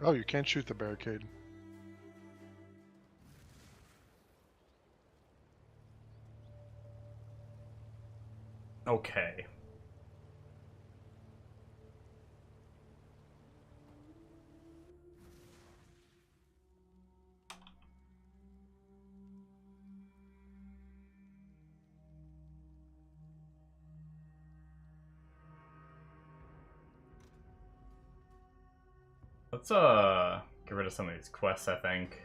Oh, you can't shoot the barricade. Okay. Let's get rid of some of these quests, I think.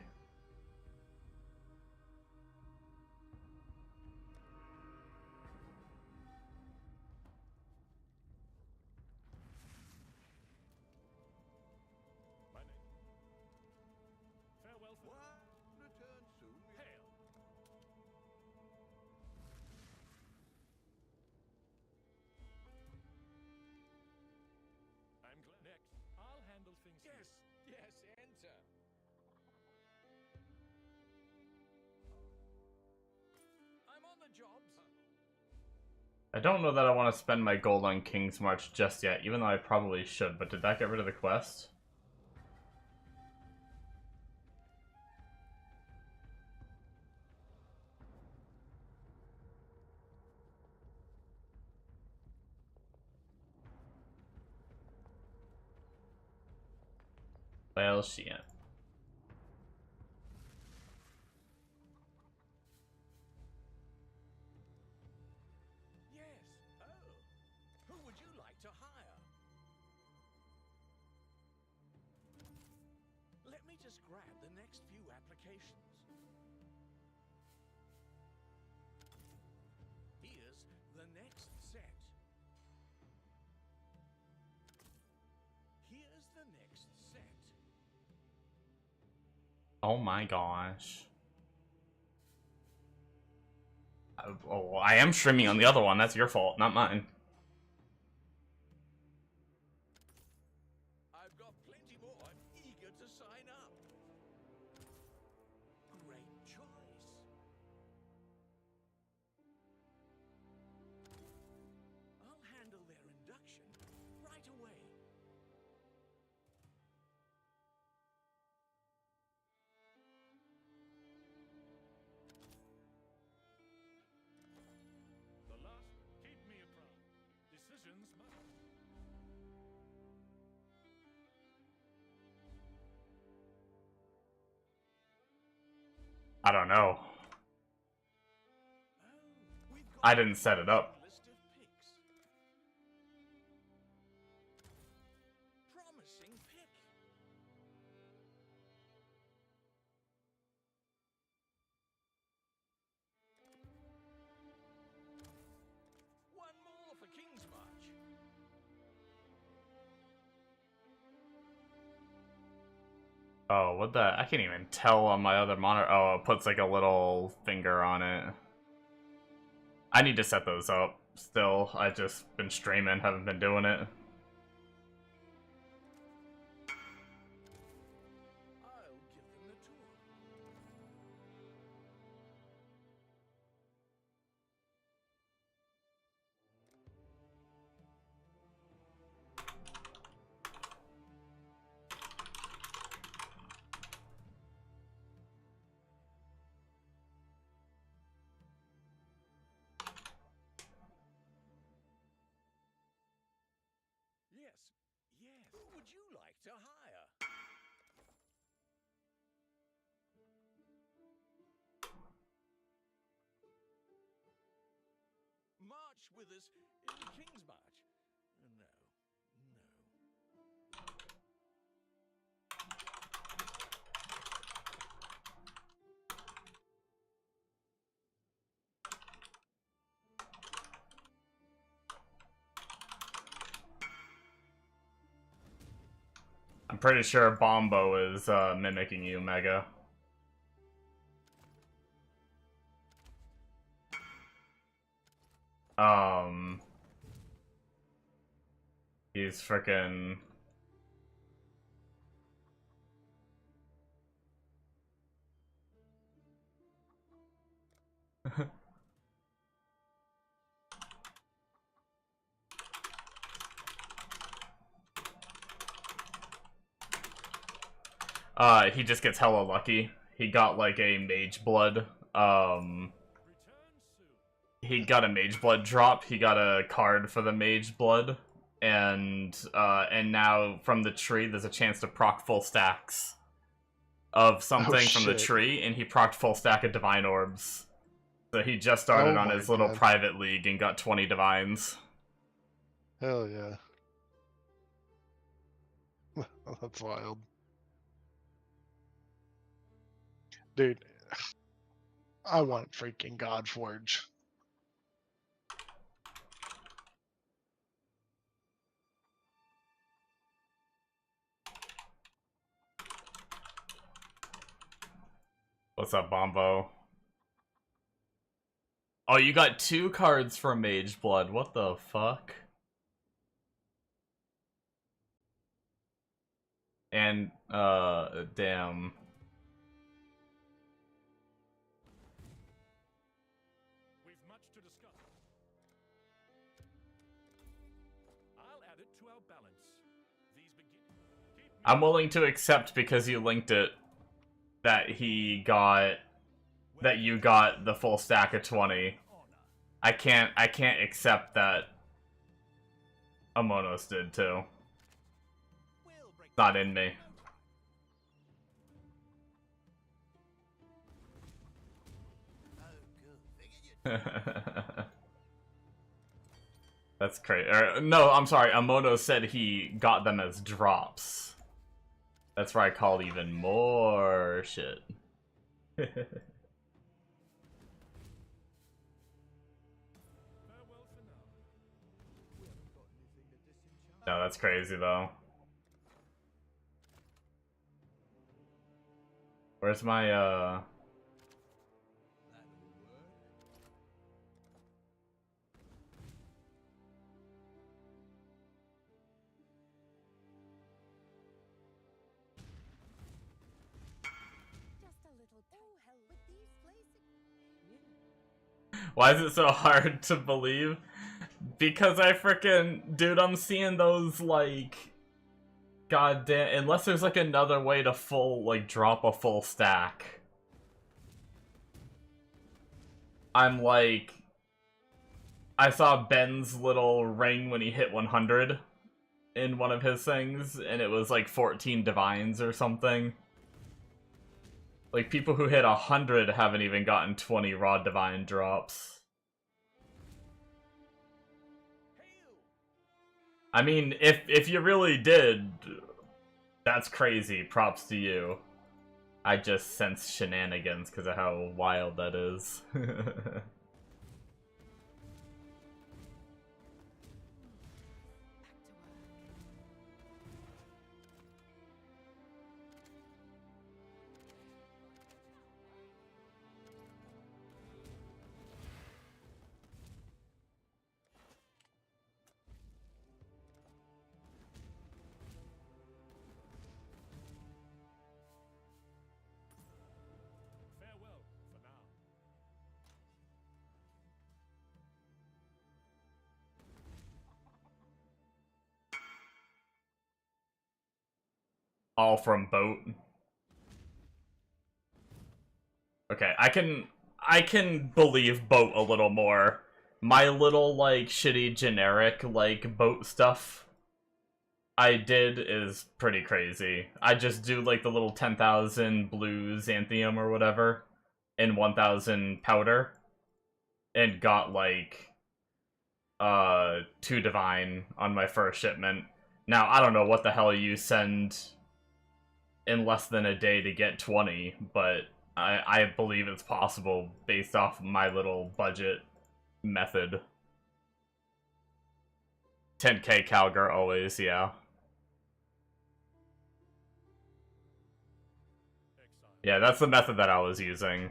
I don't know that I want to spend my gold on King's March just yet, even though I probably should, but did that get rid of the quest? Well, shit. Just grab the next few applications. Here's the next set. Here's the next set. Oh my gosh. Oh, I am streaming on the other one. That's your fault, not mine. I've got plenty more eager to sign up. Great choice. I'll handle their induction right away. The last keep me apprised. Decisions must. I don't know. I didn't set it up. List of picks. Promising pick. One more for King's March. Oh, what the? I can't even tell on my other monitor. Oh, it puts like a little finger on it. I need to set those up still. I've just been streaming, haven't been doing it. I'll give them the tour. Yes, yes. Who would you like to hire? March with us in King's March. No, no. I'm pretty sure Bombo is mimicking you, Mega. He's frickin' He just gets hella lucky. He got like a mage blood. He got a mage blood drop. He got a card for the mage blood, and now from the tree, there's a chance to proc full stacks of something from the tree, and he procced full stack of divine orbs. So he just started on his little private league and got 20 divines. Hell yeah. That's wild. Dude, I want freaking Godforge. What's up, Bombo? Oh, you got 2 cards for Mage Blood. What the fuck? And, damn. We've much to discuss. I'll add it to our balance. These begin. I'm willing to accept because you linked it that you got the full stack of 20. I can't accept that Amonos did too. Not in me. That's crazy. No, I'm sorry. Amono said he got them as drops. That's where I call even more shit. No, that's crazy though. Where's my Why is it so hard to believe? Because I frickin' dude, I'm seeing those like goddamn, unless there's like another way to drop a full stack. I'm like, I saw Ben's little ring when he hit 100 in one of his things, and it was like 14 divines or something. Like, people who hit 100 haven't even gotten 20 raw divine drops. I mean, if you really did, that's crazy. Props to you. I just sense shenanigans because of how wild that is. Farewell for now. All from boat. Okay, I can believe boat a little more. My little like shitty generic like boat stuff I did is pretty crazy. I just do like the little 10,000 blues Xanthium or whatever and 1,000 powder and got like 2 divine on my first shipment. Now I don't know what the hell you send in less than a day to get 20, but I believe it's possible based off my little budget method. 10k Calgar always, yeah. Yeah, that's the method that I was using.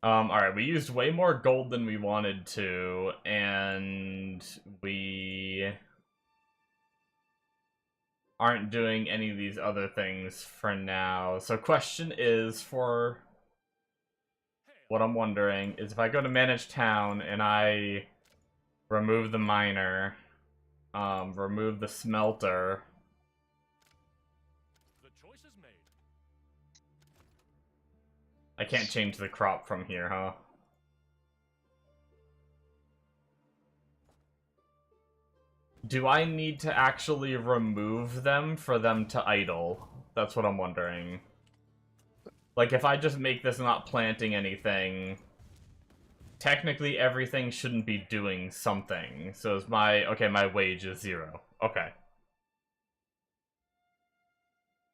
Alright, we used way more gold than we wanted to, and we aren't doing any of these other things for now. So question is, for what I'm wondering is if I go to manage town and I remove the miner, remove the smelter, I can't change the crop from here, huh? Do I need to actually remove them for them to idle? That's what I'm wondering. Like, if I just make this not planting anything, technically everything shouldn't be doing something. So is my... Okay, my wage is 0. Okay.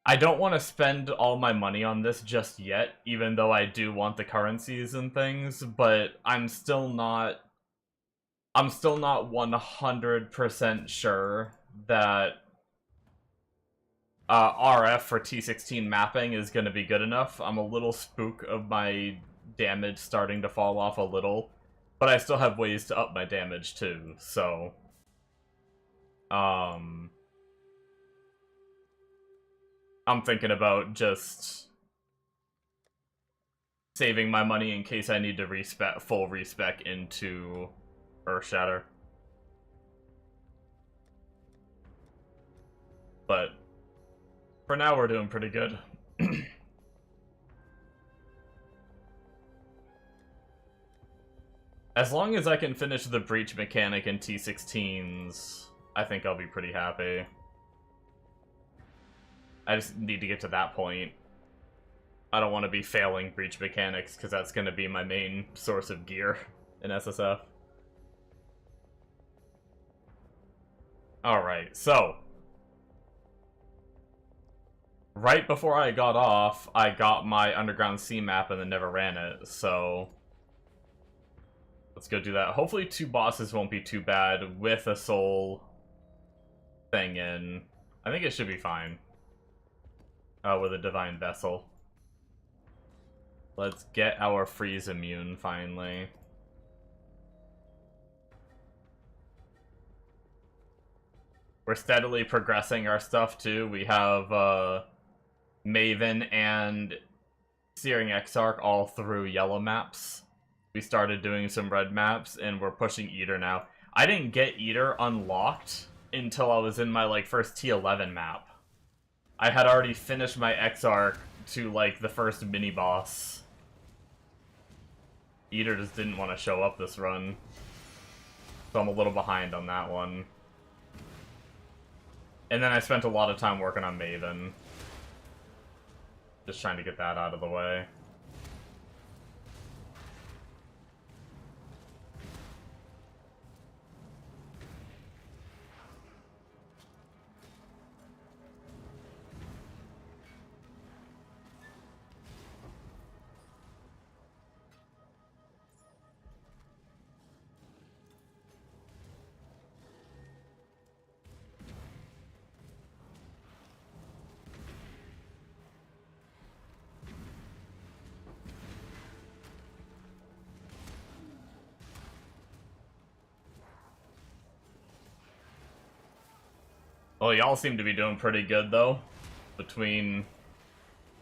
I don't want to spend all my money on this just yet, even though I do want the currencies and things, but I'm still not 100% sure that RF for T16 mapping is going to be good enough. I'm a little spook of my damage starting to fall off a little, but I still have ways to up my damage too, so... I'm thinking about just saving my money in case I need to full respec into Earthshatter. But for now, we're doing pretty good. As long as I can finish the breach mechanic in T16s, I think I'll be pretty happy. I just need to get to that point. I don't want to be failing breach mechanics, because that's going to be my main source of gear in SSF. Alright, so... right before I got off, I got my Underground Sea map and then never ran it, so... let's go do that. Hopefully 2 bosses won't be too bad with a soul thing in. I think it should be fine. With a Divine Vessel. Let's get our freeze immune, finally. We're steadily progressing our stuff, too. We have, Maven and Searing Exarch all through yellow maps. We started doing some red maps, and we're pushing Eater now. I didn't get Eater unlocked until I was in my, like, first T11 map. I had already finished my Exarch to, like, the first mini-boss. Eater just didn't want to show up this run. So I'm a little behind on that one. And then I spent a lot of time working on Maven. Just trying to get that out of the way. Well, y'all seem to be doing pretty good, though. Between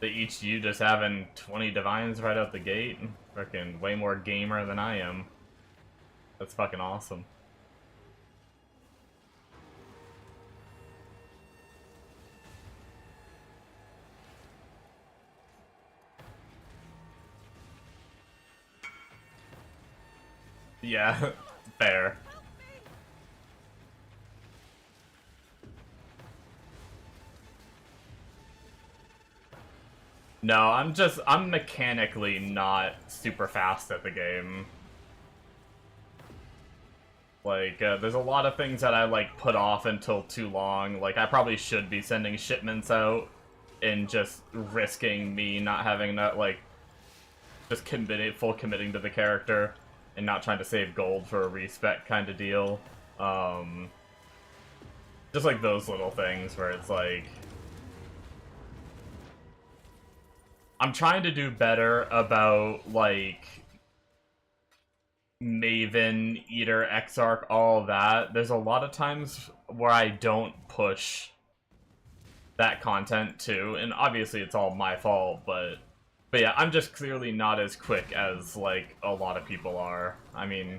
each of you just having 20 divines right out the gate. Freaking way more gamer than I am. That's fucking awesome. Yeah, fair. No, I'm mechanically not super fast at the game. Like, there's a lot of things that I, like, put off until too long. Like, I probably should be sending shipments out and just risking me not having that, like, just full committing to the character and not trying to save gold for a respec kind of deal. Just, like, those little things where it's, like... I'm trying to do better about, like, Maven, Eater, Exarch, all that. There's a lot of times where I don't push that content, too. And obviously it's all my fault, but yeah, I'm just clearly not as quick as, like, a lot of people are. I mean,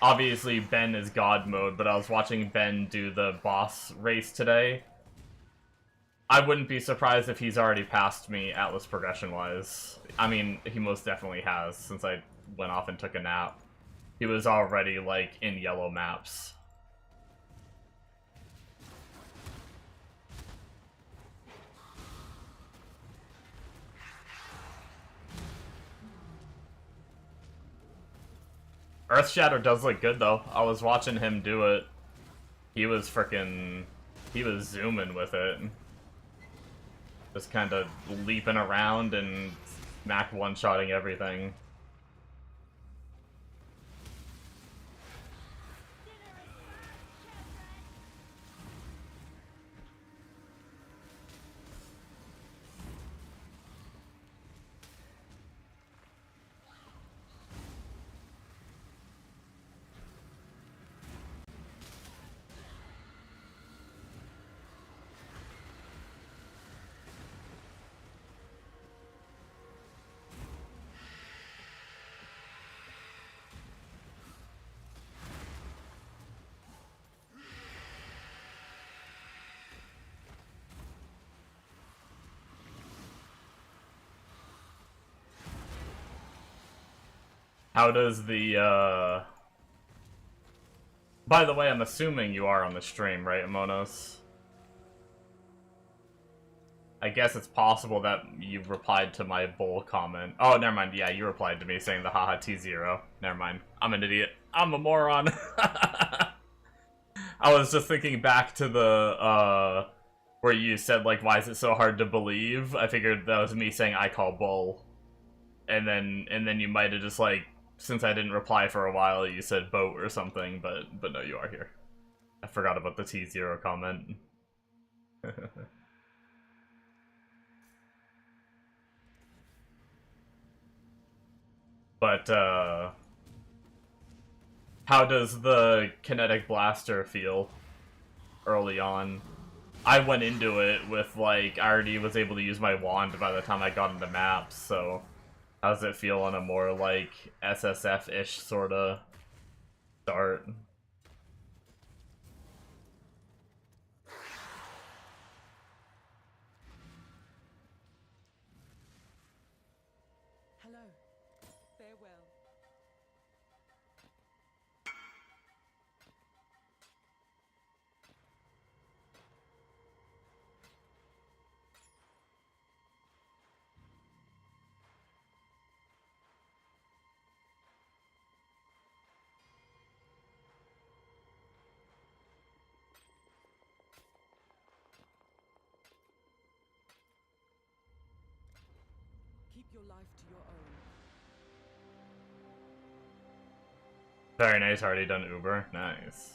obviously Ben is God mode, but I was watching Ben do the boss race today. I wouldn't be surprised if he's already passed me Atlas progression-wise. I mean, he most definitely has, since I went off and took a nap. He was already, like, in yellow maps. Earthshatter does look good, though. I was watching him do it. He was frickin'... He was zooming with it. Just kind of leaping around and smack one-shotting everything. How does the, By the way, I'm assuming you are on the stream, right, Monos? I guess it's possible that you replied to my bull comment. Oh, never mind, yeah, you replied to me saying the haha T0. Never mind. I'm an idiot. I'm a moron. I was just thinking back to the, where you said, like, why is it so hard to believe? I figured that was me saying I call bull. And then you might have just, like, since I didn't reply for a while, you said boat or something, but no, you are here. I forgot about the T0 comment. But, how does the kinetic blaster feel early on? I went into it with, like, I already was able to use my wand by the time I got into maps, so... How does it feel on a more, like, SSF-ish sorta start? Hello. Farewell. Keep your life to your own. Very nice, already done Uber. Nice.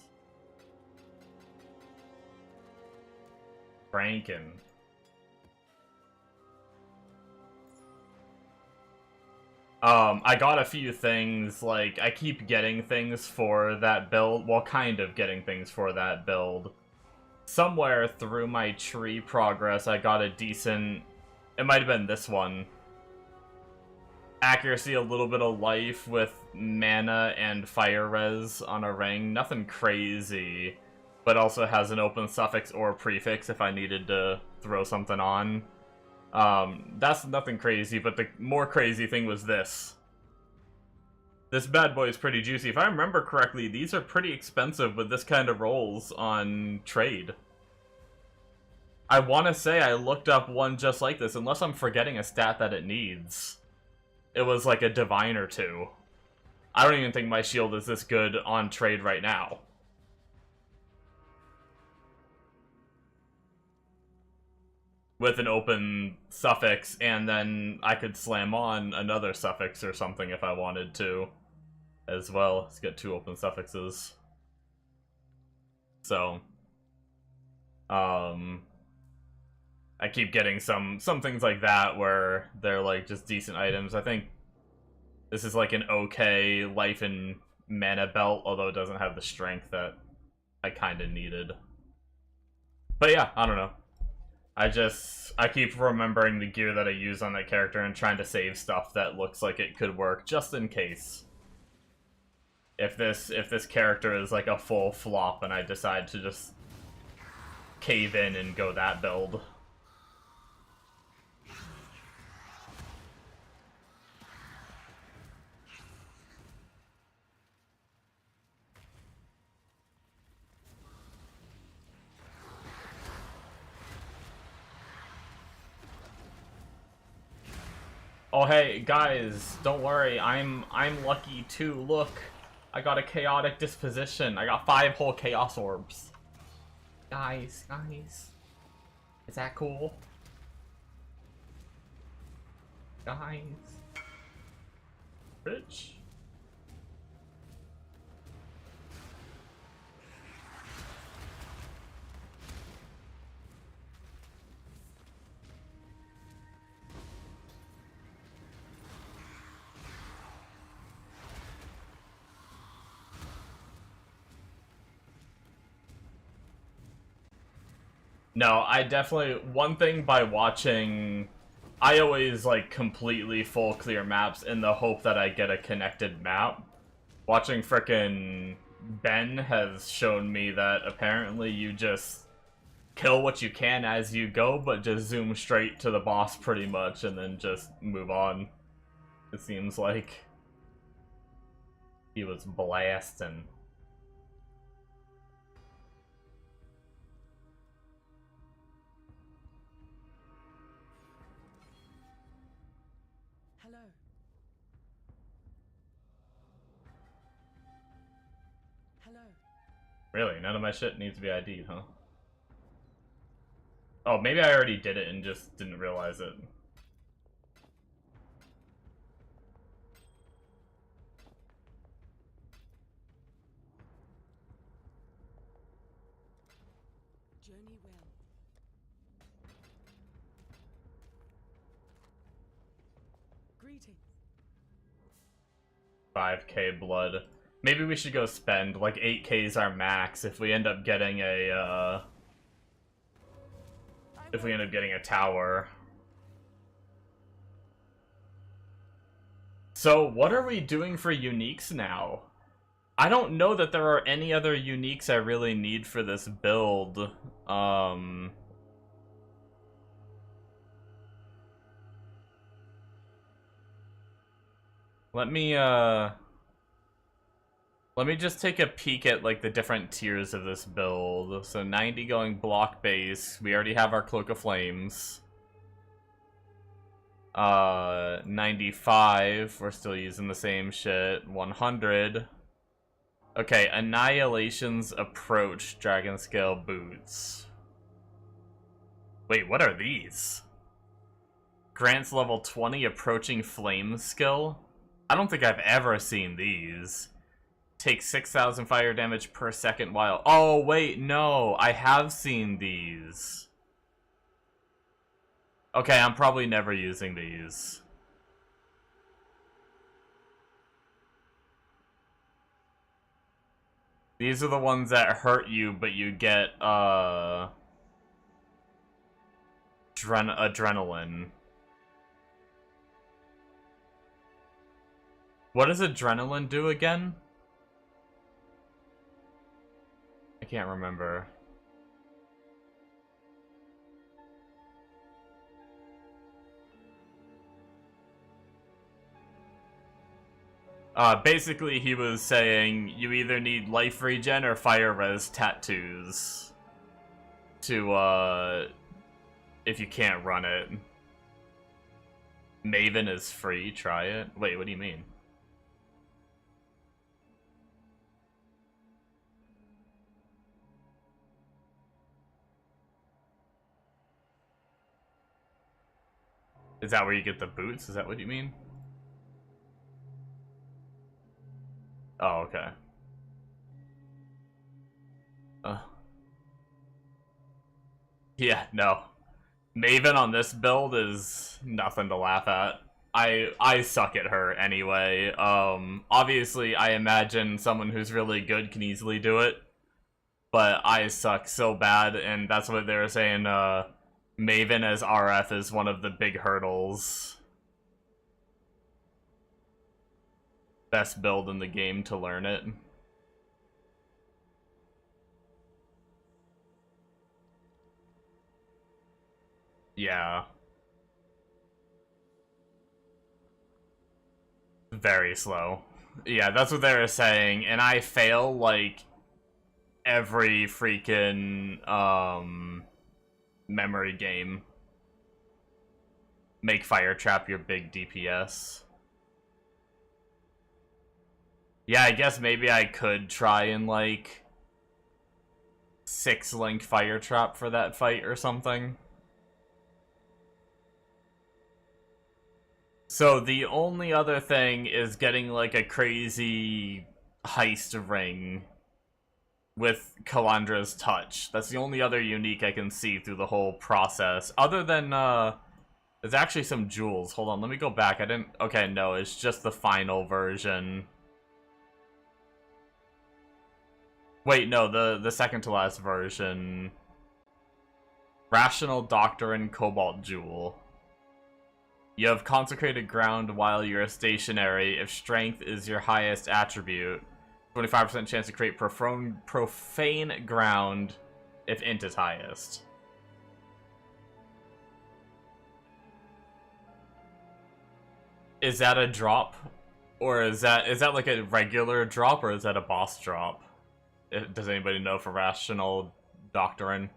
Franken. I got a few things, like, I keep getting things for that build, well, kind of getting things for that build. Somewhere through my tree progress, I got a decent, it might have been this one. Accuracy, a little bit of life with mana and fire res on a ring. Nothing crazy, but also has an open suffix or prefix if I needed to throw something on. That's nothing crazy, but the more crazy thing was this. This bad boy is pretty juicy. If I remember correctly, these are pretty expensive with this kind of rolls on trade. I want to say I looked up one just like this, unless I'm forgetting a stat that it needs. It was like a divine or two. I don't even think my shield is this good on trade right now. With an open suffix, and then I could slam on another suffix or something if I wanted to, as well. Let's get 2 open suffixes. So, I keep getting some things like that where they're like just decent items. I think this is like an okay life and mana belt, although it doesn't have the strength that I kind of needed. But yeah, I don't know. I keep remembering the gear that I use on that character and trying to save stuff that looks like it could work, just in case. If this character is like a full flop and I decide to just cave in and go that build. Oh hey, guys, don't worry, I'm lucky too. Look, I got a chaotic disposition. I got 5 whole chaos orbs. Guys, is that cool? Guys. Rich? No, I definitely, one thing by watching, I always like completely full clear maps in the hope that I get a connected map. Watching frickin' Ben has shown me that apparently you just kill what you can as you go, but just zoom straight to the boss pretty much and then just move on. It seems like he was blasting. Hello. Hello. Really? None of my shit needs to be ID'd, huh? Oh, maybe I already did it and just didn't realize it. Journey well. Greetings. 5k blood. Maybe we should go spend, like 8k is our max if we end up getting a, if we end up getting a tower. So, what are we doing for uniques now? I don't know that there are any other uniques I really need for this build. Let me just take a peek at like the different tiers of this build. So 90 going block base. We already have our Cloak of Flames. 95, we're still using the same shit. 100. Okay, Annihilation's Approach Dragon Scale Boots. Wait, what are these? Grants level 20 Approaching Flame skill? I don't think I've ever seen these. Take 6,000 fire damage per second while... Oh, wait, no. I have seen these. Okay, I'm probably never using these. These are the ones that hurt you, but you get, adrenaline. What does adrenaline do again? I can't remember. Basically he was saying you either need life regen or fire res tattoos to, if you can't run it. Maven is free, try it. Wait, what do you mean? Is that where you get the boots? Is that what you mean? Oh, okay. Yeah, no. Maven on this build is nothing to laugh at. I suck at her anyway. Obviously, I imagine someone who's really good can easily do it. But I suck so bad, and that's what they were saying, Maven as RF is one of the big hurdles. Best build in the game to learn it. Yeah. Very slow. Yeah, that's what they were saying, and I fail, like, every freaking, memory game. make Fire Trap your big DPS. Yeah, I guess maybe I could try and, like, 6-link Fire Trap for that fight or something. So the only other thing is getting, like, a crazy heist ring with Kalandra's touch. That's the only other unique I can see through the whole process. Other than, there's actually some jewels. Hold on, let me go back. I didn't... Okay, no, it's just the final version. Wait, no, the second to last version. Rational Doctrine Cobalt Jewel. You have consecrated ground while you're stationary. If strength is your highest attribute, 25% chance to create profane ground if int is highest. Is that a drop? Or is that like a regular drop, or is that a boss drop? Does anybody know for Rational Doctrine?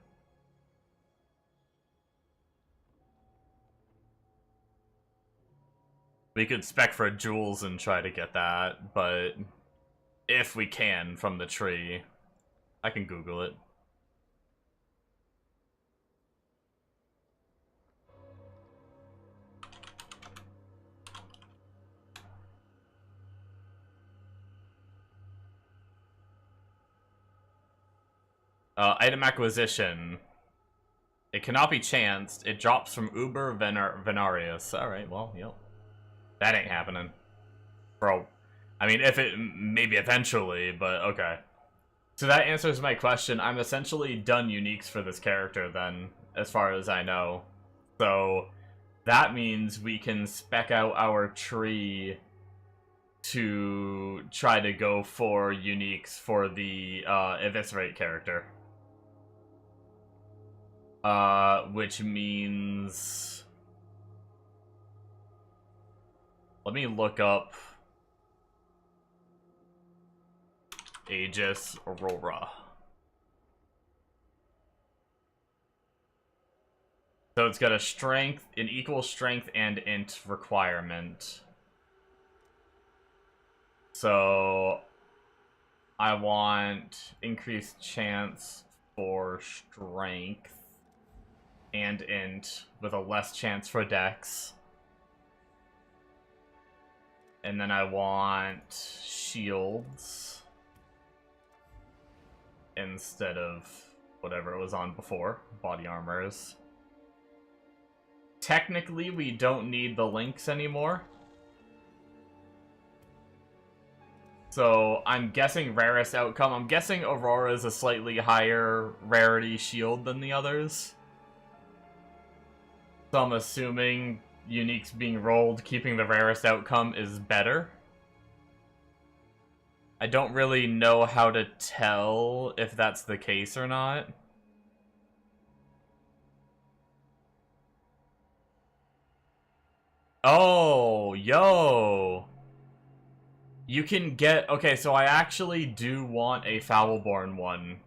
We could spec for jewels and try to get that, but if we can from the tree, I can Google it. Item acquisition. It cannot be chanced. It drops from Uber Venarius. Alright, well, yep. That ain't happening. Bro. I mean, if it... Maybe eventually, but okay. So that answers my question. I'm essentially done uniques for this character then, as far as I know. So, that means we can spec out our tree to try to go for uniques for the Eviscerate character. Which means... Let me look up Aegis Aurora. So it's got a strength, an equal strength and int requirement. So I want increased chance for strength and int with a less chance for dex. And then I want shields instead of whatever it was on before, body armors. Technically, we don't need the links anymore. So I'm guessing rarest outcome. I'm guessing Aurora is a slightly higher rarity shield than the others. So I'm assuming uniques being rolled, keeping the rarest outcome is better. I don't really know how to tell if that's the case or not. Oh, yo. You can get... Okay, so I actually do want a Foulborn one.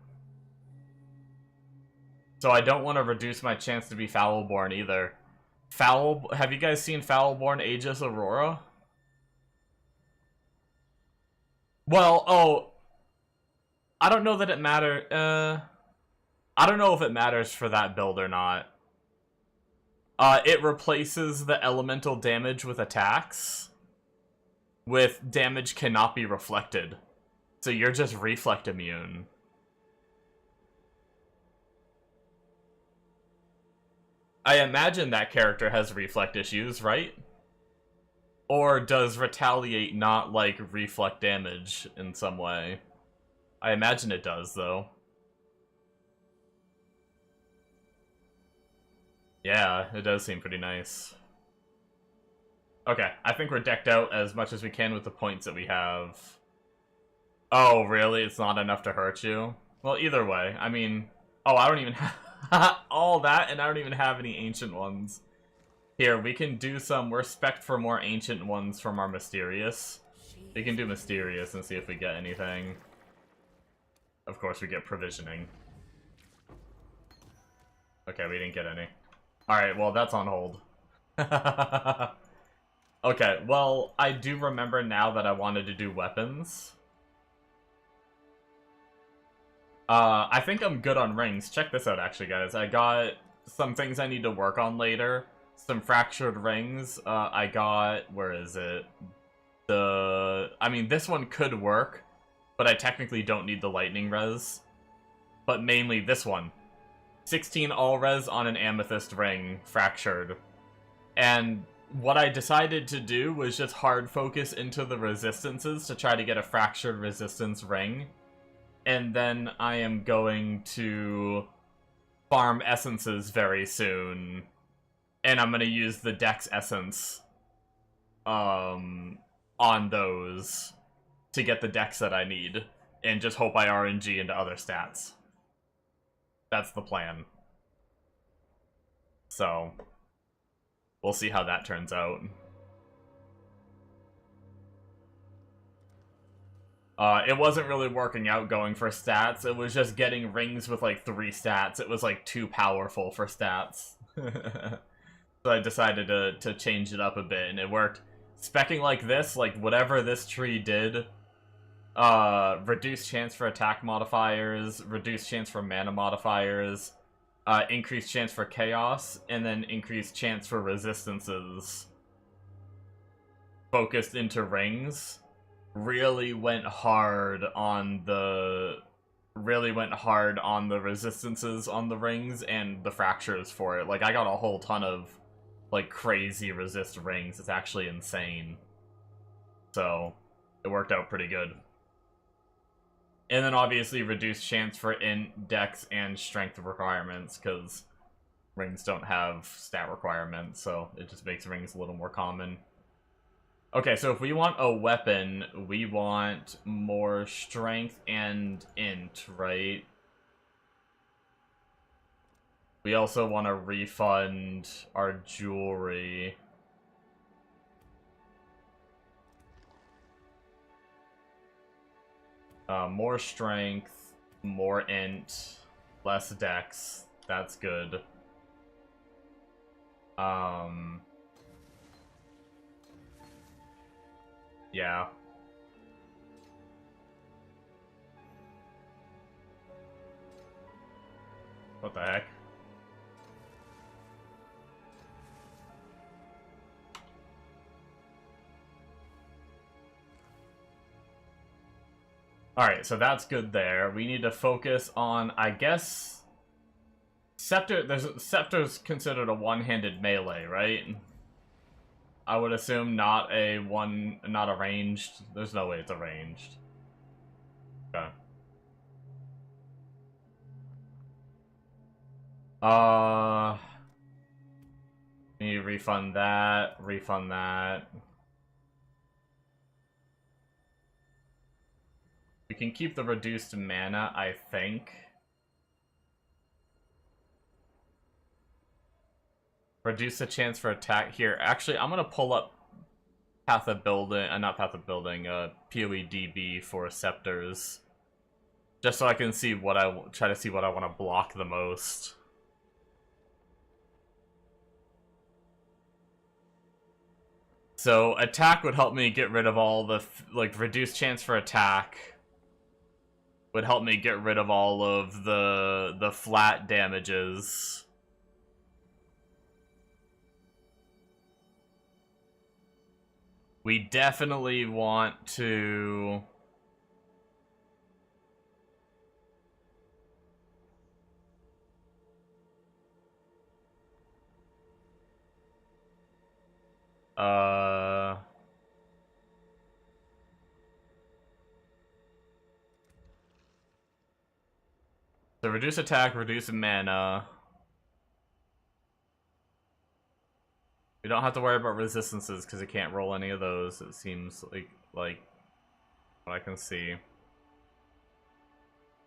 So I don't want to reduce my chance to be Foulborn either. Have you guys seen Foulborn Aegis Aurora? Well, oh... I don't know that it matters... I don't know if it matters for that build or not. It replaces the elemental damage with attacks. With damage cannot be reflected. So you're just reflect immune. I imagine that character has reflect issues, right? Or does retaliate not like reflect damage in some way? I imagine it does, though. Yeah, it does seem pretty nice. Okay, I think we're decked out as much as we can with the points that we have. Oh, really? It's not enough to hurt you? Well, either way, I mean... Oh, I don't even have all that, and I don't even have any ancient ones. Here, we can do some... We're spec'd for more ancient ones from our Mysterious. We can do Mysterious and see if we get anything. Of course, we get Provisioning. Okay, we didn't get any. Alright, well, that's on hold. Okay, well, I do remember now that I wanted to do weapons. I think I'm good on rings. Check this out, actually, guys. I got some things I need to work on later. Some fractured rings. I got... Where is it? I mean, this one could work, but I technically don't need the lightning res. But mainly this one. 16 all res on an amethyst ring, fractured. And what I decided to do was just hard focus into the resistances to try to get a fractured resistance ring. And then I am going to farm essences very soon. And I'm going to use the Dex essence on those to get the Dex that I need. And just hope I RNG into other stats. That's the plan. So, we'll see how that turns out. It wasn't really working out going for stats. It was just getting rings with like 3 stats. It was like too powerful for stats. So I decided to change it up a bit, and it worked. Specking like this, like whatever this tree did, reduced chance for attack modifiers, reduced chance for mana modifiers, increased chance for chaos, and then increased chance for resistances focused into rings. Really went hard on the resistances on the rings and the fractures for it. Like, I got a whole ton of like crazy resist rings. It's actually insane. So it worked out pretty good. And then obviously reduced chance for int, dex, and strength requirements, because rings don't have stat requirements, so it just makes rings a little more common. Okay, so if we want a weapon, we want more strength and int, right? We also want to refund our jewelry. More strength, more int, less dex. That's good. Yeah. What the heck? Alright, so that's good there. We need to focus on, I guess... Scepter's considered a one-handed melee, right? I would assume not a ranged. There's no way it's a ranged. Okay. Need to refund that, refund that. We can keep the reduced mana, I think. Reduce the chance for attack here. Actually, I'm gonna pull up Path of Building, not Path of Building, PoEDB for Scepters. Just so I can see what try to see what I want to block the most. So, attack would help me get rid of all the, like, reduced chance for attack. Would help me get rid of all of the flat damages. We definitely want to... So reduce attack, reduce mana. We don't have to worry about resistances because it can't roll any of those. It seems like what I can see.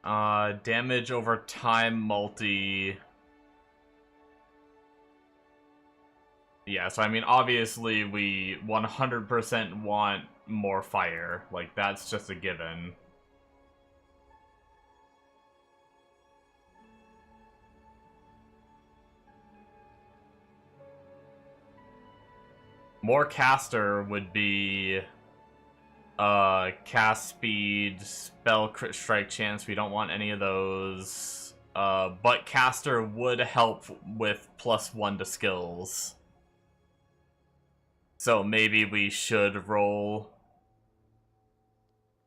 Damage over time multi. Yeah, so I mean, obviously we 100% want more fire. Like, that's just a given. More caster would be cast speed, spell crit strike chance. We don't want any of those. But caster would help with +1 to skills. So maybe we should roll.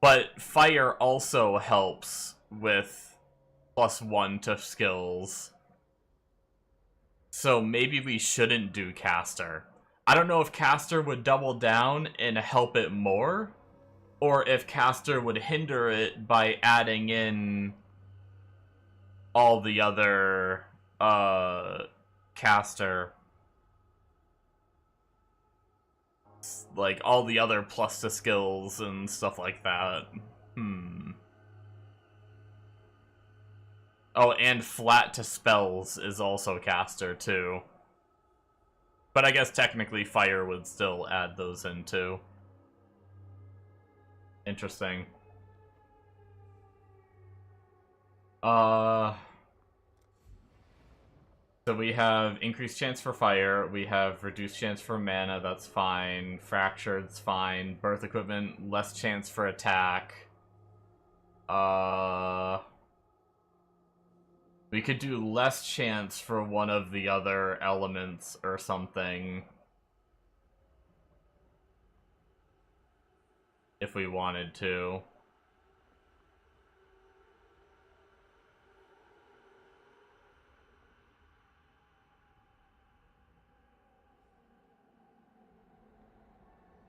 But fire also helps with +1 to skills. So maybe we shouldn't do caster. I don't know if caster would double down and help it more, or if caster would hinder it by adding in all the other caster, like all the other plus to skills and stuff like that. Oh, and flat to spells is also caster too. But I guess technically fire would still add those in too. Interesting. So we have increased chance for fire, we have reduced chance for mana, that's fine. Fractured's fine. Birth equipment, less chance for attack. We could do less chance for one of the other elements or something. If we wanted to.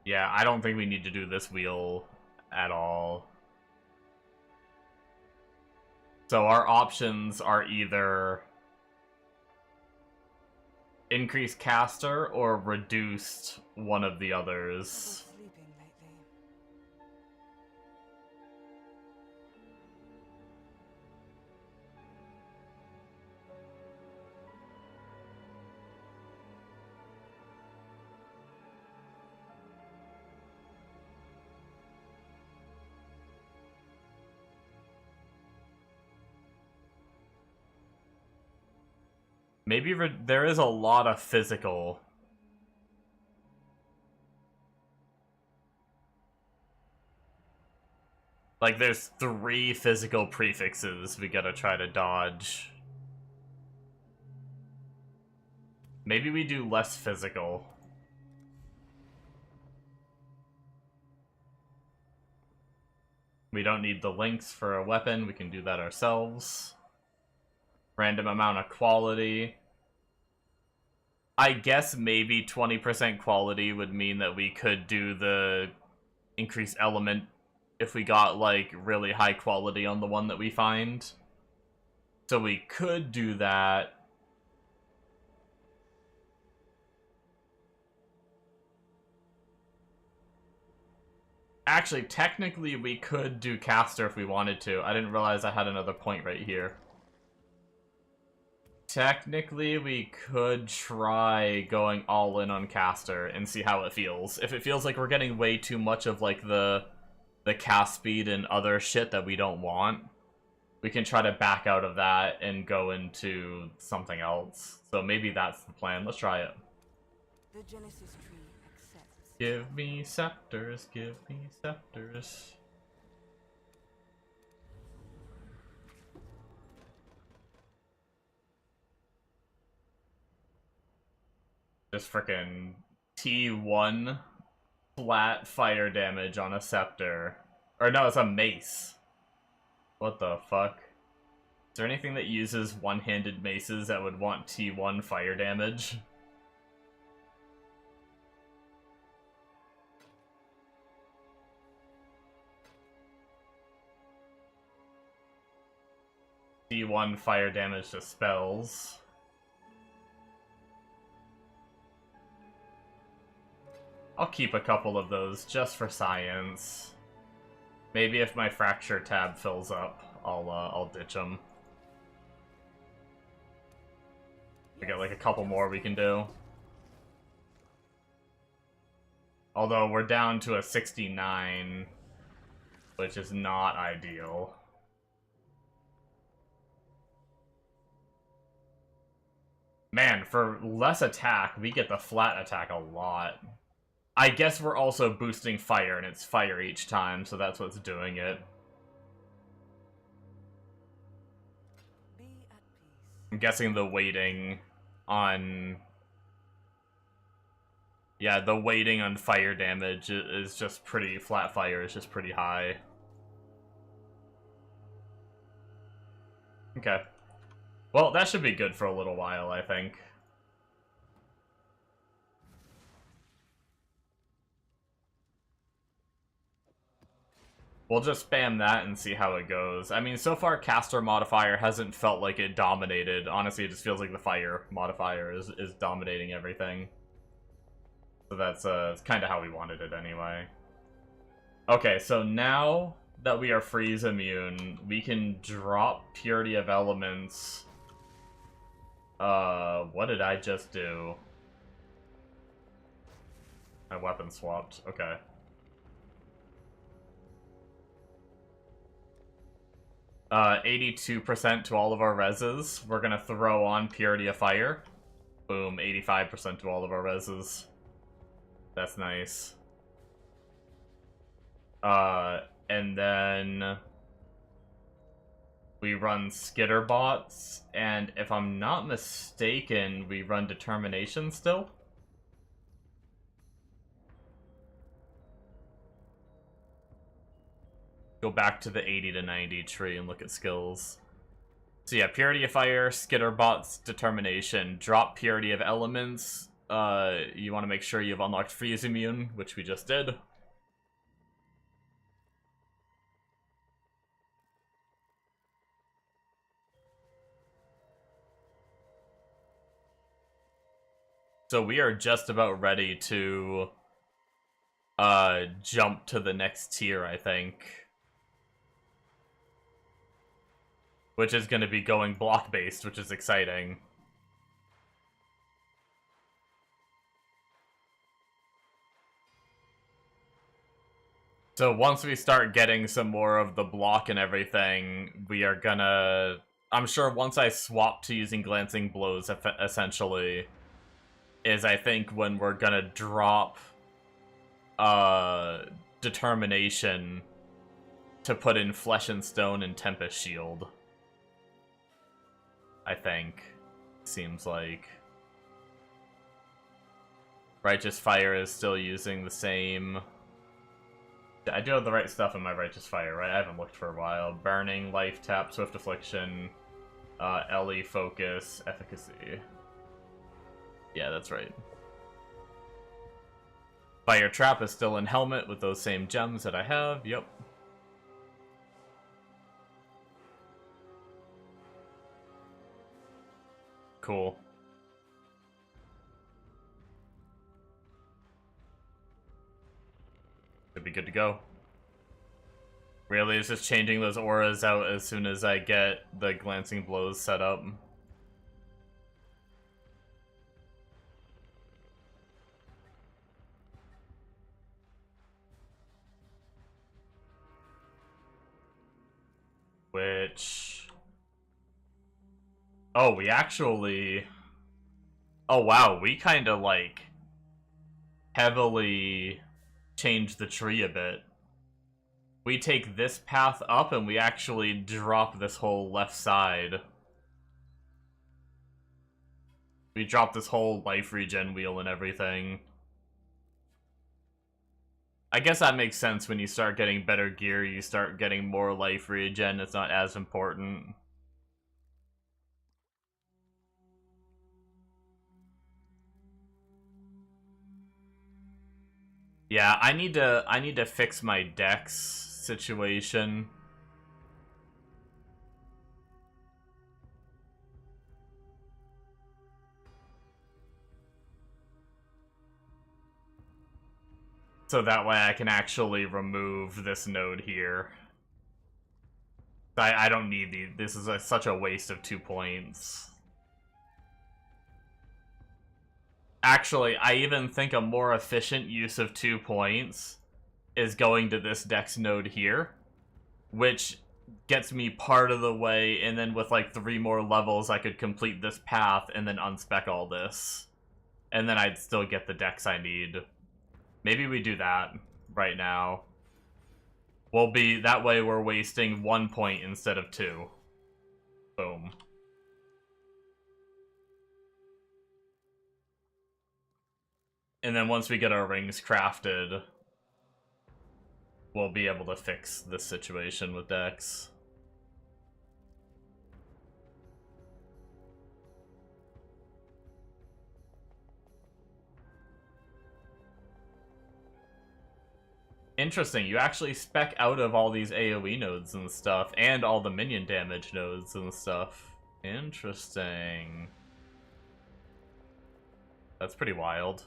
Yeah, I don't think we need to do this wheel at all. So our options are either increased caster or reduced one of the others. Sleeping lately. Maybe there is a lot of physical. Like, there's 3 physical prefixes we gotta try to dodge. Maybe we do less physical. We don't need the links for a weapon, we can do that ourselves. Random amount of quality. I guess maybe 20% quality would mean that we could do the increased element if we got, like, really high quality on the one that we find. So we could do that. Actually, technically we could do caster if we wanted to. I didn't realize I had another point right here. Technically, we could try going all in on caster and see how it feels. If it feels like we're getting way too much of, like, the cast speed and other shit that we don't want, we can try to back out of that and go into something else. So maybe that's the plan. Let's try it. The Genesis tree accepts. Give me scepters, give me scepters. Just frickin' T1 flat fire damage on a scepter. Or no, it's a mace. What the fuck? Is there anything that uses one-handed maces that would want T1 fire damage? T1 fire damage to spells. I'll keep a couple of those just for science. Maybe if my fracture tab fills up, I'll ditch them. We got like a couple more we can do. Although we're down to a 69, which is not ideal. Man, for less attack, we get the flat attack a lot. I guess we're also boosting fire, and it's fire each time, so that's what's doing it. Be at peace. I'm guessing the weighting on... Yeah, the weighting on fire damage is just pretty... Flat fire is just pretty high. Okay. Well, that should be good for a little while, I think. We'll just spam that and see how it goes. I mean, so far, caster modifier hasn't felt like it dominated. Honestly, it just feels like the fire modifier is dominating everything. So that's kind of how we wanted it anyway. Okay, so now that we are freeze immune, we can drop Purity of Elements. What did I just do? My weapon swapped. Okay. 82% to all of our reses. We're gonna throw on Purity of Fire. Boom, 85% to all of our reses. That's nice. And then we run Skitter bots, and if I'm not mistaken, we run Determination still. Go back to the 80 to 90 tree and look at skills. So yeah, Purity of Fire, Skitter bots, Determination, drop Purity of Elements. You want to make sure you've unlocked Freeze Immune, which we just did. So we are just about ready to jump to the next tier, I think. Which is going to be going block-based, which is exciting. So once we start getting some more of the block and everything, we are gonna... I'm sure once I swap to using Glancing Blows, essentially, is I think when we're gonna drop Determination to put in Flesh and Stone and Tempest Shield. I think. Seems like. Righteous Fire is still using the same... I do have the right stuff in my Righteous Fire, right? I haven't looked for a while. Burning, Life Tap, Swift Affliction, LE Focus, Efficacy. Yeah, that's right. Fire Trap is still in Helmet with those same gems that I have, yep. Cool. Should be good to go. Really, it's just changing those auras out as soon as I get the Glancing Blows set up. Which... Oh, we actually... Oh wow, we kind of like heavily changed the tree a bit. We take this path up and we actually drop this whole left side. We drop this whole life regen wheel and everything. I guess that makes sense. When you start getting better gear, you start getting more life regen. It's not as important. Yeah, I need to fix my dex situation. So that way I can actually remove this node here. I don't need these. This is such a waste of 2 points. Actually, I even think a more efficient use of 2 points is going to this dex node here, which gets me part of the way, and then with like 3 more levels I could complete this path and then unspec all this. And then I'd still get the dex I need. Maybe we do that right now. We'll be... That way we're wasting 1 point instead of 2. Boom. And then once we get our rings crafted, we'll be able to fix this situation with Dex. Interesting, you actually spec out of all these AoE nodes and stuff, and all the minion damage nodes and stuff. Interesting. That's pretty wild.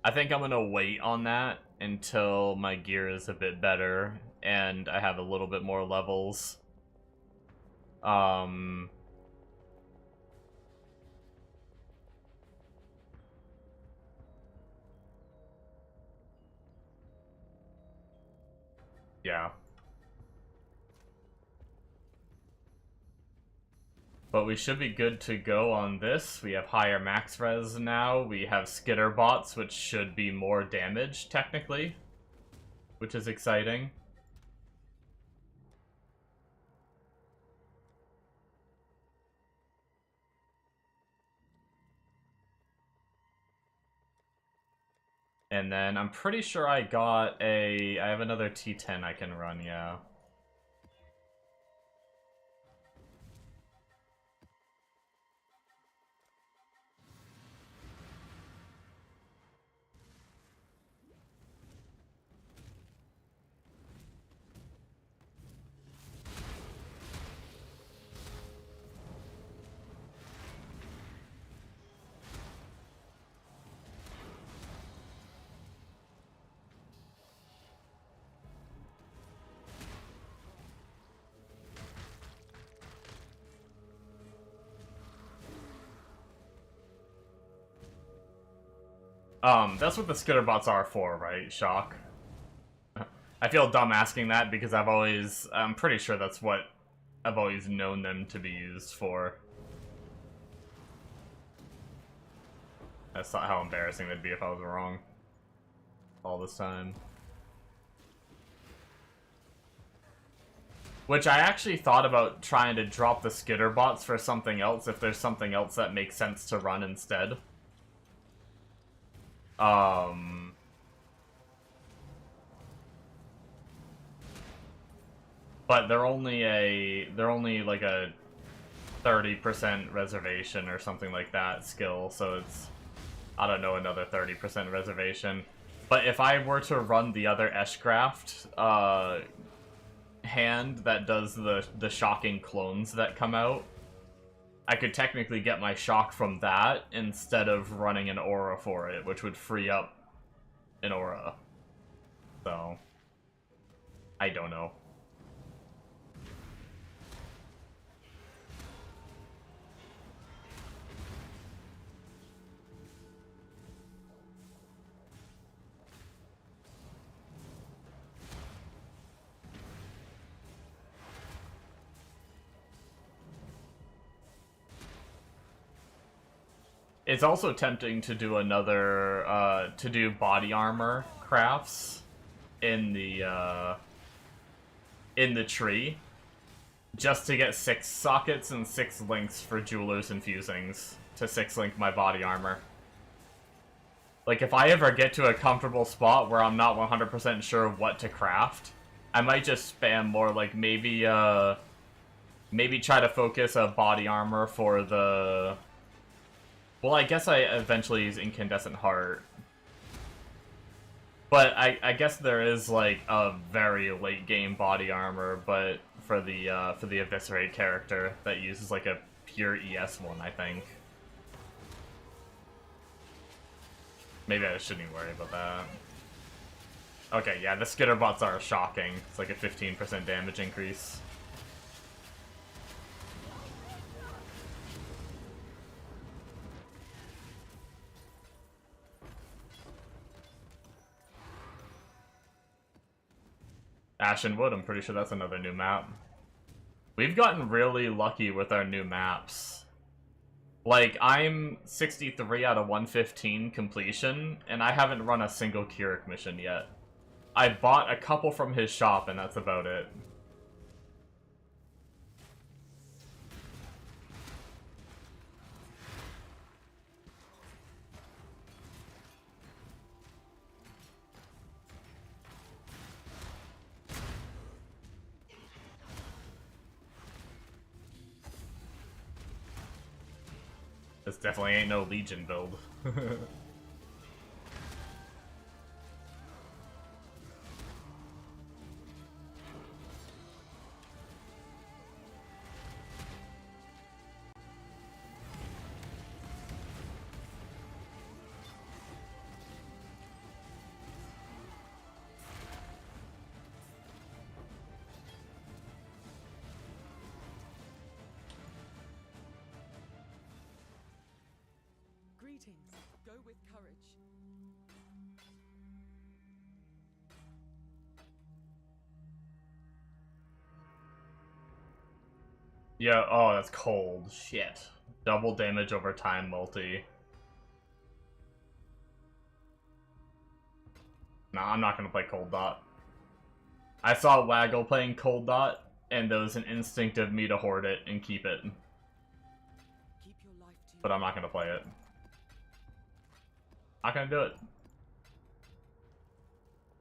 I think I'm gonna wait on that until my gear is a bit better and I have a little bit more levels. Yeah. But we should be good to go on this. We have higher max res now. We have skitter bots, which should be more damage, technically. Which is exciting. And then I'm pretty sure I got a... I have another T10 I can run, yeah. That's what the skitter bots are for, right, Shock? I feel dumb asking that because I'm pretty sure that's what I've always known them to be used for. That's not how embarrassing that'd be if I was wrong. All this time. Which I actually thought about trying to drop the skitter bots for something else if there's something else that makes sense to run instead. But they're only like a 30% reservation or something like that skill, so it's, I don't know, another 30% reservation. But if I were to run the other Eshcraft hand that does the shocking clones that come out, I could technically get my shock from that instead of running an aura for it, which would free up an aura. So, I don't know. It's also tempting to do another, to do body armor crafts in the tree, just to get 6 sockets and 6 links for jewelers and fusings to 6-link my body armor. Like, if I ever get to a comfortable spot where I'm not 100% sure what to craft, I might just spam more, like, maybe try to focus a body armor for the... Well, I guess I eventually use Incandescent Heart. But I guess there is, like, a very late-game body armor, but for the Eviscerate character that uses, like, a pure ES one, I think. Maybe I shouldn't even worry about that. Okay, yeah, the skitter bots are shocking. It's like a 15% damage increase. Ashen Wood, I'm pretty sure that's another new map. We've gotten really lucky with our new maps. Like, I'm 63 out of 115 completion, and I haven't run a single Keurig mission yet. I bought a couple from his shop, and that's about it. This definitely ain't no Legion build. Greetings. Go with courage. Yeah, oh, that's cold. Shit. Double damage over time multi. Nah, I'm not gonna play Cold Dot. I saw Waggle playing Cold Dot, and there was an instinct of me to hoard it and keep it. Keep your life to But I'm not gonna play it. Not gonna do it.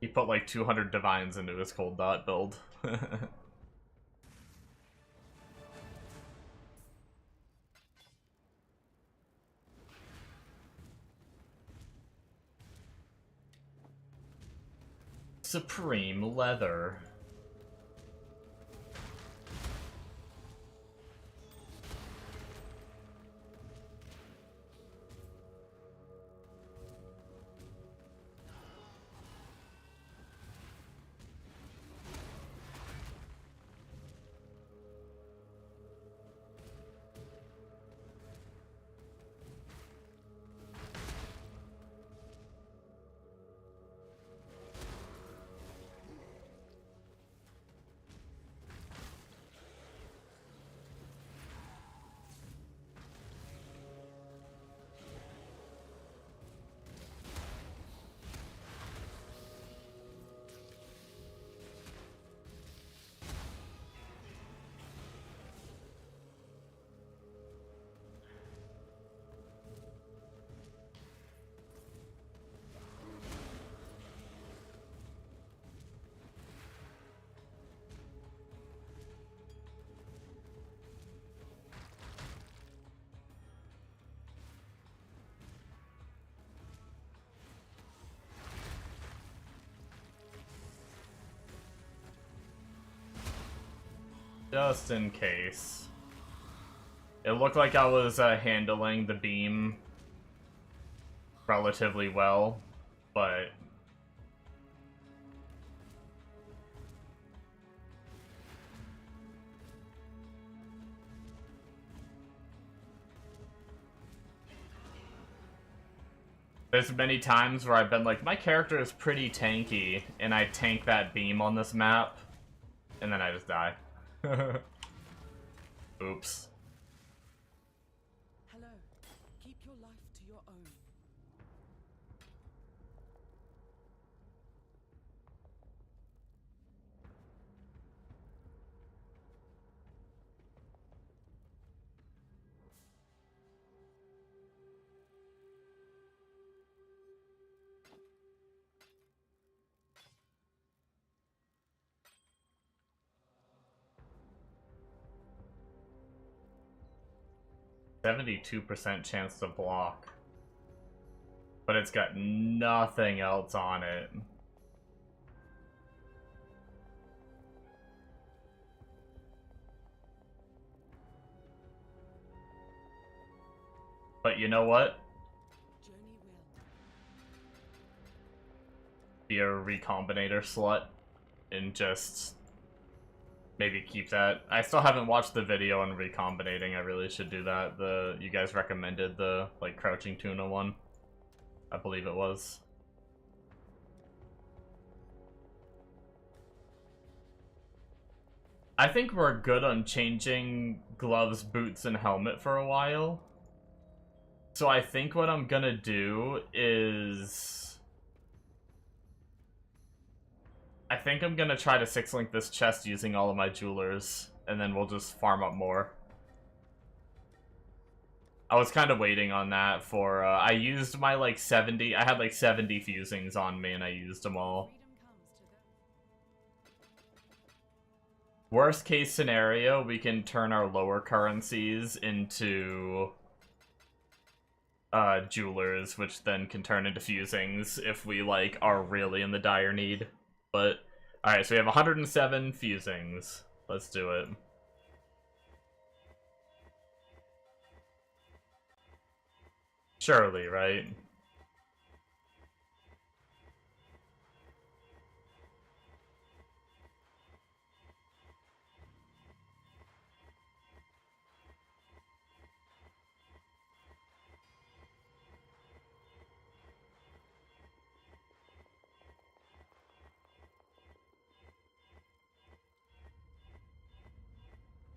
He put like 200 divines into his Cold Dot build. Supreme Leather. Just in case. It looked like I was handling the beam relatively well, but there's many times where I've been like, my character is pretty tanky, and I tank that beam on this map, and then I just die. Oops. hello. Keep your life to your own. %72% chance to block. But it's got nothing else on it. But you know what? Journey will. Be a recombinator slut and just maybe keep that. I still haven't watched the video on recombinating. I really should do that. You guys recommended the like crouching tuna one. I believe it was. I think we're good on changing gloves, boots, and helmet for a while. So I think what I'm gonna do is... I think I'm gonna try to 6-link this chest using all of my jewelers, and then we'll just farm up more. I was kind of waiting on that for, I used my, like, 70, I had, like, 70 fusings on me, and I used them all. Worst case scenario, we can turn our lower currencies into, jewelers, which then can turn into fusings if we, like, are really in the dire need. But, alright, so we have 107 fusings. Let's do it. Surely, right?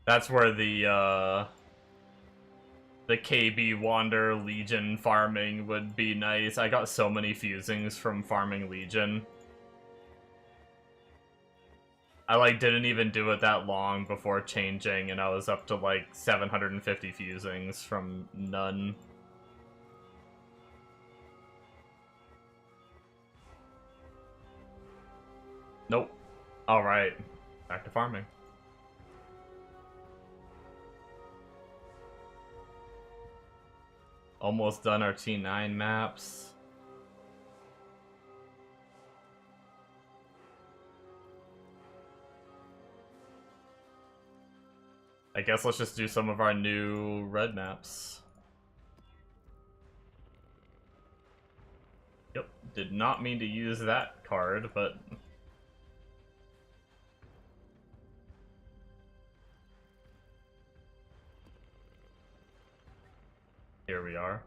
That's where the KB Wander Legion farming would be nice. I got so many fusings from farming Legion. I, like, didn't even do it that long before changing, and I was up to, like, 750 fusings from none. Nope. Alright. Back to farming. Almost done our T9 maps. I guess let's just do some of our new red maps. Yep, did not mean to use that card, but... here we are.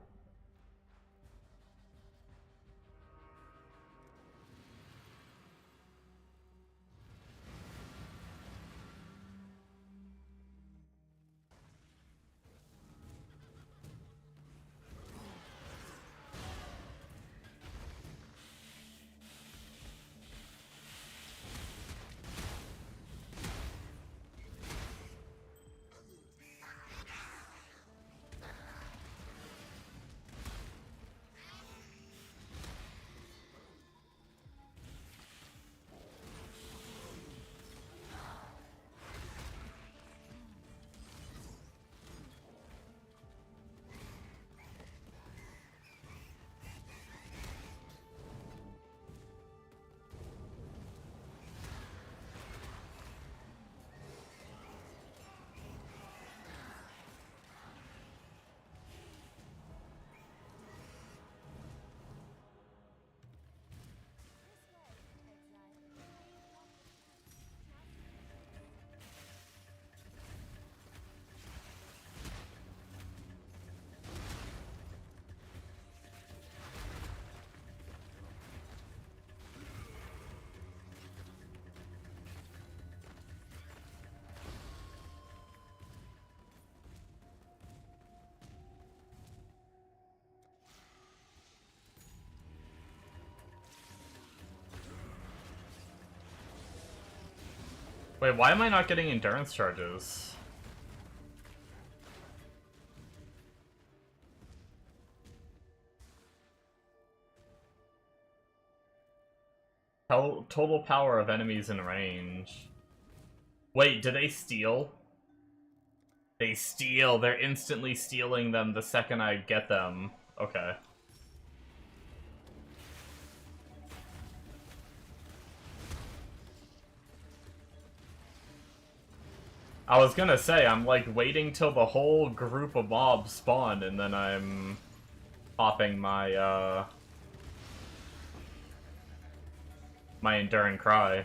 Wait, why am I not getting endurance charges? Total power of enemies in range. Wait, do they steal? They steal. They're instantly stealing them the second I get them. Okay. I was gonna say, I'm like waiting till the whole group of mobs spawn and then I'm popping my my Enduring Cry.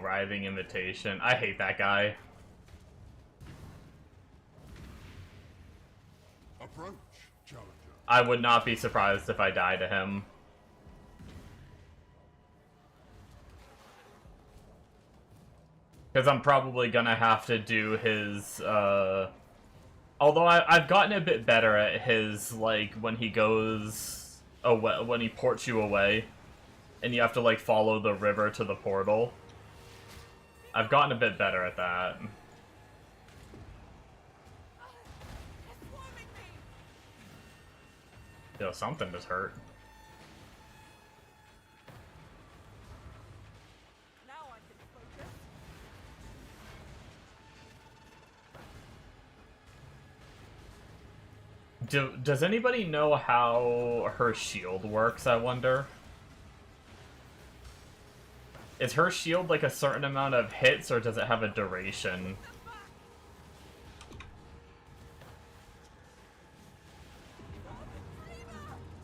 Writhing Invitation. I hate that guy. Approach, challenger. I would not be surprised if I die to him. Because I'm probably gonna have to do his, although I've gotten a bit better at his, like, when he goes away, when he ports you away, and you have to, like, follow the river to the portal. I've gotten a bit better at that. Yo, something just hurt. Now I can focus. Does anybody know how her shield works, I wonder? Is her shield like a certain amount of hits, or does it have a duration?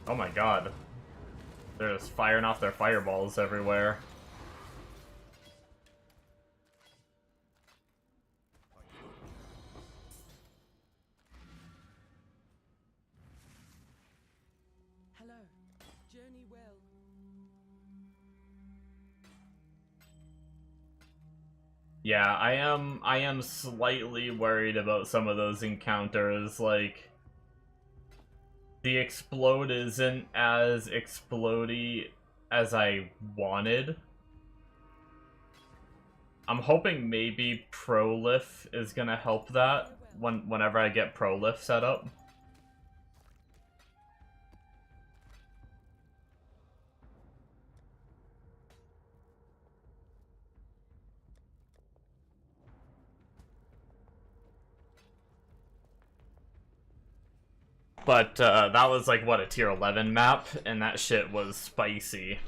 Oh my god. They're just firing off their fireballs everywhere. Hello. Journey well. Yeah, I am slightly worried about some of those encounters, like the explode isn't as explodey as I wanted. I'm hoping maybe Prolif is gonna help that whenever I get Prolif set up. But that was like, what, a tier 11 map, and that shit was spicy.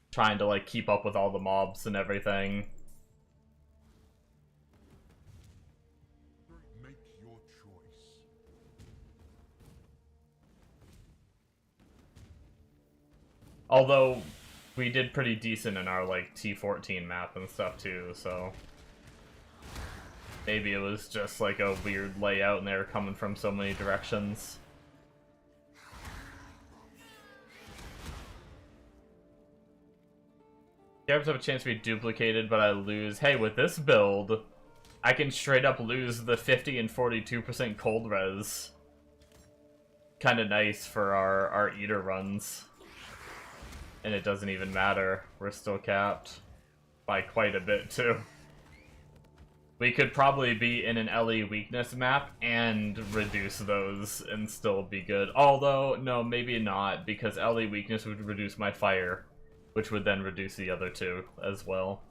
Trying to like keep up with all the mobs and everything. Make your choice. Although, we did pretty decent in our like T14 map and stuff too, so... Maybe it was just like a weird layout and they were coming from so many directions. Characters have a chance to be duplicated, but I lose. Hey, with this build, I can straight up lose the 50 and 42% cold res. Kinda nice for our eater runs. And it doesn't even matter. We're still capped. By quite a bit, too. We could probably be in an LE weakness map and reduce those and still be good. Although, no, maybe not, because LE weakness would reduce my fire, which would then reduce the other two as well.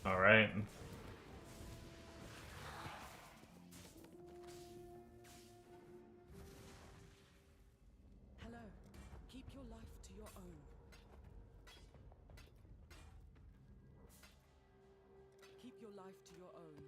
Alright. Hello. Keep your life to your own. Keep your life to your own.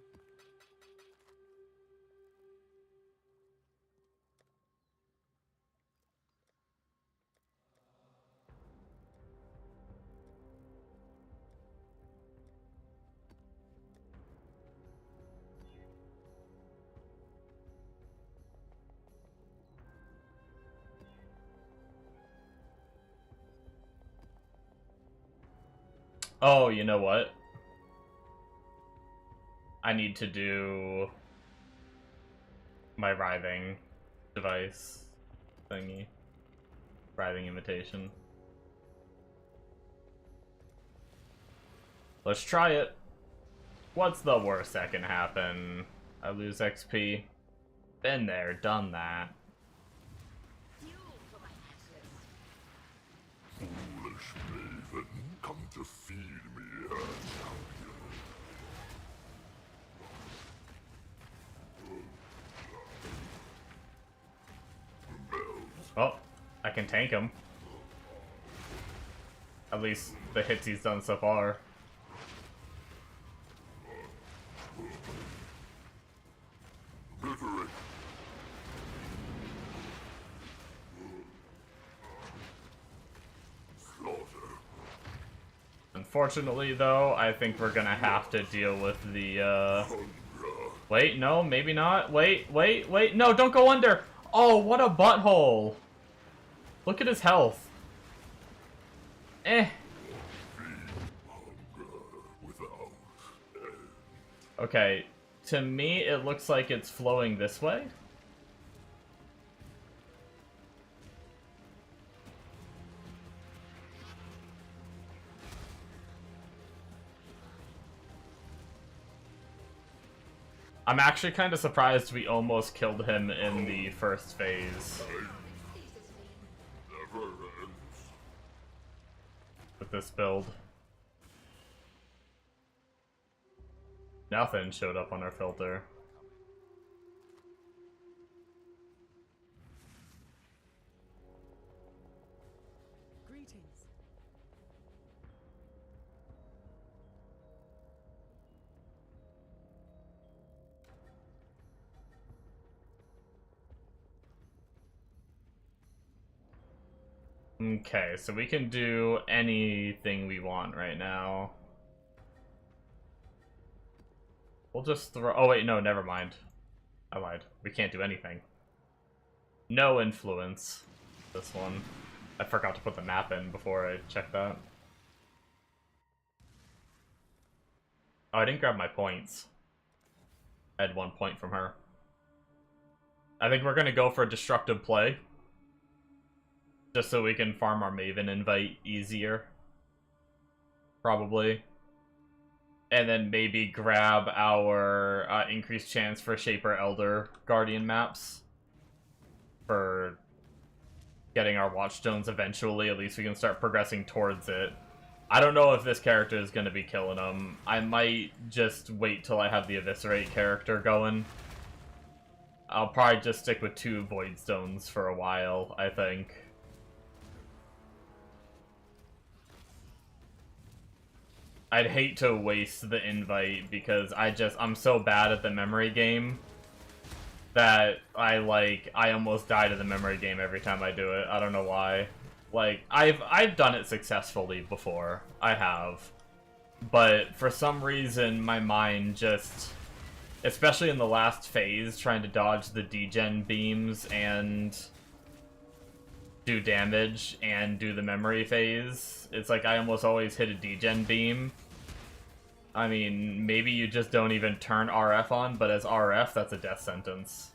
Oh, you know what? I need to do my writhing device thingy. Writhing imitation. Let's try it. What's the worst that can happen? I lose XP. Been there, done that. Foolish maiden, come to feed me, champion. Oh, I can tank him. At least the hits he's done so far. Obliterate. Slaughter. Unfortunately, though, I think we're gonna have to deal with the, Wait, no, maybe not. Wait. No, don't go under! Oh, what a butthole! Look at his health. Eh. Without end. Okay, to me, it looks like it's flowing this way. I'm actually kind of surprised we almost killed him in the first phase Never ends. with this build. Nothing showed up on our filter. Greetings. Okay, so we can do anything we want right now. We'll just throw... Oh wait, no, never mind. I lied. We can't do anything. No influence. This one. I forgot to put the map in before I checked that. Oh, I didn't grab my points. I had 1 point from her. I think we're gonna go for a destructive play. Just so we can farm our Maven invite easier. Probably. And then maybe grab our increased chance for Shaper Elder Guardian maps. For getting our Watchstones eventually. At least we can start progressing towards it. I don't know if this character is going to be killing them. I might just wait till I have the Eviscerate character going. I'll probably just stick with 2 Void Stones for a while, I think. I'd hate to waste the invite because I'm so bad at the memory game that I almost die to the memory game every time I do it. I don't know why. Like, I've done it successfully before. I have. But for some reason my mind just, especially in the last phase, trying to dodge the degen beams and do damage and do the memory phase, it's like I almost always hit a degen beam. I mean, maybe you just don't even turn RF on, but as RF, that's a death sentence.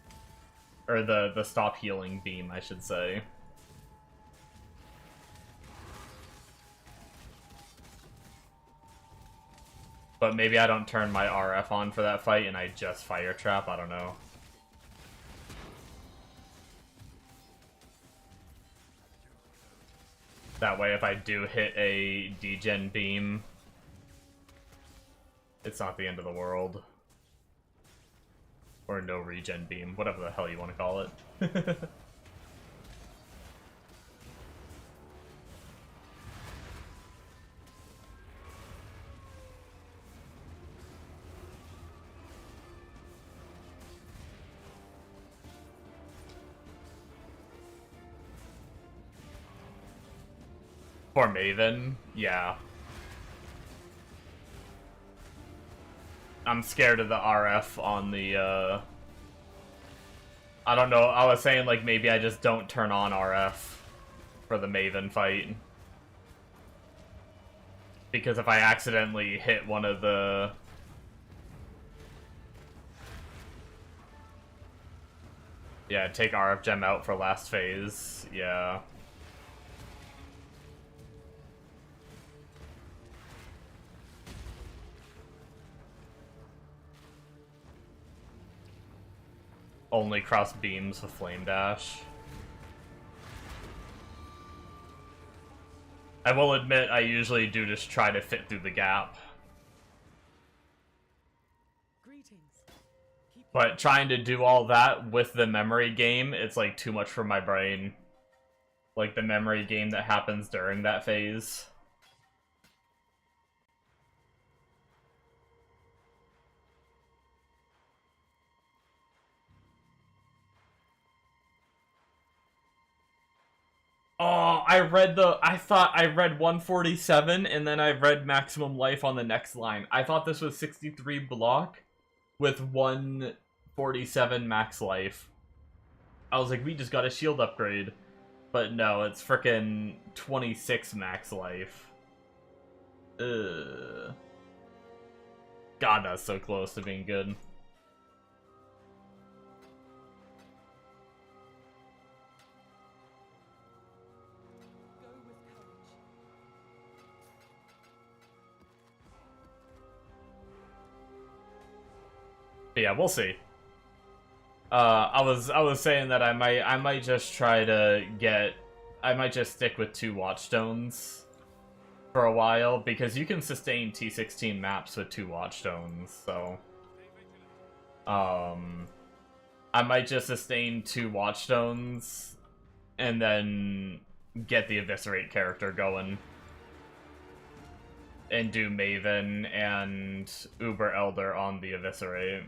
Or the stop healing beam, I should say. But maybe I don't turn my RF on for that fight and I just fire trap, I don't know. That way if I do hit a degen beam, it's not the end of the world. Or no regen beam, whatever the hell you want to call it. For Maven, yeah. I'm scared of the RF on the, I don't know, I was saying, like, maybe I just don't turn on RF for the Maven fight. Because if I accidentally hit one of the... Yeah, take RF gem out for last phase, yeah. only cross beams with Flame Dash. I will admit, I usually do just try to fit through the gap. Greetings. Keep But trying to do all that with the memory game, it's like too much for my brain. Like the memory game that happens during that phase. Oh, I thought I read 147 and then I read maximum life on the next line. I thought this was 63 block with 147 max life. I was like, we just got a shield upgrade. But no, it's frickin' 26 max life. Ugh. God, that's so close to being good. go with courage. But yeah, we'll see. I was saying that I might just try to get, I might just stick with 2 Watchstones for a while, because you can sustain T16 maps with 2 Watchstones, so I might just sustain 2 Watchstones and then get the Eviscerate character going and do Maven and Uber Elder on the Eviscerate.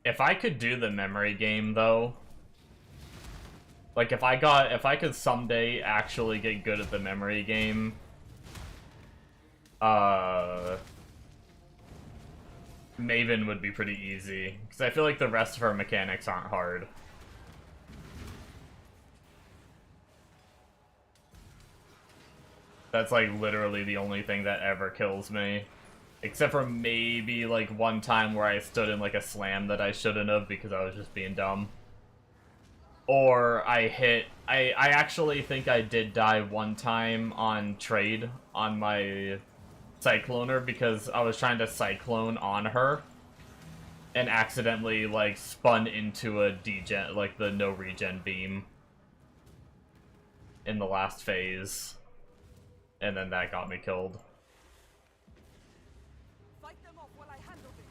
If I could do the memory game, though, like if I could someday actually get good at the memory game, Maven would be pretty easy, because I feel like the rest of her mechanics aren't hard. That's like literally the only thing that ever kills me. Except for maybe, like, one time where I stood in, like, a slam that I shouldn't have because I was just being dumb. Or I actually think I did die one time on trade on my Cycloner because I was trying to Cyclone on her and accidentally, like, spun into a degen, like, the no regen beam in the last phase. And then that got me killed. Fight them off while I handle this.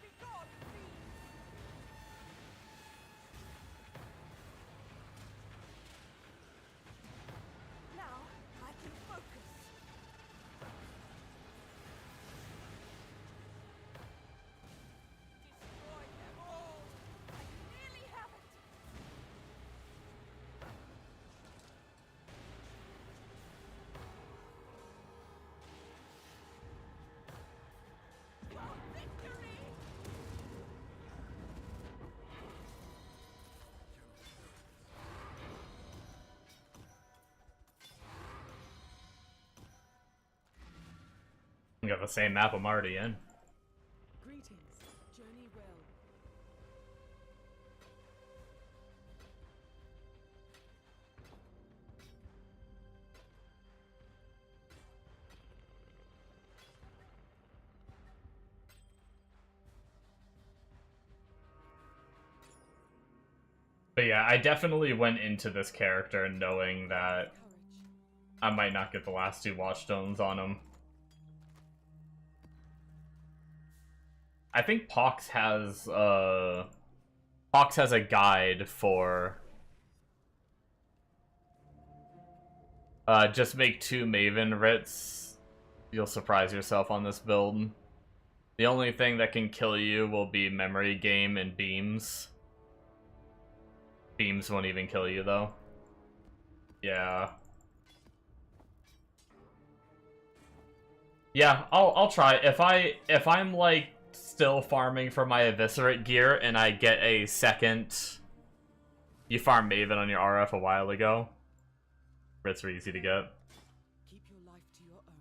Be gone, fiends! Now I can focus. Destroy them all! I nearly have it! Your victory! We got the same map I'm already in. Greetings. Journey well. But yeah, I definitely went into this character knowing that Courage. I might not get the last 2 Watchstones on him. I think Pox has a guide for just make 2 Maven writs. You'll surprise yourself on this build. The only thing that can kill you will be memory game and beams. Beams won't even kill you though. Yeah. Yeah, I'll try. If I'm like still farming for my Eviscerate gear and I get a second, you farmed Maven on your RF a while ago. It's really easy to get. Keep your life to your own.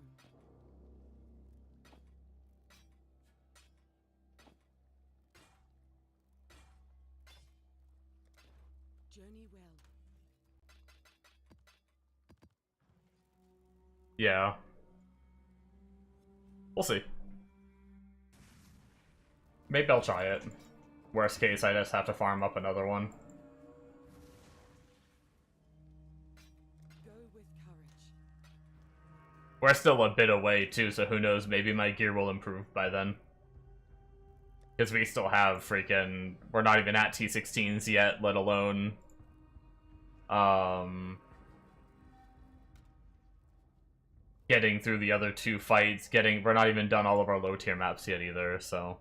Journey well. Yeah. We'll see. Maybe I'll try it. Worst case, I just have to farm up another one. Go with courage. We're still a bit away, too, so who knows, maybe my gear will improve by then. Because we still have freaking... We're not even at T16s yet, let alone... Getting through the other two fights, we're not even done all of our low-tier maps yet either, so...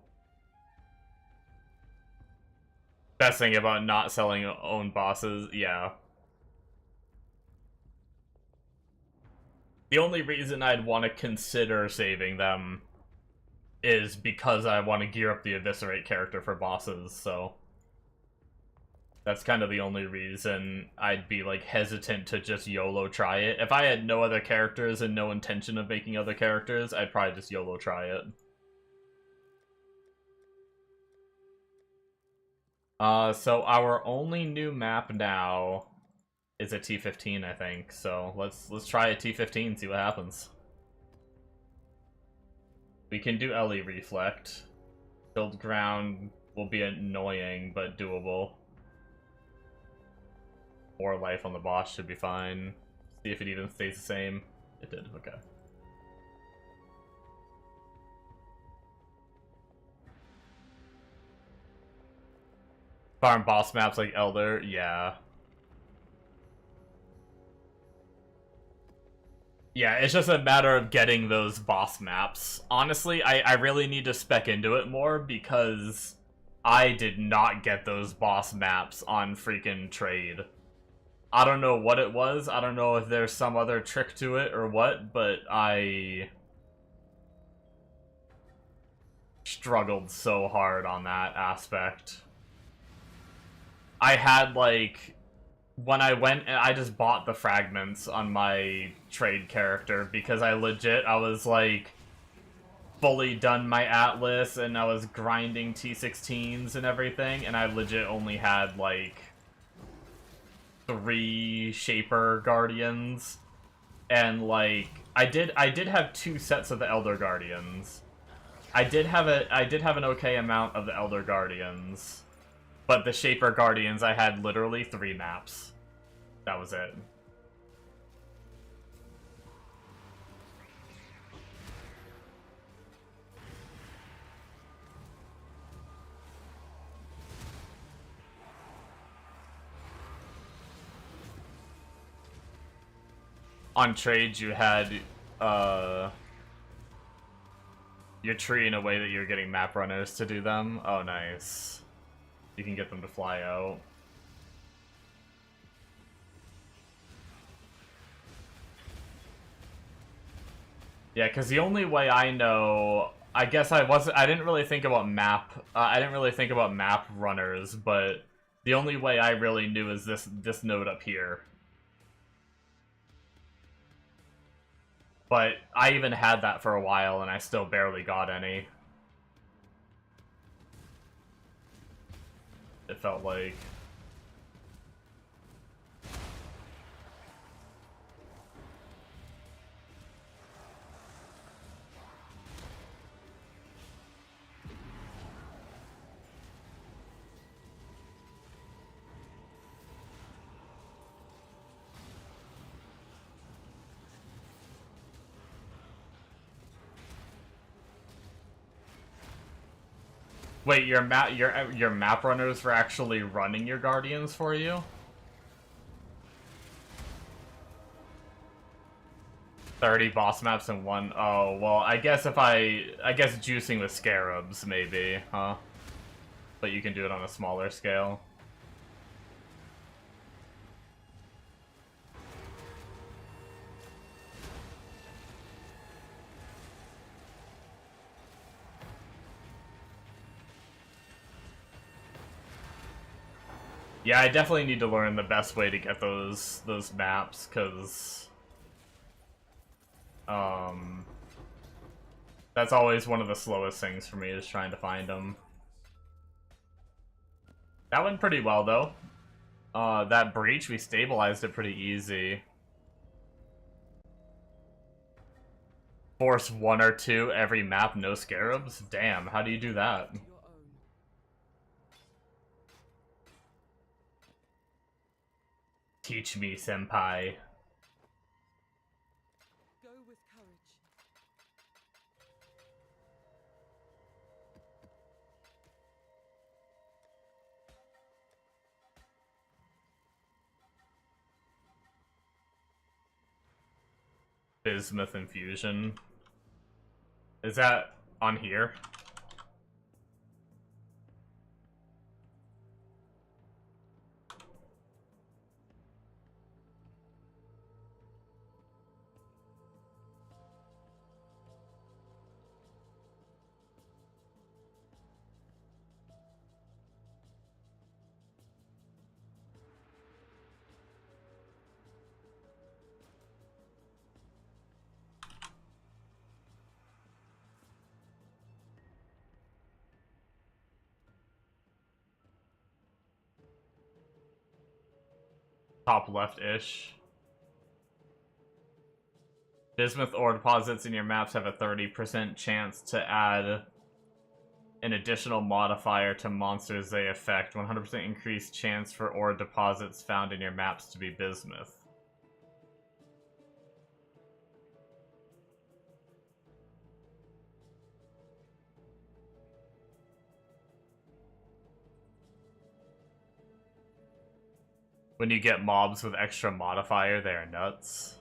Best thing about not selling own bosses, yeah. The only reason I'd want to consider saving them is because I want to gear up the Eviscerate character for bosses, so... That's kind of the only reason I'd be, like, hesitant to just YOLO try it. If I had no other characters and no intention of making other characters, I'd probably just YOLO try it. So our only new map now is a T15, I think. So let's try a T15, see what happens. We can do LE Reflect. Build ground will be annoying, but doable. 4 life on the boss should be fine. See if it even stays the same. It did, okay. Farm boss maps like Elder, yeah. Yeah, it's just a matter of getting those boss maps. Honestly, I really need to spec into it more because I did not get those boss maps on freaking trade. I don't know what it was. I don't know if there's some other trick to it or what, but I struggled so hard on that aspect. I had, like, when I went and I just bought the fragments on my trade character because I was, like, fully done my Atlas and I was grinding T16s and everything, and I legit only had, like, 3 Shaper Guardians, and like I did have 2 sets of the Elder Guardians. I did have an okay amount of the Elder Guardians, but the Shaper Guardians I had literally 3 maps. That was it. On trades, you had your tree in a way that you're getting map runners to do them. Oh, nice. You can get them to fly out. Yeah, because the only way I know, I guess I didn't really think about map runners, but the only way I really knew is this node up here. But I even had that for a while, and I still barely got any. It felt like... Wait, your map runners were actually running your guardians for you? 30 boss maps in one. Oh, well, I guess juicing with scarabs maybe, huh? But you can do it on a smaller scale. Yeah, I definitely need to learn the best way to get those maps, because that's always one of the slowest things for me, is trying to find them. That went pretty well though. That breach, we stabilized it pretty easy. Force 1 or 2 every map, no scarabs? Damn, how do you do that? Your own. Teach me, senpai. Go with courage. Bismuth infusion. Is that on here? Top left-ish. Bismuth ore deposits in your maps have a 30% chance to add an additional modifier to monsters they affect. 100% increased chance for ore deposits found in your maps to be bismuth. When you get mobs with extra modifier, they are nuts.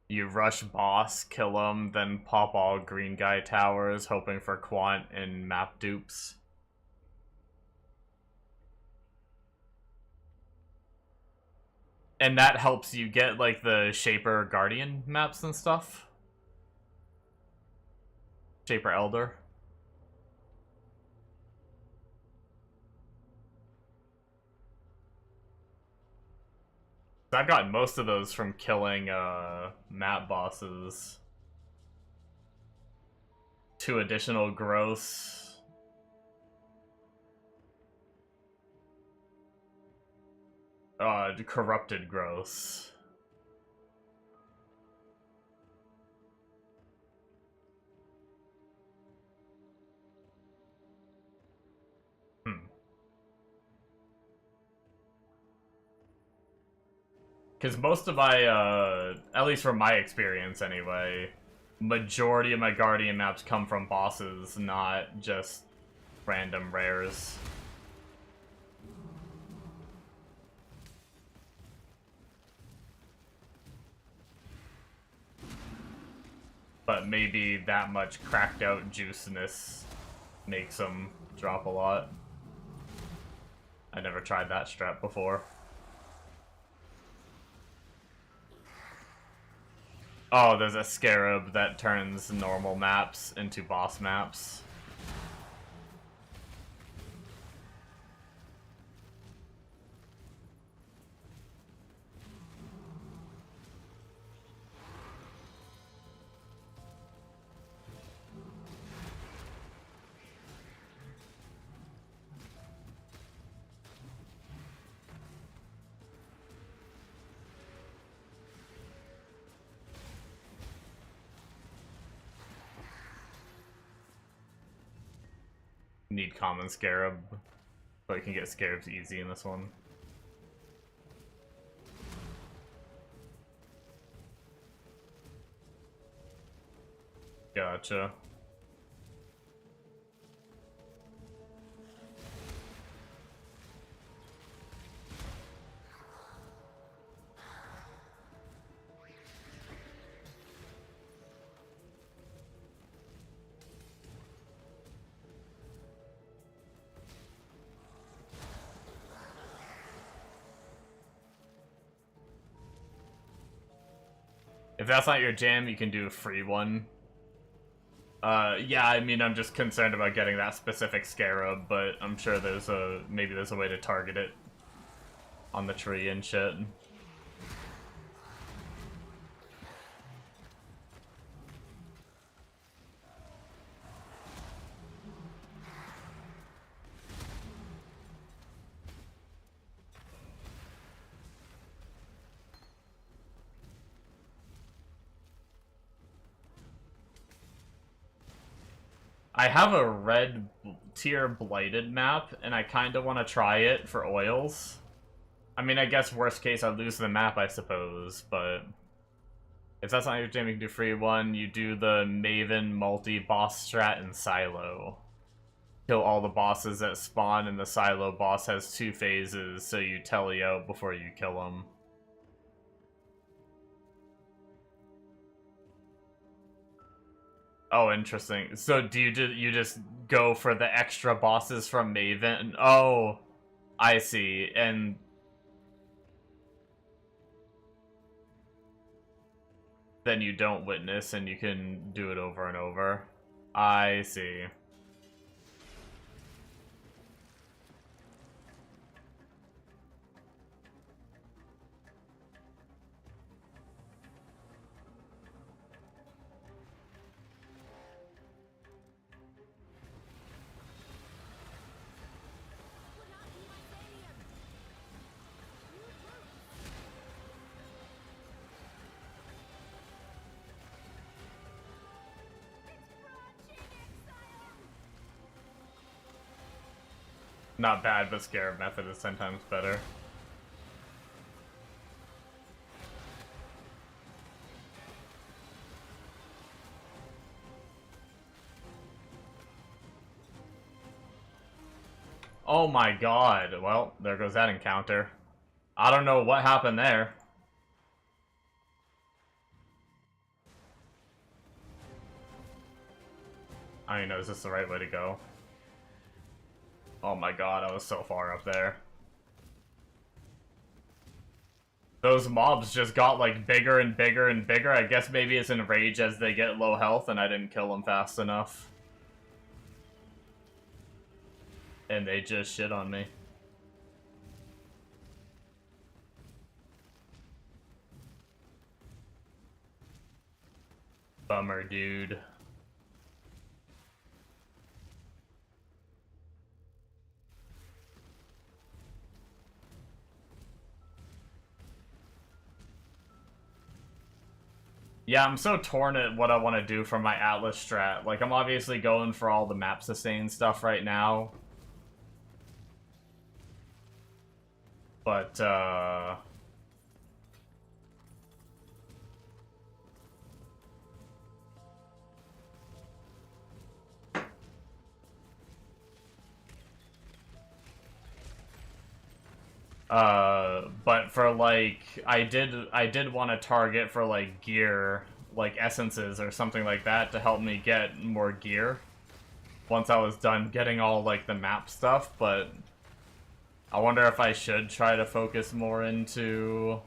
You rush boss, kill him, then pop all green guy towers, hoping for quant and map dupes. And that helps you get, like, the Shaper Guardian maps and stuff. Shaper Elder. I've gotten most of those from killing, map bosses. 2 additional gross. Corrupted gross. Because most of my, at least from my experience anyway, majority of my Guardian maps come from bosses, not just random rares. But maybe that much cracked out juiciness makes them drop a lot. I never tried that strat before. Oh, there's a scarab that turns normal maps into boss maps. Need common scarab, but you can get scarabs easy in this one. Gotcha. If that's not your jam, you can do a free one. Yeah, I mean, I'm just concerned about getting that specific scarab, but I'm sure maybe there's a way to target it on the tree and shit. I have a red tier blighted map, and I kind of want to try it for oils. I mean, I guess worst case I lose the map, I suppose, but if that's not your jam, you can do free one. You do the Maven multi-boss strat in Silo. Kill all the bosses that spawn, and the Silo boss has 2 phases, so you tele out before you kill them. Oh, interesting. So do you just go for the extra bosses from Maven? Oh, I see. And then you don't witness and you can do it over and over. I see. Not bad, but Scarab method is 10 times better. Oh my god. Well, there goes that encounter. I don't know what happened there. I don't even know, is this the right way to go? Oh my god, I was so far up there. Those mobs just got like bigger and bigger and bigger. I guess maybe it's in rage as they get low health and I didn't kill them fast enough. And they just shit on me. Bummer, dude. Yeah, I'm so torn at what I want to do for my Atlas strat. Like, I'm obviously going for all the map sustain stuff right now. But, but for like, I did want to target for like gear, like essences or something like that to help me get more gear once I was done getting all like the map stuff, but I wonder if I should try to focus more into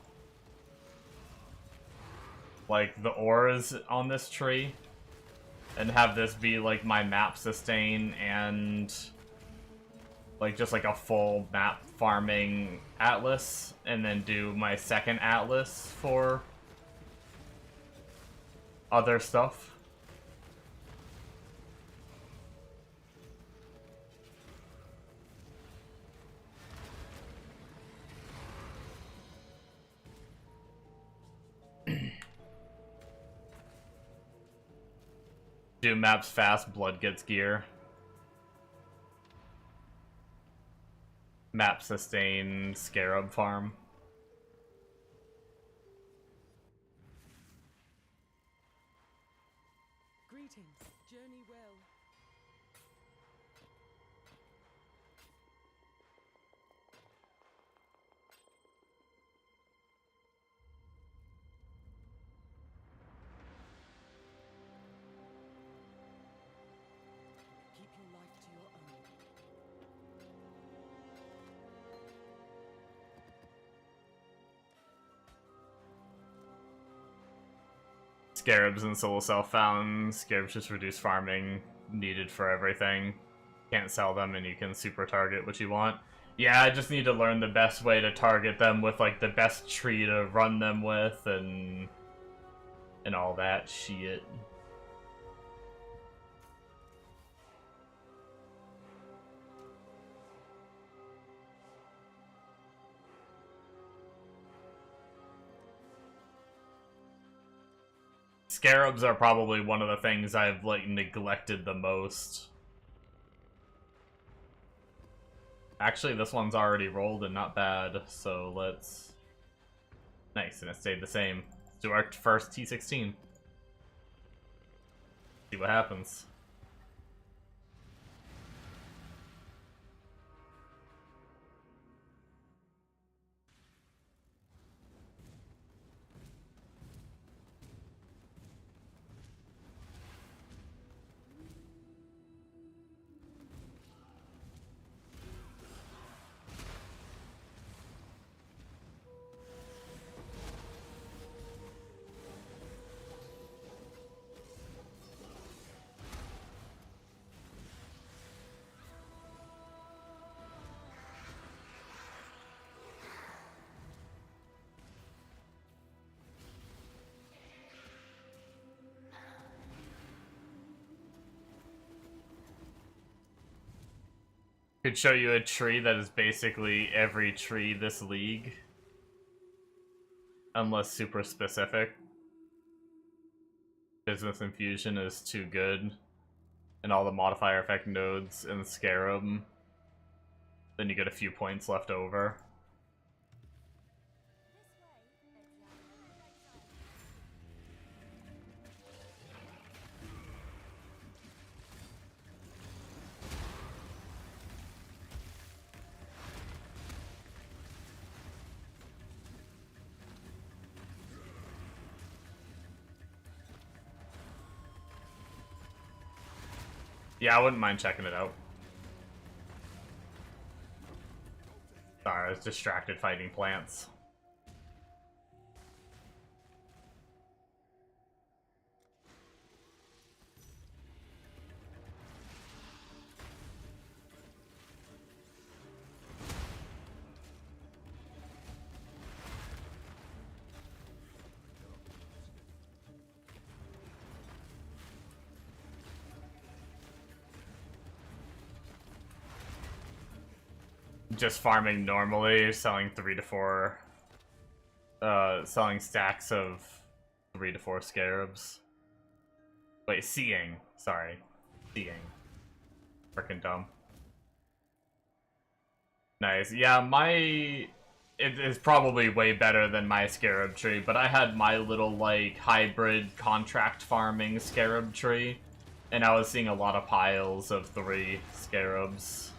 like the ores on this tree and have this be like my map sustain and like just like a full map farming atlas, and then do my second atlas for other stuff. Do maps fast, blood gets gear. Map sustain, scarab farm. Greetings. Journey well. Keep your life to your own. Scarabs and Soul Self found. Scarabs just reduce farming needed for everything. Can't sell them and you can super target what you want. Yeah, I just need to learn the best way to target them with like the best tree to run them with and all that shit. Scarabs are probably one of the things I've like neglected the most. Actually, this one's already rolled and not bad, so let's... Nice, and it stayed the same. Let's do our first T16. See what happens. Could show you a tree that is basically every tree this league. Unless super specific. Business Infusion is too good. And all the modifier effect nodes in Scarab. Then you get a few points left over. Yeah, I wouldn't mind checking it out. Sorry, I was distracted fighting plants. Just farming normally, selling 3 to 4, selling stacks of 3 to 4 scarabs. Wait, seeing. Sorry. Seeing. Frickin' dumb. Nice. Yeah, it is probably way better than my scarab tree, but I had my little, like, hybrid contract farming scarab tree, and I was seeing a lot of piles of 3 scarabs.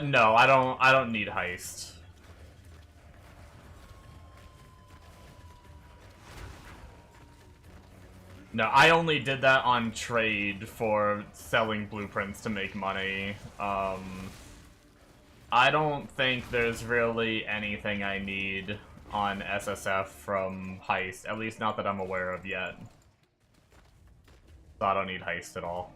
No, I don't need heist. No, I only did that on trade for selling blueprints to make money. I don't think there's really anything I need on SSF from heist, at least not that I'm aware of yet. So I don't need heist at all.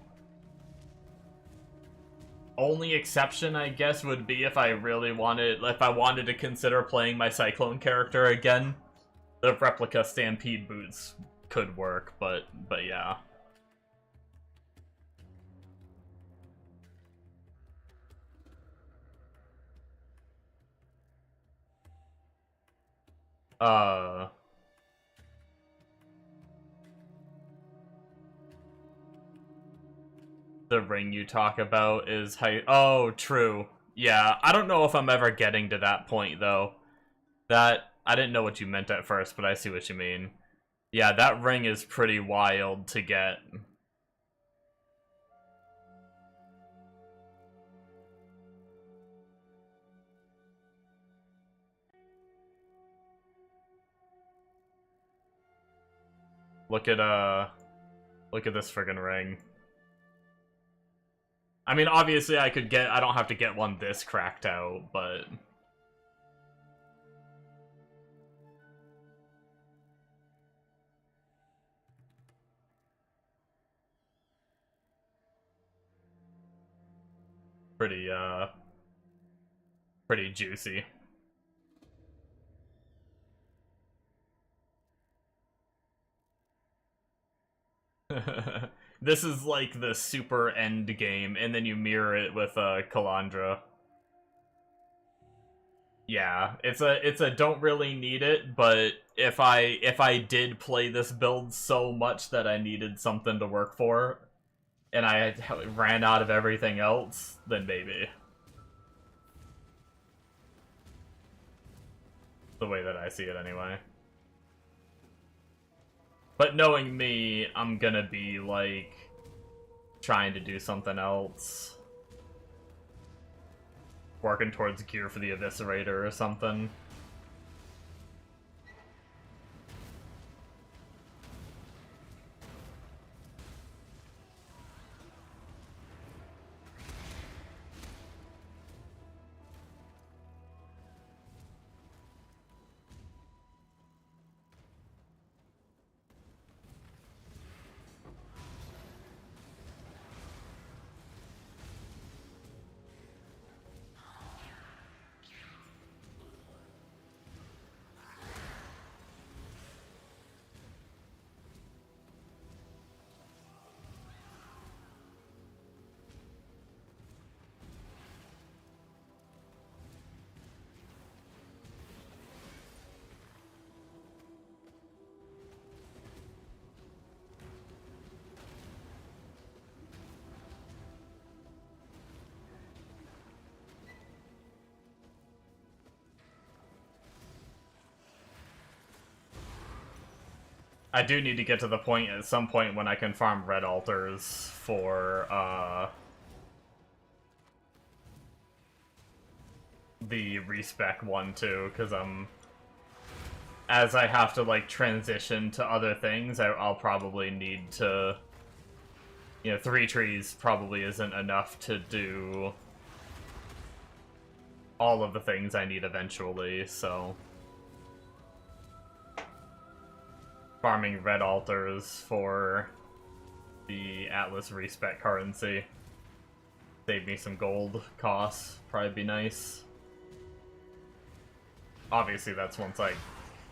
Only exception, I guess, would be if I wanted to consider playing my Cyclone character again. The replica Stampede boots could work, but yeah. The ring you talk about is oh, true. Yeah, I don't know if I'm ever getting to that point, though. I didn't know what you meant at first, but I see what you mean. Yeah, that ring is pretty wild to get. Look at this friggin' ring. I mean, obviously I don't have to get one this cracked out, but... pretty juicy. This is like the super end game, and then you mirror it with Kalandra. Yeah, it's a don't really need it, but if I did play this build so much that I needed something to work for, and I ran out of everything else, then maybe. The way that I see it, anyway. But knowing me, I'm gonna be, like, trying to do something else. Working towards gear for the Eviscerator or something. I do need to get to the point at some point when I can farm red altars for the respec one too, because as I have to like transition to other things, I'll probably need to, you know, 3 trees probably isn't enough to do all of the things I need eventually, so farming red altars for the Atlas respec currency. Save me some gold costs, probably be nice. Obviously that's once I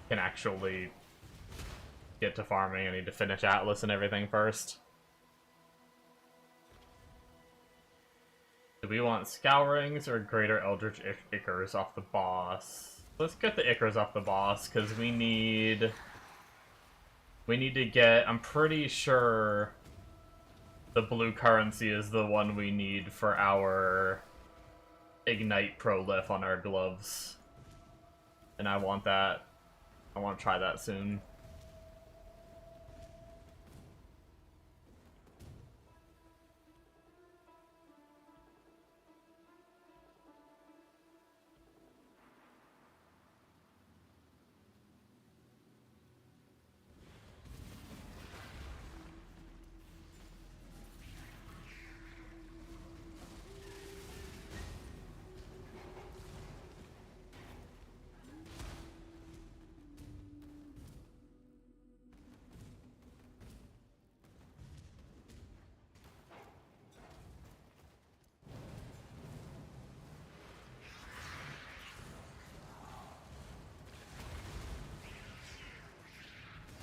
can actually get to farming. I need to finish Atlas and everything first. Do we want Scourings or Greater Eldritch Ichors off the boss? Let's get the Ichors off the boss, because we need to get, I'm pretty sure the blue currency is the one we need for our Ignite Prolif on our gloves. And I want that. I want to try that soon.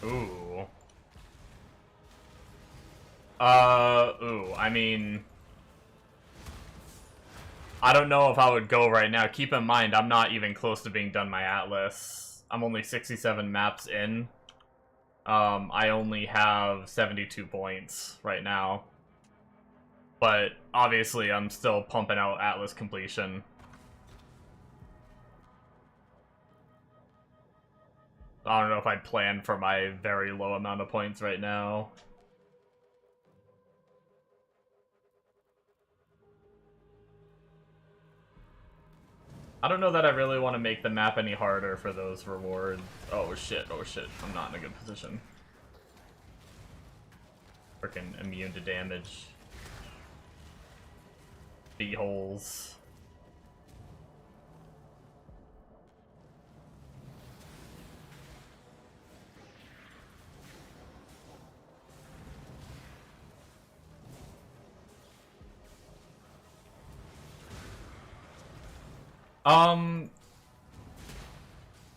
Ooh. I mean, I don't know if I would go right now. Keep in mind, I'm not even close to being done my Atlas. I'm only 67 maps in. I only have 72 points right now. But, obviously, I'm still pumping out Atlas completion. I don't know if I'd plan for my very low amount of points right now. I don't know that I really want to make the map any harder for those rewards. Oh shit, I'm not in a good position. Freaking immune to damage. B-holes.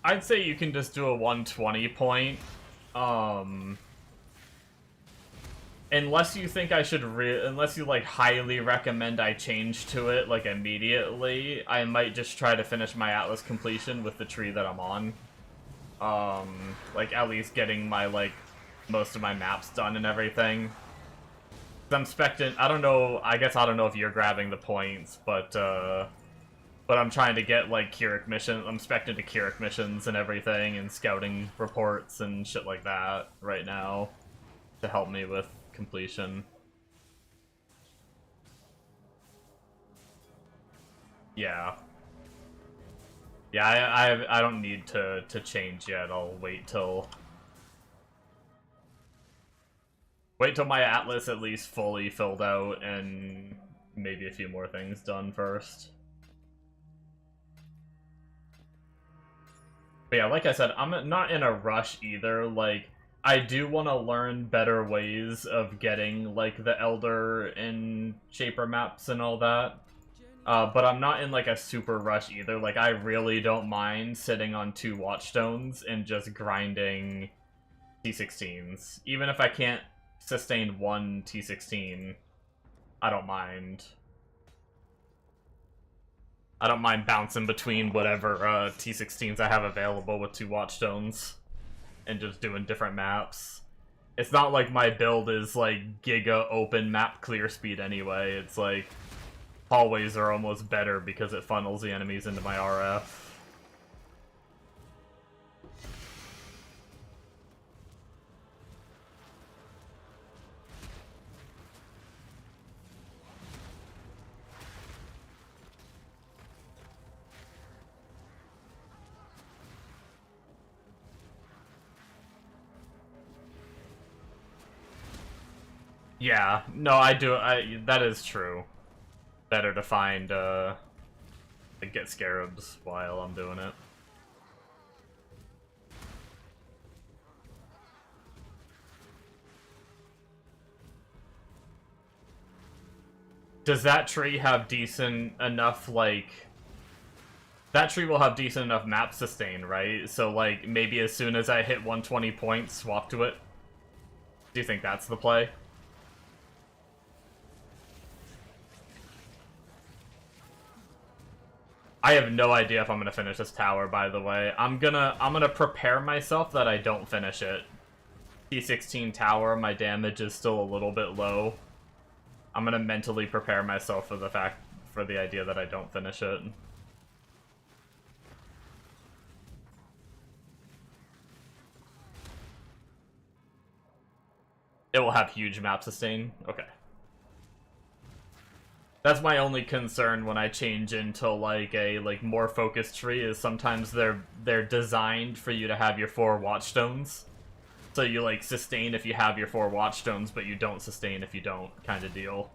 I'd say you can just do a 120 point. Unless you think I should unless you like highly recommend I change to it like immediately, I might just try to finish my Atlas completion with the tree that I'm on. Like at least getting my like most of my maps done and everything. I'm specting, I don't know, I guess I don't know if you're grabbing the points, but I'm trying to get, like, Keurig missions. I'm spec'ing to Keurig missions and everything, and scouting reports and shit like that right now to help me with completion. Yeah. Yeah, I don't need to change yet. I'll wait till my Atlas at least fully filled out and maybe a few more things done first. But yeah, like I said, I'm not in a rush either. Like, I do want to learn better ways of getting, like, the Elder and Shaper maps and all that. But I'm not in, like, a super rush either. Like, I really don't mind sitting on 2 Watchstones and just grinding T16s. Even if I can't sustain 1 T16, I don't mind. I don't mind bouncing between whatever T16s I have available with 2 Watchstones and just doing different maps. It's not like my build is like giga open map clear speed anyway. It's like hallways are almost better because it funnels the enemies into my RF. Yeah, no, I do. That is true. Better to find get scarabs while I'm doing it. Does that tree have decent enough, like... That tree will have decent enough map sustain, right? So, like, maybe as soon as I hit 120 points, swap to it? Do you think that's the play? I have no idea if I'm gonna finish this tower, by the way. I'm gonna prepare myself that I don't finish it. T16 tower, my damage is still a little bit low. I'm gonna mentally prepare myself for the idea that I don't finish it. It will have huge map sustain? Okay. That's my only concern when I change into like a more focused tree, is sometimes they're designed for you to have your 4 Watchstones. So you like sustain if you have your 4 Watchstones, but you don't sustain if you don't, kind of deal.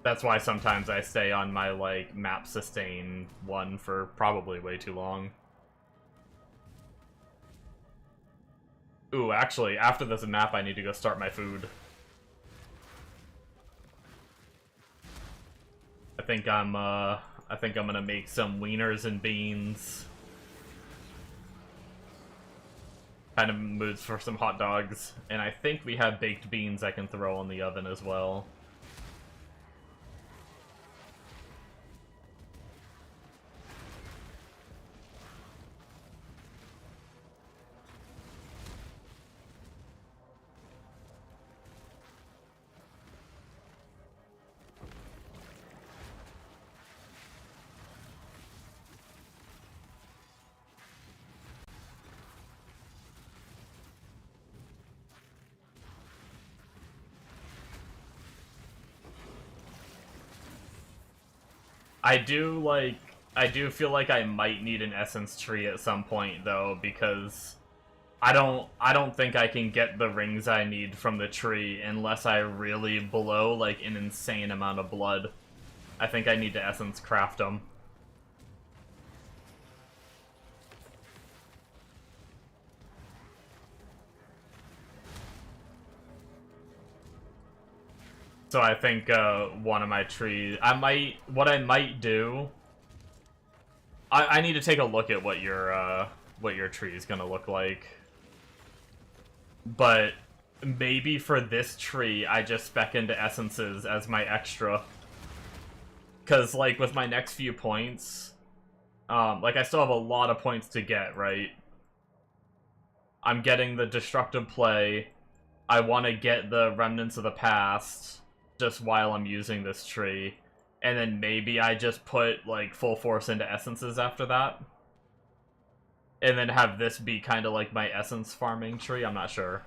That's why sometimes I stay on my like map sustain one for probably way too long. Ooh, actually, after this map, I need to go start my food. I think I'm gonna make some wieners and beans. Kind of moods for some hot dogs, and I think we have baked beans I can throw in the oven as well. I do feel like I might need an essence tree at some point though, because I don't think I can get the rings I need from the tree unless I really blow like an insane amount of blood. I think I need to essence craft them. So I think one of my trees, what I might do, I need to take a look at what your tree is gonna look like. But maybe for this tree, I just spec into essences as my extra. Cause like with my next few points, like I still have a lot of points to get, right? I'm getting the destructive play. I want to get the remnants of the past just while I'm using this tree. And then maybe I just put like full force into essences after that. And then have this be kind of like my essence farming tree, I'm not sure.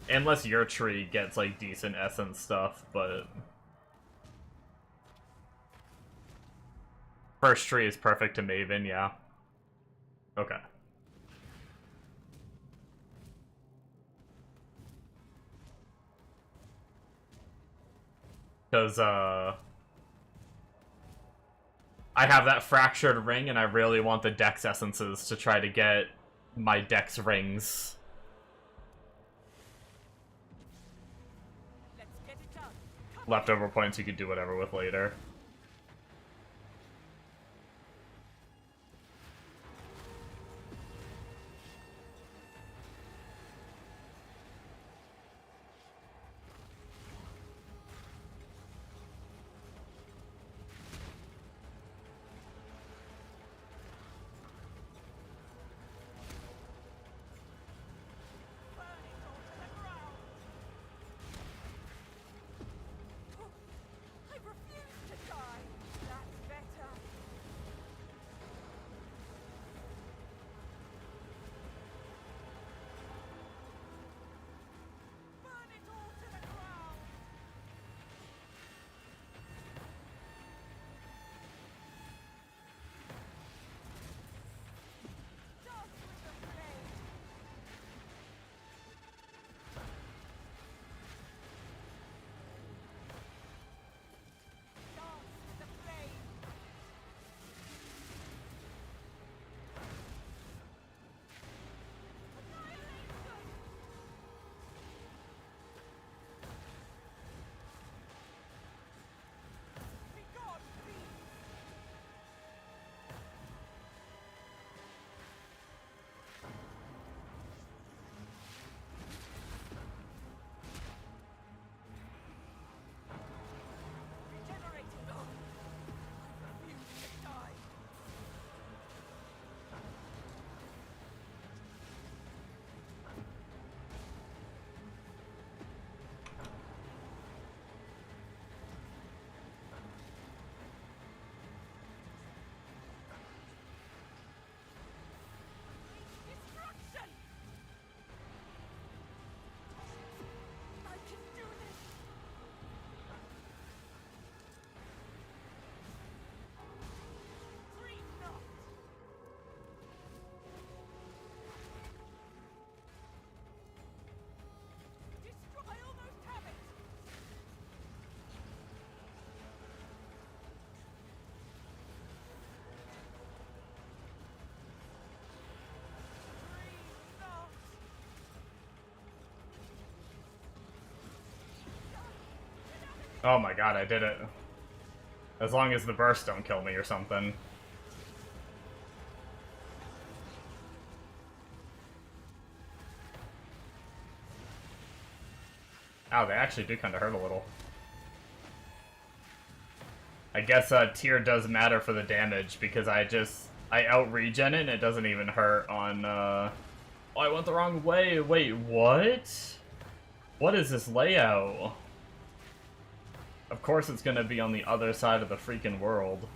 Unless your tree gets like decent essence stuff, but... First tree is perfect to Maven, yeah. Okay. Because, I have that fractured ring, and I really want the Dex essences to try to get my Dex rings. Let's get it done. Leftover points you could do whatever with later. I refuse to die. That's better. Burn it all to the ground. Dance with the flame. Dance with the flame. Annihilation. Be gone, please. Regenerating. I refuse to die. Destruction. I can do this. Dream not. Destroy. I almost have it. Dream not. Oh my god, I did it. As long as the bursts don't kill me or something. Ow, they actually do kind of hurt a little. I guess tier does matter for the damage, because I out-regen it and it doesn't even hurt on, Oh, I went the wrong way! Wait, what? What is this layout? Of course it's gonna be on the other side of the freaking world.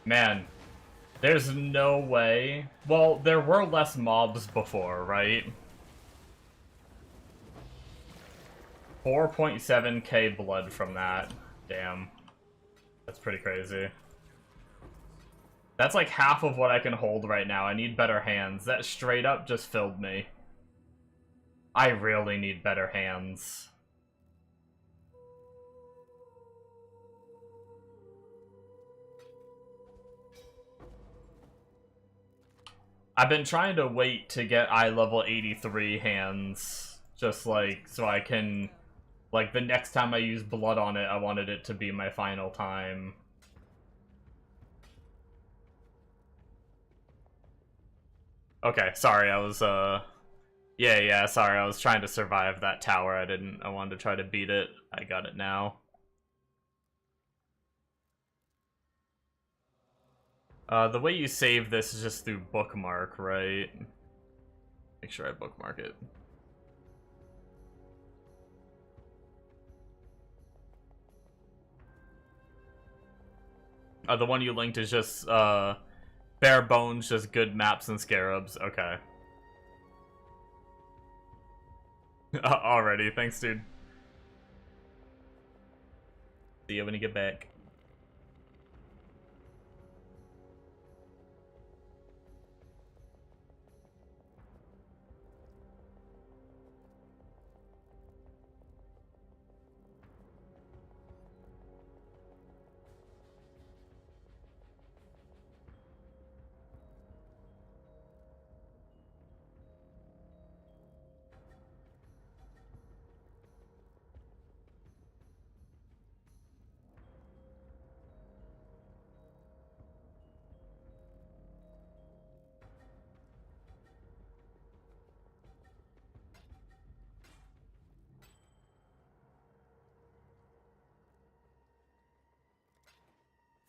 Man, there's no way... Well, there were less mobs before, right? 4.7k blood from that. Damn. That's pretty crazy. That's like half of what I can hold right now. I need better hands. That straight up just filled me. I really need better hands. I've been trying to wait to get eye level 83 hands. Just like, so I can... Like, the next time I use blood on it, I wanted it to be my final time. Okay, sorry, I was, Yeah, sorry, I was trying to survive that tower. I wanted to try to beat it. I got it now. The way you save this is just through bookmark, right? Make sure I bookmark it. The one you linked is just, bare bones, just good maps and scarabs. Okay. Already, thanks, dude. See you when you get back.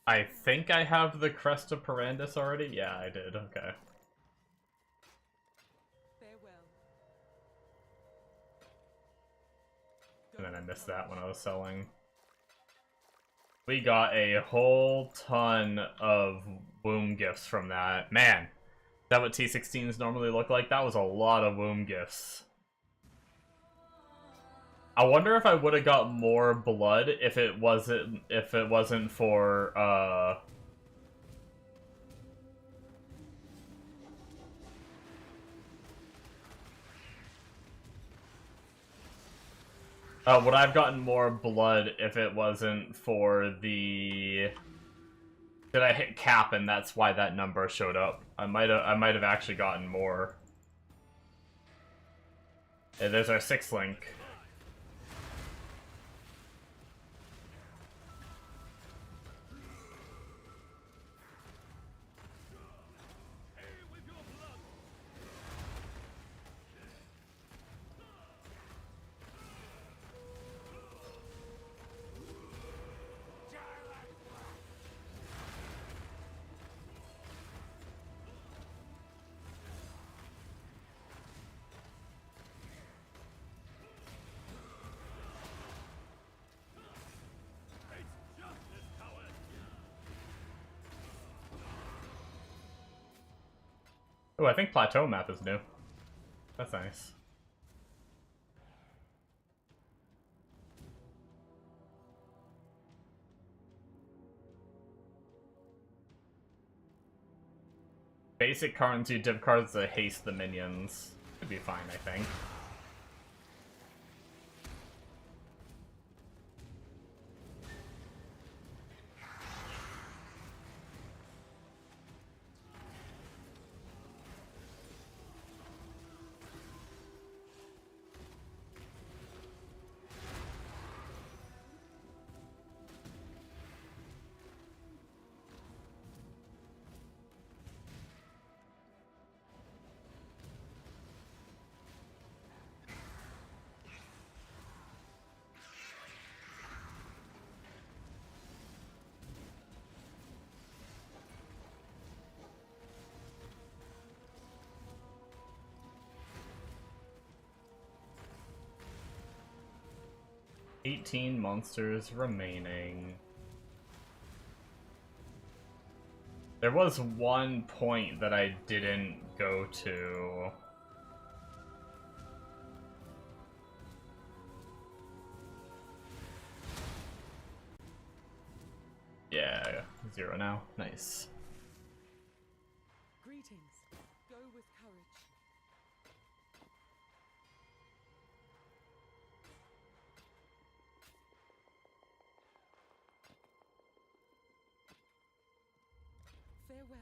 I think I have the Crest of Parandus already? Yeah, I did. Okay. Farewell. And then I missed that when I was selling. We got a whole ton of womb gifts from that. Man, is that what T16s normally look like? That was a lot of womb gifts. I wonder if I would have got more blood if it wasn't for would I've gotten more blood if it wasn't for the... Did I hit cap and that's why that number showed up? I might have actually gotten more. Yeah, there's our 6th link. Oh, I think Plateau map is new. That's nice. Basic currency div cards that haste the minions. Could be fine, I think. $18 monsters remaining. There was one point that I didn't go to. 0 now. Nice. Greetings. Go with courage. Farewell.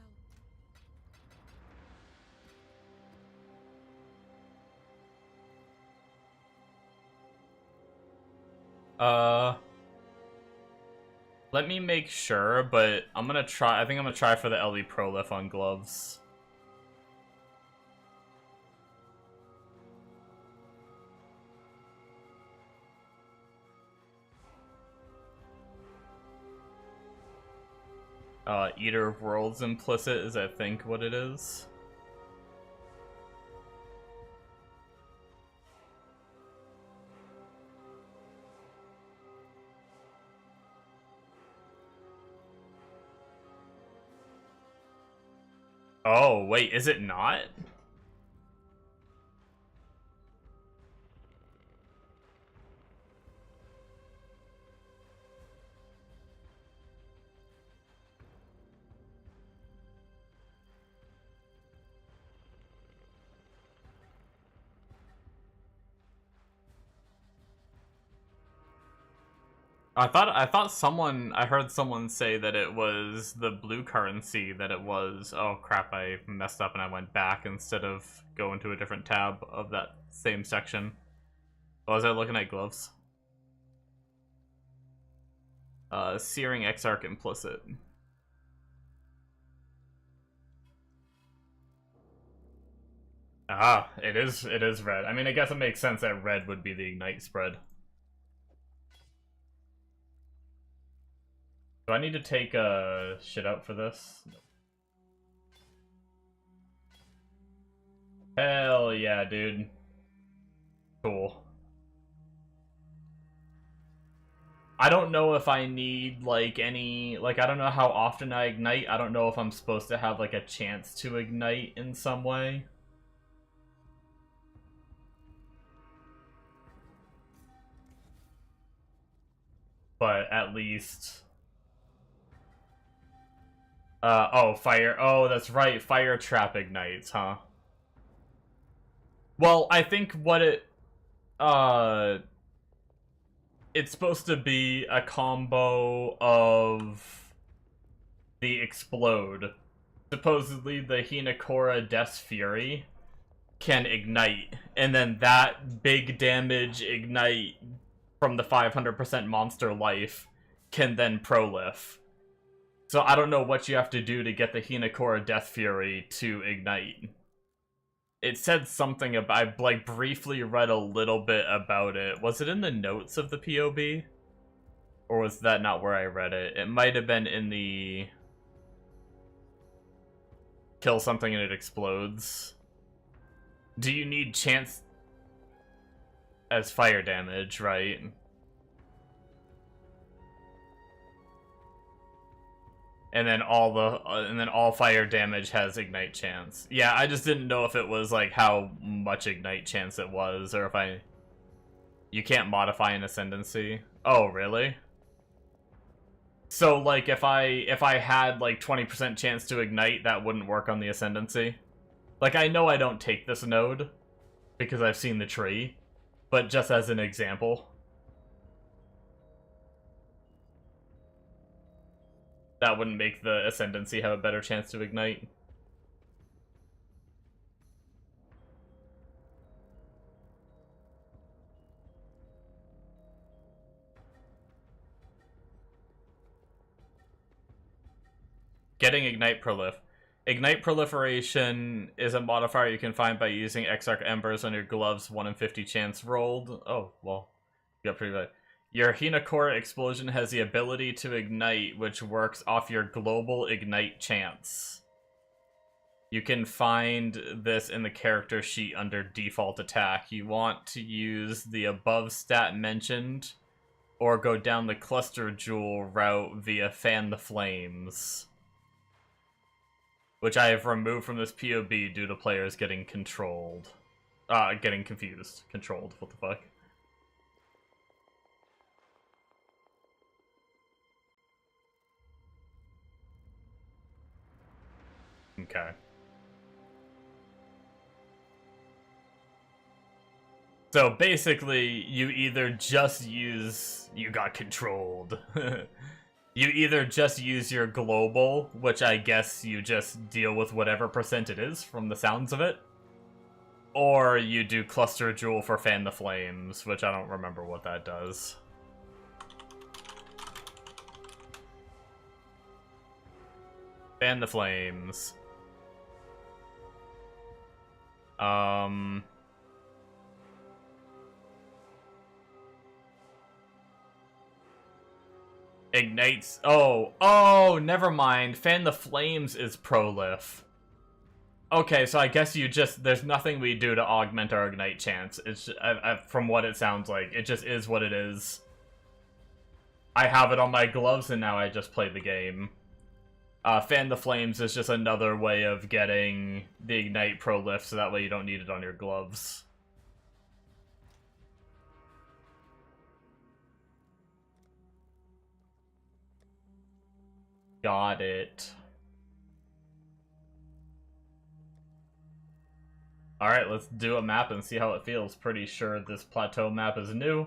Let me make sure, but I'm gonna try. I think I'm gonna try for the LE Prolif on gloves. Eater of Worlds implicit is, I think, what it is. Oh, wait, is it not? I heard someone say that it was the blue currency that it was. Oh crap, I messed up and I went back instead of going to a different tab of that same section. Oh, was I looking at gloves? Searing Exarch implicit. Ah, it is red. I mean, I guess it makes sense that red would be the ignite spread. Do I need to take shit out for this? Hell yeah, dude. Cool. I don't know if I need, like, any... Like, I don't know how often I ignite. I don't know if I'm supposed to have, like, a chance to ignite in some way. But at least... oh, fire. Oh, that's right. Fire trap ignites, huh? Well, I think what it... It's supposed to be a combo of the explode. Supposedly, the Hinakura Death's Fury can ignite, and then that big damage ignite from the 500% monster life can then prolif. So I don't know what you have to do to get the Hinakura Death Fury to ignite. It said something about, I like briefly read a little bit about it. Was it in the notes of the POB? Or was that not where I read it? It might have been in the kill something and it explodes. Do you need chance as fire damage, right? And then all fire damage has ignite chance. Yeah, I just didn't know if it was like how much ignite chance it was, or if you can't modify an ascendancy. Oh, really? So like if I had like 20% chance to ignite, that wouldn't work on the ascendancy. Like I know I don't take this node because I've seen the tree, but just as an example. That wouldn't make the ascendancy have a better chance to ignite. Getting Ignite Prolif. Ignite Proliferation is a modifier you can find by using Exarch Embers on your gloves 1 in 50 chance rolled. Oh, well, you got pretty bad. Your Hinakura explosion has the ability to ignite, which works off your global ignite chance. You can find this in the character sheet under default attack. You want to use the above stat mentioned, or go down the cluster jewel route via Fan the Flames, which I have removed from this POB due to players getting controlled. Getting confused. Controlled, what the fuck? Okay. So basically, you either just use... You got controlled. You either just use your global, which I guess you just deal with whatever percent it is from the sounds of it, or you do Cluster Jewel for Fan the Flames, which I don't remember what that does. Fan the Flames. Ignites. Oh, never mind. Fan the Flames is prolif. Okay, so I guess you just... There's nothing we do to augment our ignite chance. It's from what it sounds like. It just is what it is. I have it on my gloves and now I just play the game. Fan the Flames is just another way of getting the ignite prolif, so that way you don't need it on your gloves. Got it. Alright, let's do a map and see how it feels. Pretty sure this plateau map is new.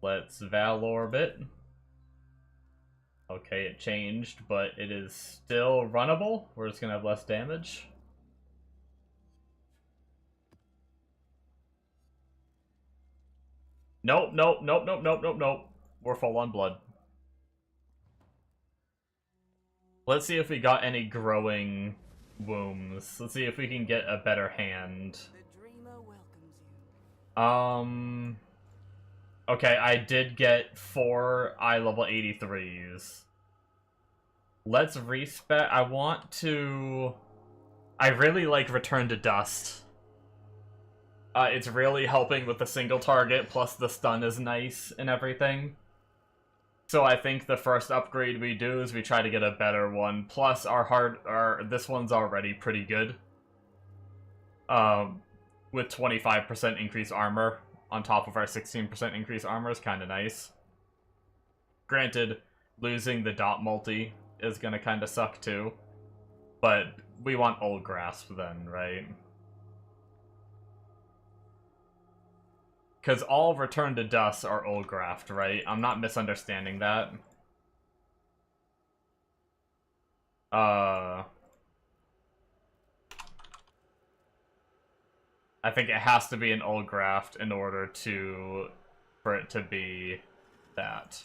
Let's Valorb it. Okay, it changed, but it is still runnable. We're just gonna have less damage. Nope, nope, nope, nope, nope, nope, nope. We're full on blood. Let's see if we got any growing wombs. Let's see if we can get a better hand. The dreamer welcomes you. Okay, I did get 4 eye level 83s. Let's respec. I want to... I really like Return to Dust. It's really helping with the single target, plus the stun is nice and everything. So I think the first upgrade we do is we try to get a better one. Plus this one's already pretty good. With 25% increased armor on top of our 16% increased armor is kind of nice. Granted, losing the dot multi is gonna kind of suck too. But we want Old Grasp then, right? Because all Return to Dust are Old Graft, right? I'm not misunderstanding that. I think it has to be an Old Graft in order for it to be that.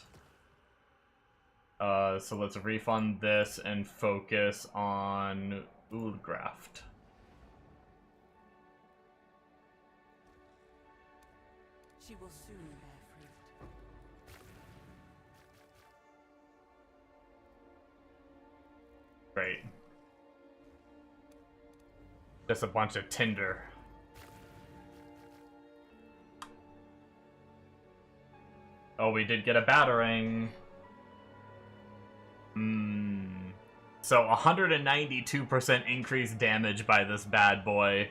So let's refund this and focus on Old Graft. She will soon bear fruit. Great. Just a bunch of tinder. Oh, we did get a battering. So 192% increased damage by this bad boy.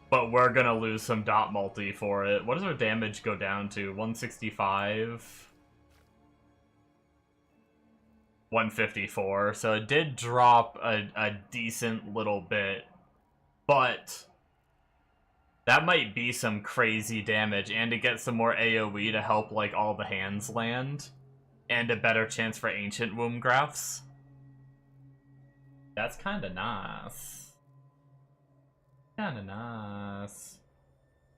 But we're gonna lose some dot multi for it. What does our damage go down to? 165? 154. So it did drop a decent little bit. But that might be some crazy damage. And to get some more AoE to help like all the hands land. And a better chance for Ancient Womb Grafts. That's kinda nice. Kinda nice.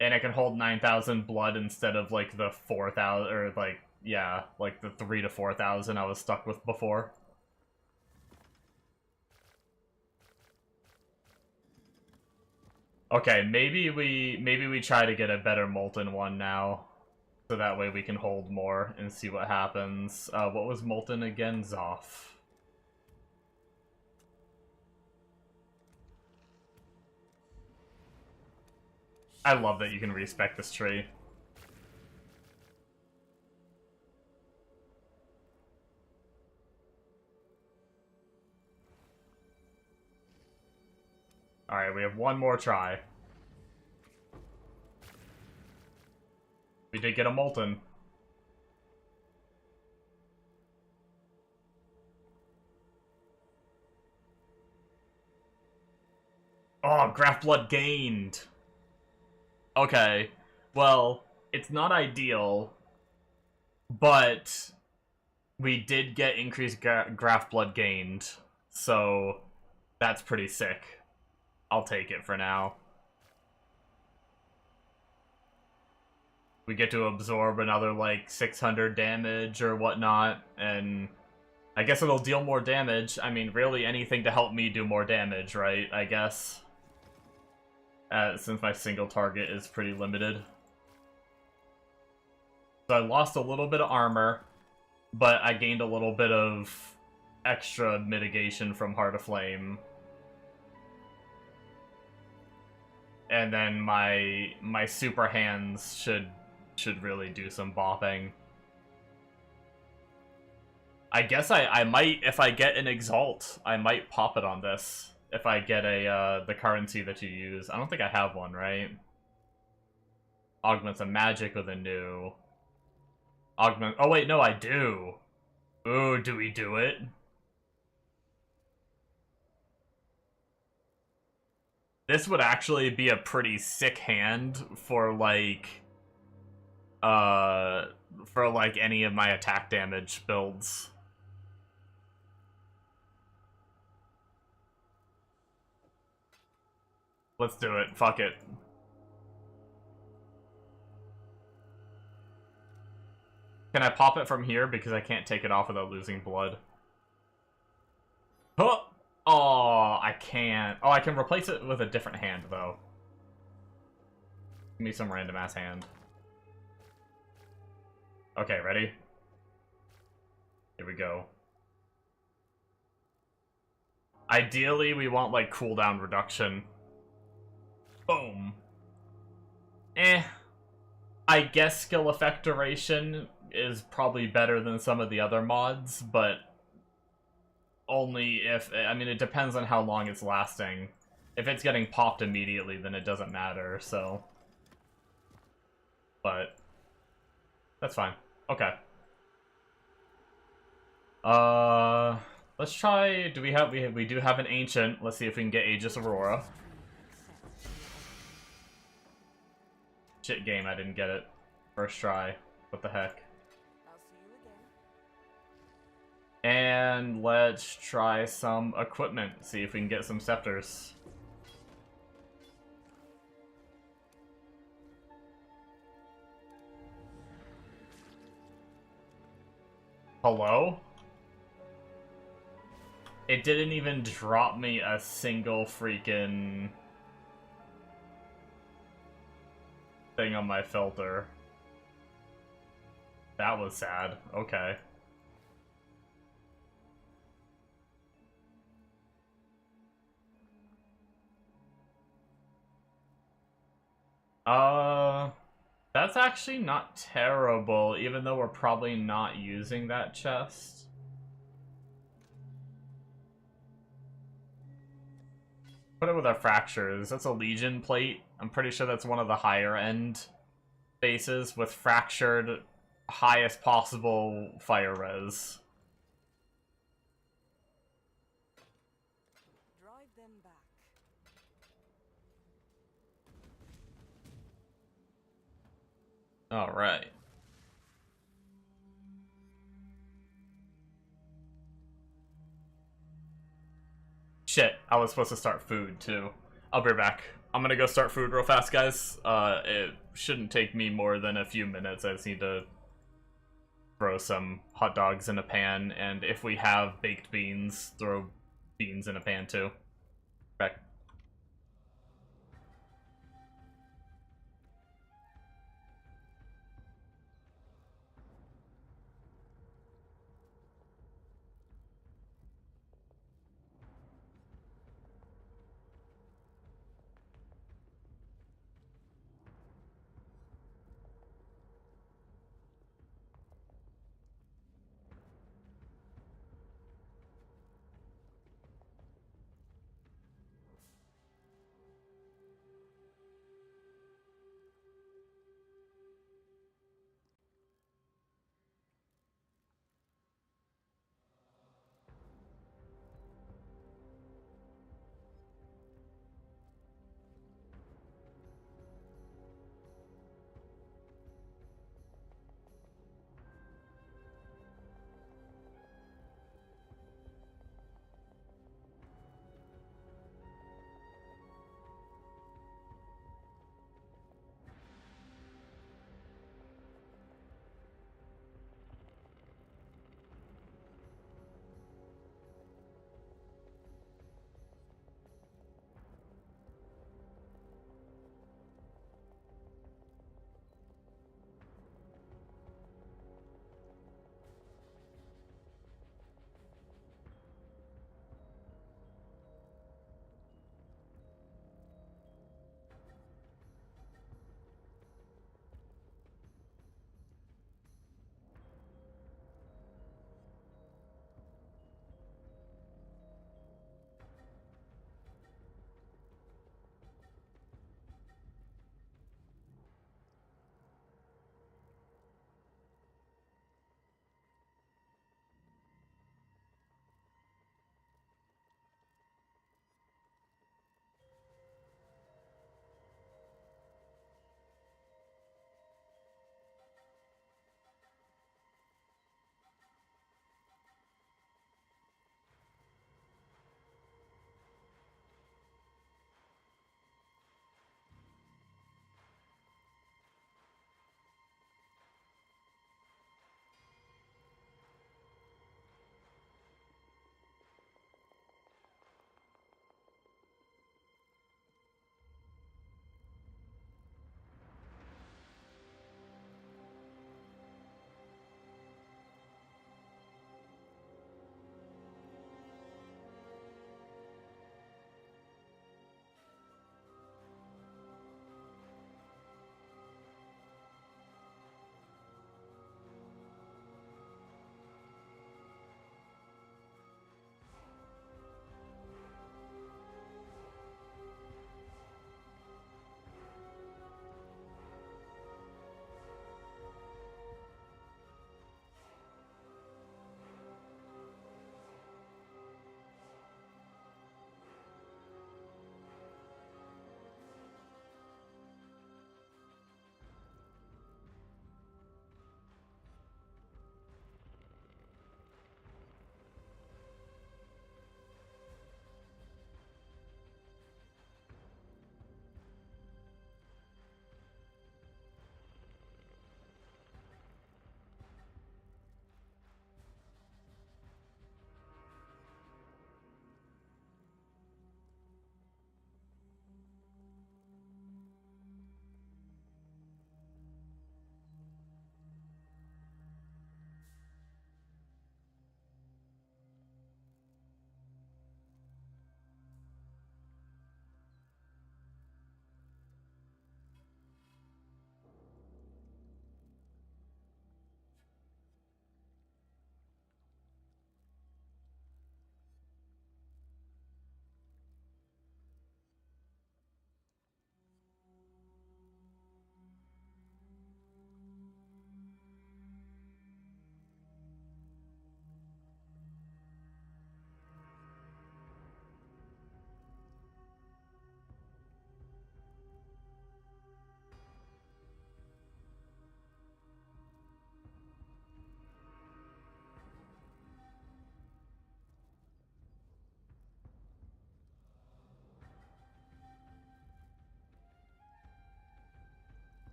And it can hold 9,000 blood instead of like the 4,000, or like, yeah, like the 3 to 4,000 I was stuck with before. Okay, maybe we try to get a better Molten one now. So that way we can hold more and see what happens. What was Molten again? Zoff. I love that you can respec this tree. Alright, we have one more try. We did get a Molten. Oh, Graph Blood gained. Okay. Well, it's not ideal, but we did get increased Graph Blood gained, so that's pretty sick. I'll take it for now. We get to absorb another, like, 600 damage or whatnot, and I guess it'll deal more damage. I mean, really anything to help me do more damage, right? I guess. Since my single target is pretty limited. So I lost a little bit of armor, but I gained a little bit of extra mitigation from Heart of Flame. And then my super hands should really do some bopping. I guess I might, if I get an Exalt, I might pop it on this. If I get the currency that you use. I don't think I have one, right? Augments a magic with a new. Augment. Oh wait, no, I do. Ooh, do we do it? This would actually be a pretty sick hand for like any of my attack damage builds. Let's do it. Fuck it. Can I pop it from here? Because I can't take it off without losing blood. Huh! Oh, I can't. Oh, I can replace it with a different hand, though. Give me some random-ass hand. Okay, ready? Here we go. Ideally, we want, like, cooldown reduction. Boom. I guess skill effect duration is probably better than some of the other mods, but only if... I mean, it depends on how long it's lasting. If it's getting popped immediately, then it doesn't matter, so... But... that's fine. Okay. Let's try... Do we have... We do have an Ancient. Let's see if we can get Aegis Aurora. Shit game, I didn't get it. First try. What the heck? I'll see you again. And let's try some equipment. See if we can get some scepters. Hello? It didn't even drop me a single freaking thing on my filter. That was sad. Okay. That's actually not terrible, even though we're probably not using that chest. Put it with our fractures. That's a Legion plate. I'm pretty sure that's one of the higher end bases with fractured highest possible fire res. Drive them back. All right. Shit, I was supposed to start food too. I'll be back. I'm gonna go start food real fast, guys. It shouldn't take me more than a few minutes. I just need to throw some hot dogs in a pan, and if we have baked beans, throw beans in a pan too. Back.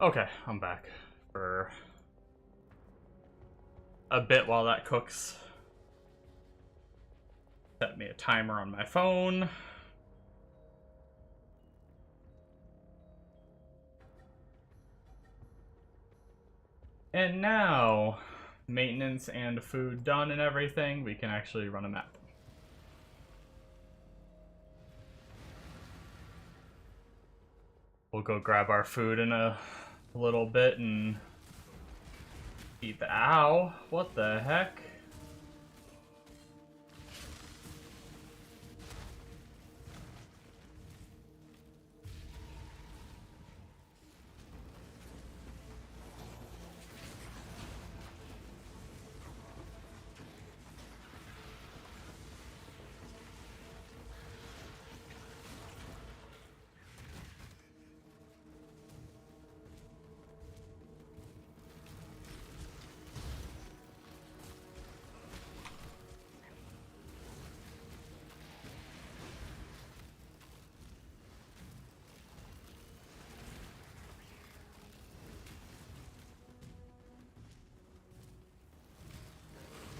Okay, I'm back for a bit while that cooks. Set me a timer on my phone. And now, maintenance and food done and everything, we can actually run a map. We'll go grab our food in a little bit and eat the— ow! What the heck?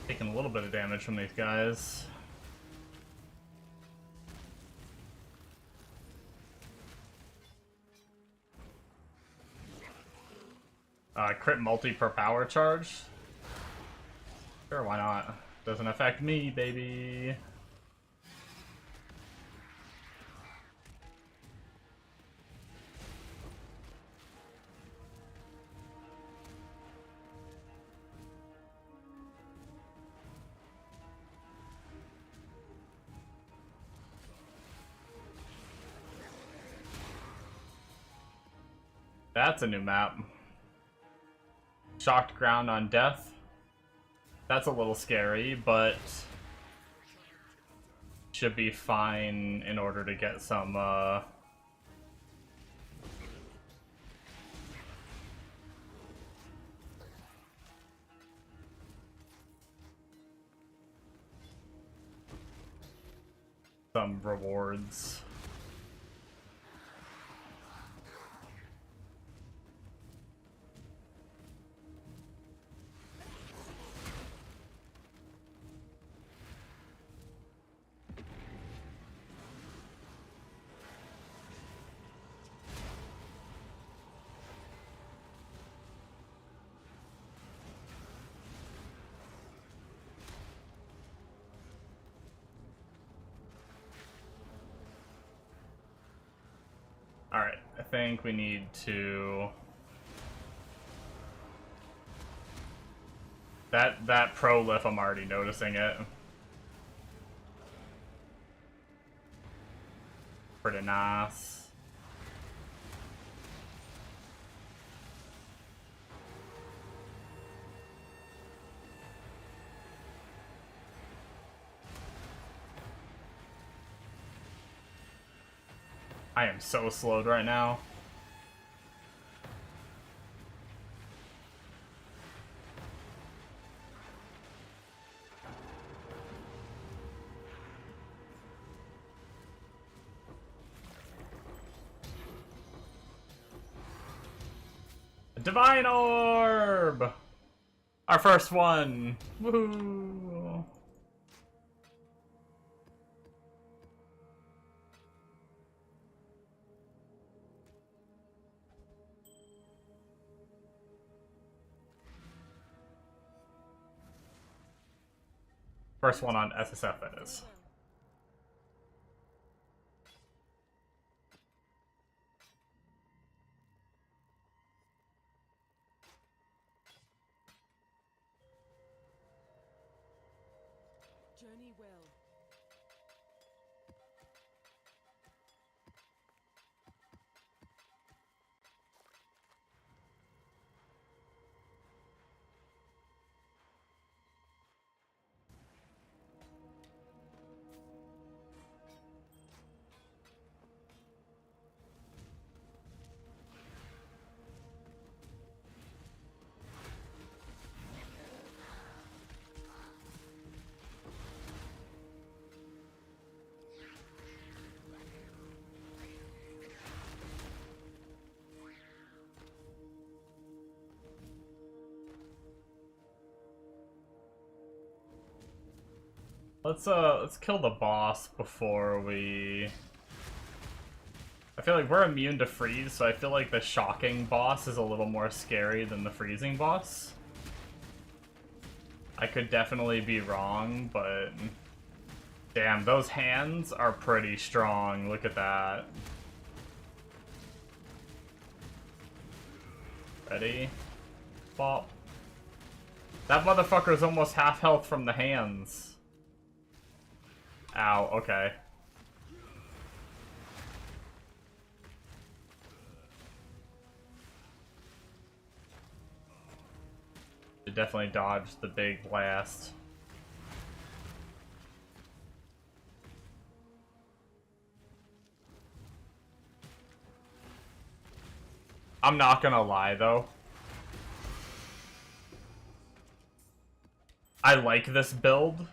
Taking a little bit of damage from these guys. Crit multi per power charge? Sure, why not? Doesn't affect me, baby. That's a new map. Shocked ground on death. That's a little scary, but should be fine in order to get some rewards. Alright, I think we need to... That pro lift, I'm already noticing it. Pretty nice. I am so slowed right now. Divine Orb! Our first one! Woohoo! First one on SSF, that is. Journey well. let's kill the boss before we... I feel like we're immune to freeze, so I feel like the shocking boss is a little more scary than the freezing boss. I could definitely be wrong, but... Damn, those hands are pretty strong. Look at that. Ready? Bop. That motherfucker's almost half health from the hands. Ow, okay. It definitely dodged the big blast. I'm not gonna lie though. I like this build.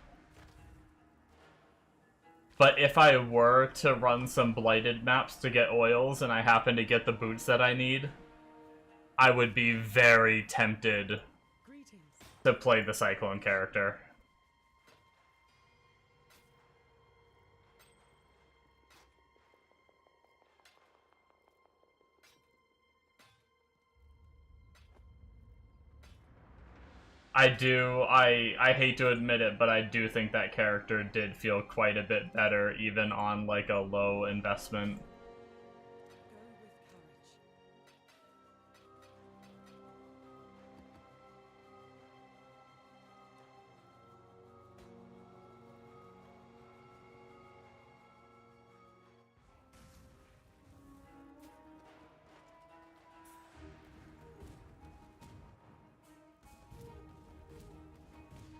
But if I were to run some blighted maps to get oils and I happen to get the boots that I need, I would be very tempted to play the Cyclone character. I hate to admit it, but I do think that character did feel quite a bit better, even on, like, a low investment.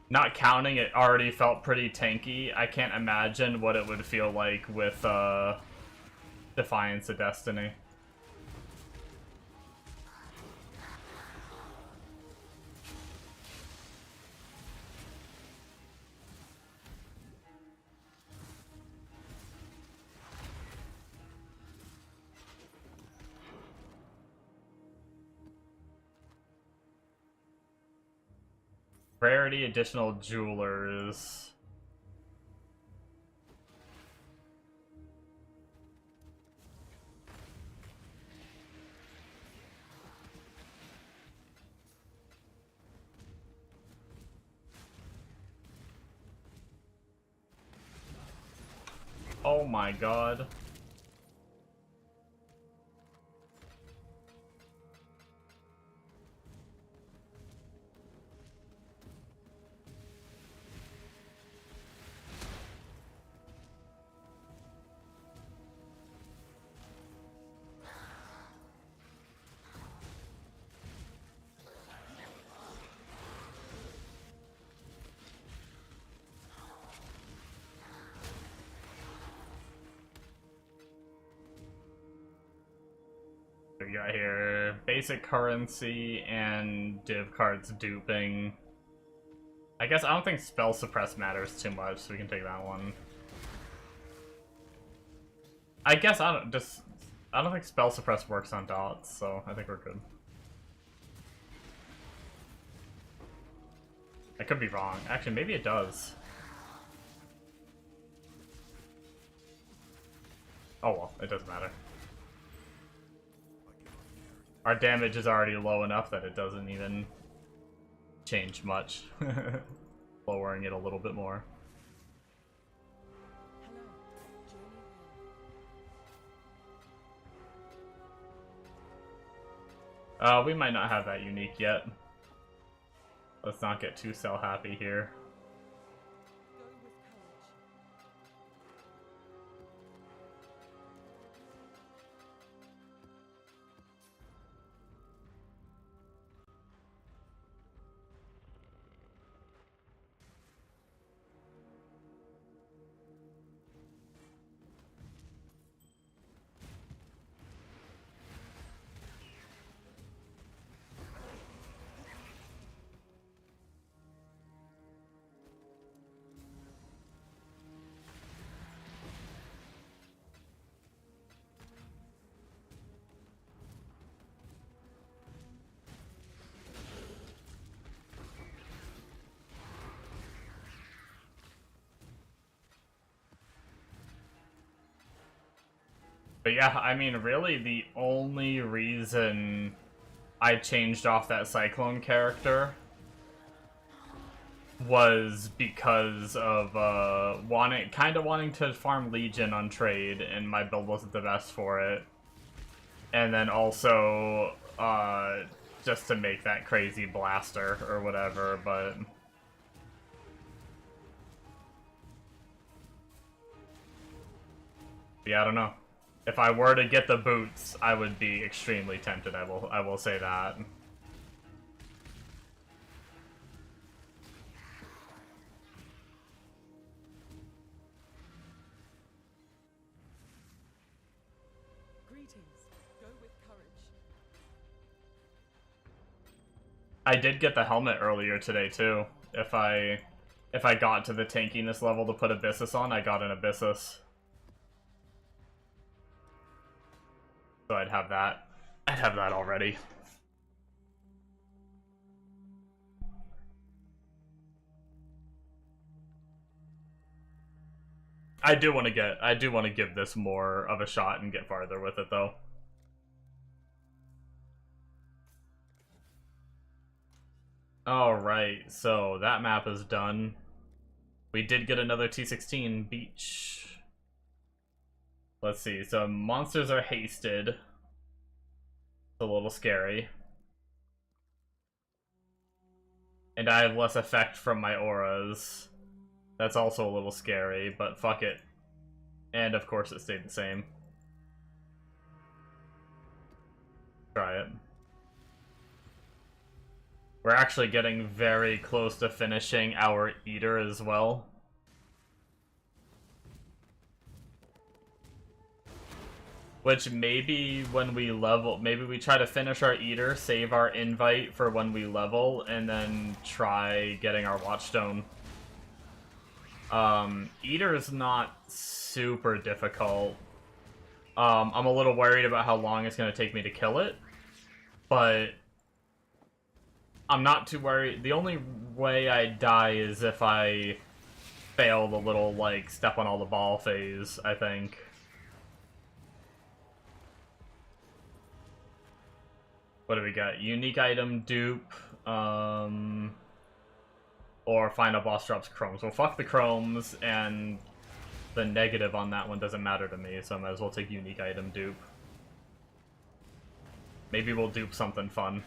Not counting, it already felt pretty tanky. I can't imagine what it would feel like with, Defiance of Destiny. Rarity additional jewelers. Oh my god. We got here basic currency and div cards duping. I guess I don't think spell suppress matters too much, so we can take that one. I guess I don't think spell suppress works on dots, so I think we're good. I could be wrong. Actually, maybe it does. Oh well, it doesn't matter. Our damage is already low enough that it doesn't even change much. Lowering it a little bit more. We might not have that unique yet. Let's not get too cell happy here. But yeah, I mean, really, the only reason I changed off that Cyclone character was because of wanting to farm Legion on trade, and my build wasn't the best for it. And then also, just to make that crazy blaster or whatever, but... yeah, I don't know. If I were to get the boots, I would be extremely tempted, I will say that. Greetings. Go with courage. I did get the helmet earlier today too. If I got to the tankiness level to put Abyssus on, I got an Abyssus. So I'd have that. I'd have that already. I do want to give this more of a shot and get farther with it though. Alright, so that map is done. We did get another T16 beach. Let's see, so monsters are hasted. It's a little scary. And I have less effect from my auras. That's also a little scary, but fuck it. And of course it stayed the same. Try it. We're actually getting very close to finishing our Eater as well. Which maybe when we level, maybe we try to finish our Eater, save our invite for when we level, and then try getting our Watchstone. Eater is not super difficult. I'm a little worried about how long it's going to take me to kill it, but I'm not too worried. The only way I die is if I fail the little, like, step on all the ball phase, I think. What do we got? Unique item dupe, or final boss drops chromes. Well, fuck the chromes, and the negative on that one doesn't matter to me, so I might as well take unique item dupe. Maybe we'll dupe something fun.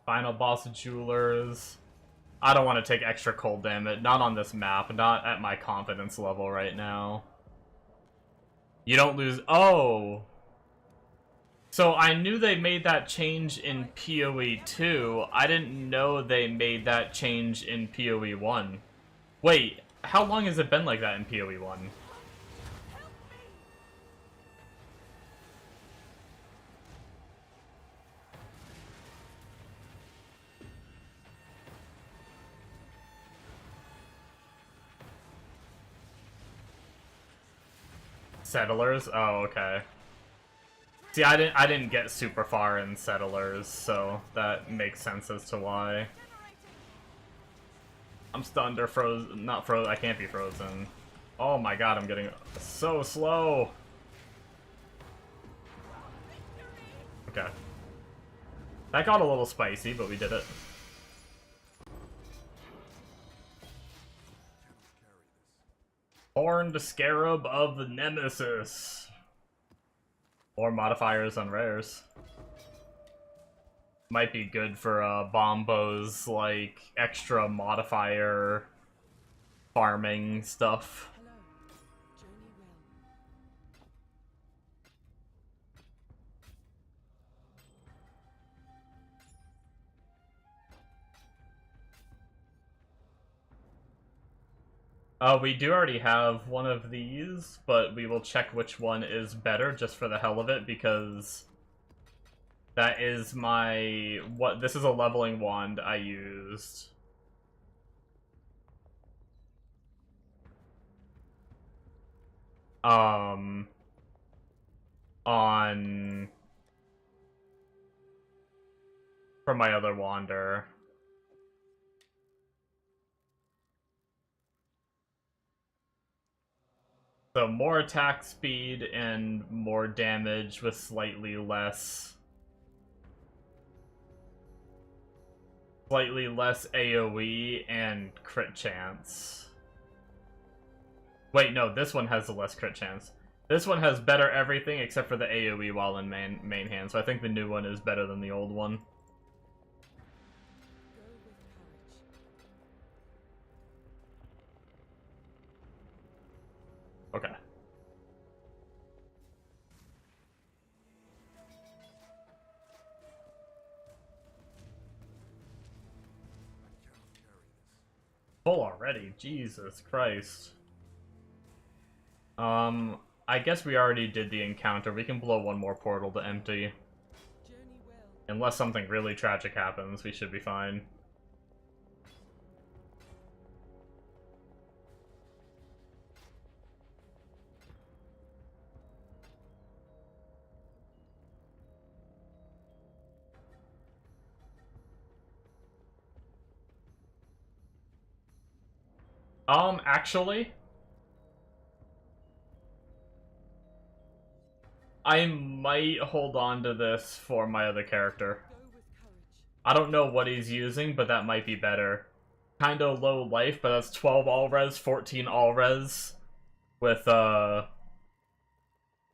Final boss of Jewelers. I don't want to take extra cold damage. Not on this map. Not at my confidence level right now. You don't lose... oh! So I knew they made that change in PoE 2. I didn't know they made that change in PoE 1. Wait, how long has it been like that in PoE 1? Settlers? Oh, okay. See, I didn't get super far in Settlers, so that makes sense as to why. I'm stunned or frozen. Not frozen. I can't be frozen. Oh my god, I'm getting so slow. Okay. That got a little spicy, but we did it. Horned Scarab of the Nemesis. Or modifiers on rares. Might be good for Bombo's, like, extra modifier farming stuff. Hello. Journey well. We do already have one of these, but we will check which one is better just for the hell of it, because That is my... This is a leveling wand I used. On... For my other wander. So more attack speed and more damage with slightly less AoE and crit chance. Wait, no, this one has the less crit chance. This one has better everything except for the AoE while in main hand, so I think the new one is better than the old one. Okay. Full already? Jesus Christ. I guess we already did the encounter. We can blow one more portal to empty. Unless something really tragic happens, we should be fine. Actually, I might hold on to this for my other character. I don't know what he's using, but that might be better. Kinda low life, but that's 12 all-res, 14 all-res. With, some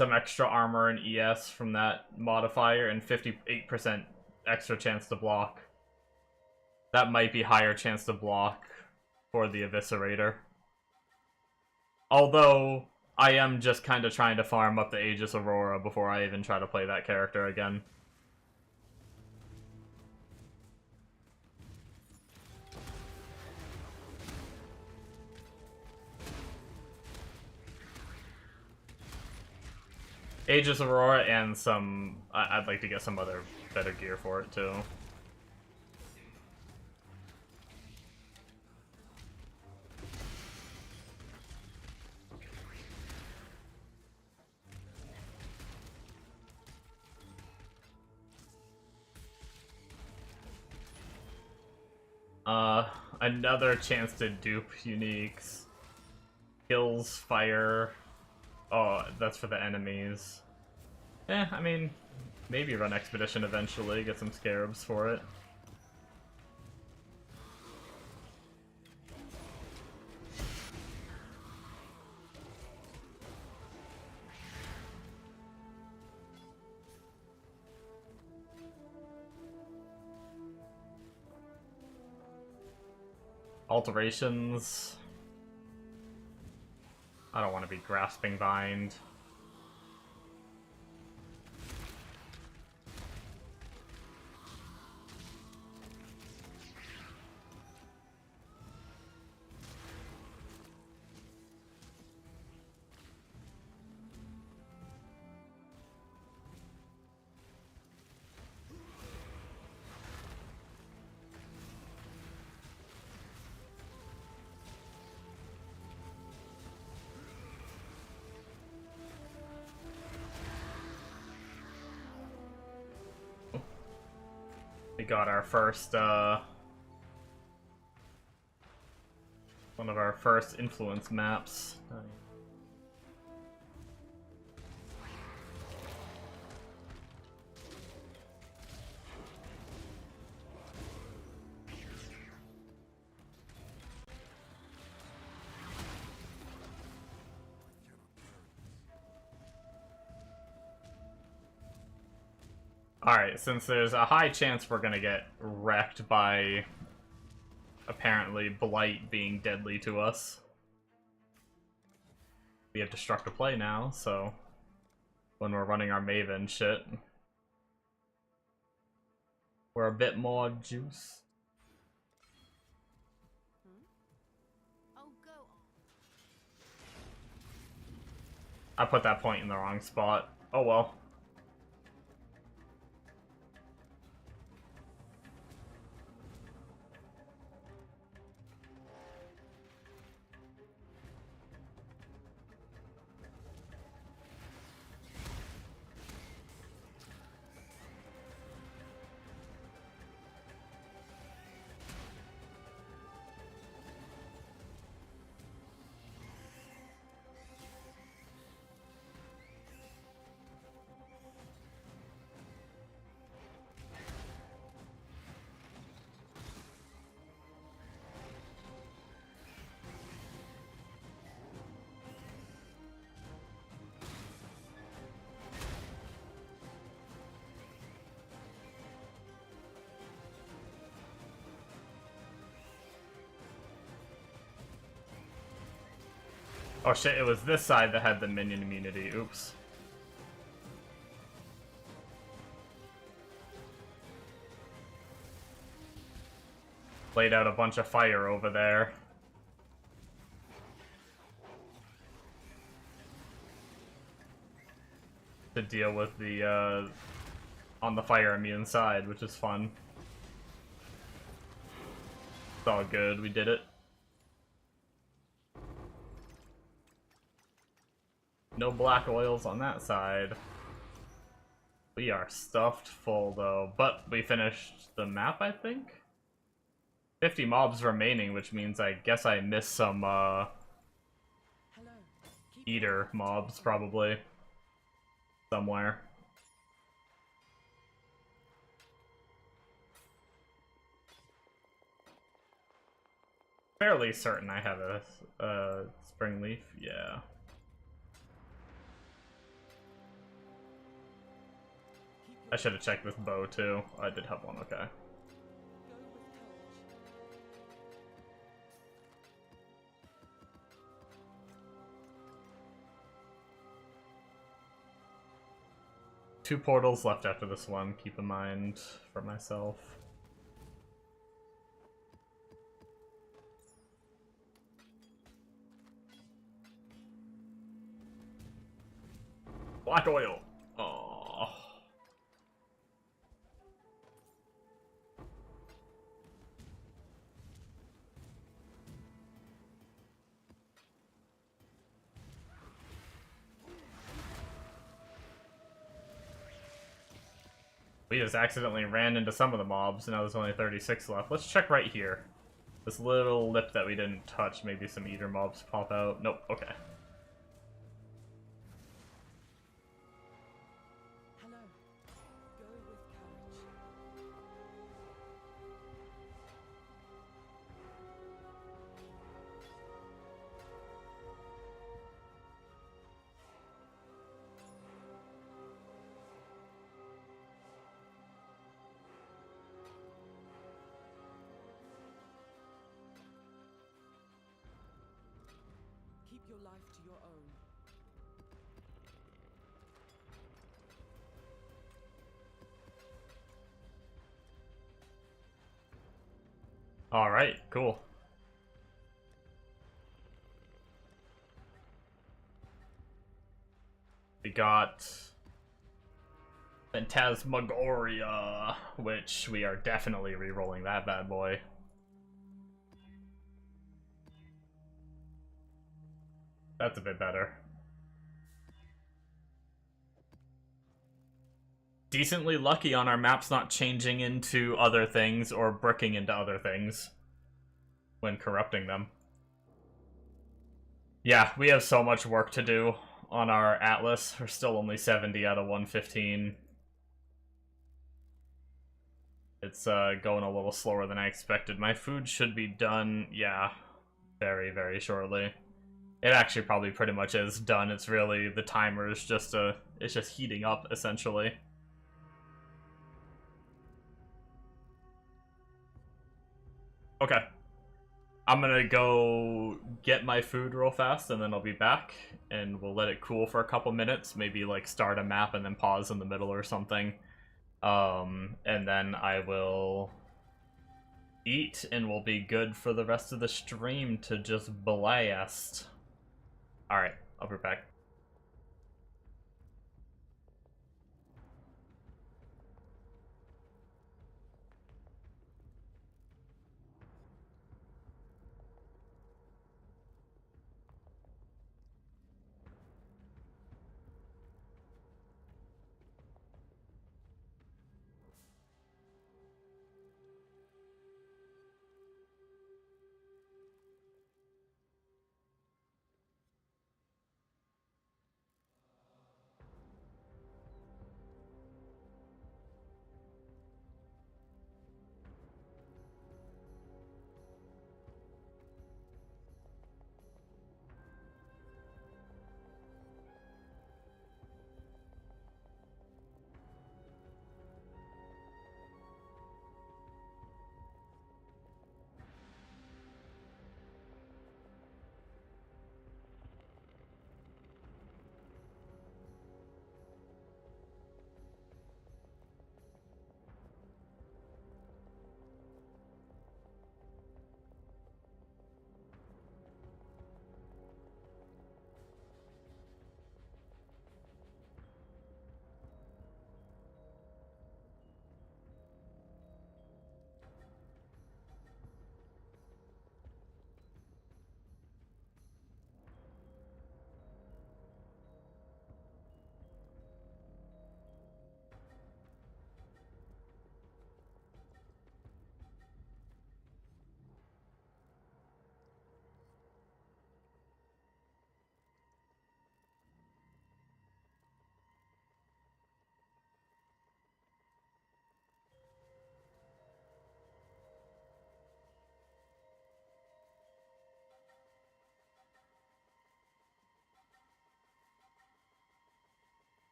extra armor and ES from that modifier, and 58% extra chance to block. That might be higher chance to block for the Eviscerator. Although, I am just kind of trying to farm up the Aegis Aurora before I even try to play that character again. Aegis Aurora and some... I'd like to get some other better gear for it, too. Another chance to dupe uniques. Kills, fire... Oh, that's for the enemies. I mean, maybe run Expedition eventually, get some scarabs for it. Alterations. I don't want to be Grasping Bind. We got our first, one of our first influence maps. Alright, since there's a high chance we're gonna get wrecked by apparently Blight being deadly to us, we have Destruct to play now, so when we're running our Maven shit, we're a bit more juice. I put that point in the wrong spot. Oh well. Oh shit, it was this side that had the minion immunity. Oops. Laid out a bunch of fire over there. To deal with the, on the fire immune side, which is fun. It's all good, we did it. No black oils on that side. We are stuffed full though, but we finished the map, I think? 50 mobs remaining, which means I guess I missed some, Hello. Keep eater mobs, probably. Somewhere. Fairly certain I have a spring leaf, yeah. I should have checked this bow too. I did have one, okay. go with courage. Two portals left after this one, keep in mind for myself. Black oil! Oh. We just accidentally ran into some of the mobs, and now there's only 36 left. Let's check right here. This little lip that we didn't touch, maybe some eater mobs pop out. Nope, okay. Hello. Go with courage. Keep your life to your own. Alright, cool. We got Phantasmagoria, which we are definitely re-rolling that bad boy. That's a bit better. Decently lucky on our maps not changing into other things or bricking into other things when corrupting them. Yeah, we have so much work to do on our Atlas. We're still only 70 out of 115. It's going a little slower than I expected. My food should be done, yeah, very, very shortly. It actually probably pretty much is done. It's really, the timer is just it's just heating up, essentially. Okay. I'm gonna go get my food real fast, and then I'll be back, and we'll let it cool for a couple minutes, maybe like start a map and then pause in the middle or something. And then I will eat, and we'll be good for the rest of the stream to just blast. Alright, I'll be back.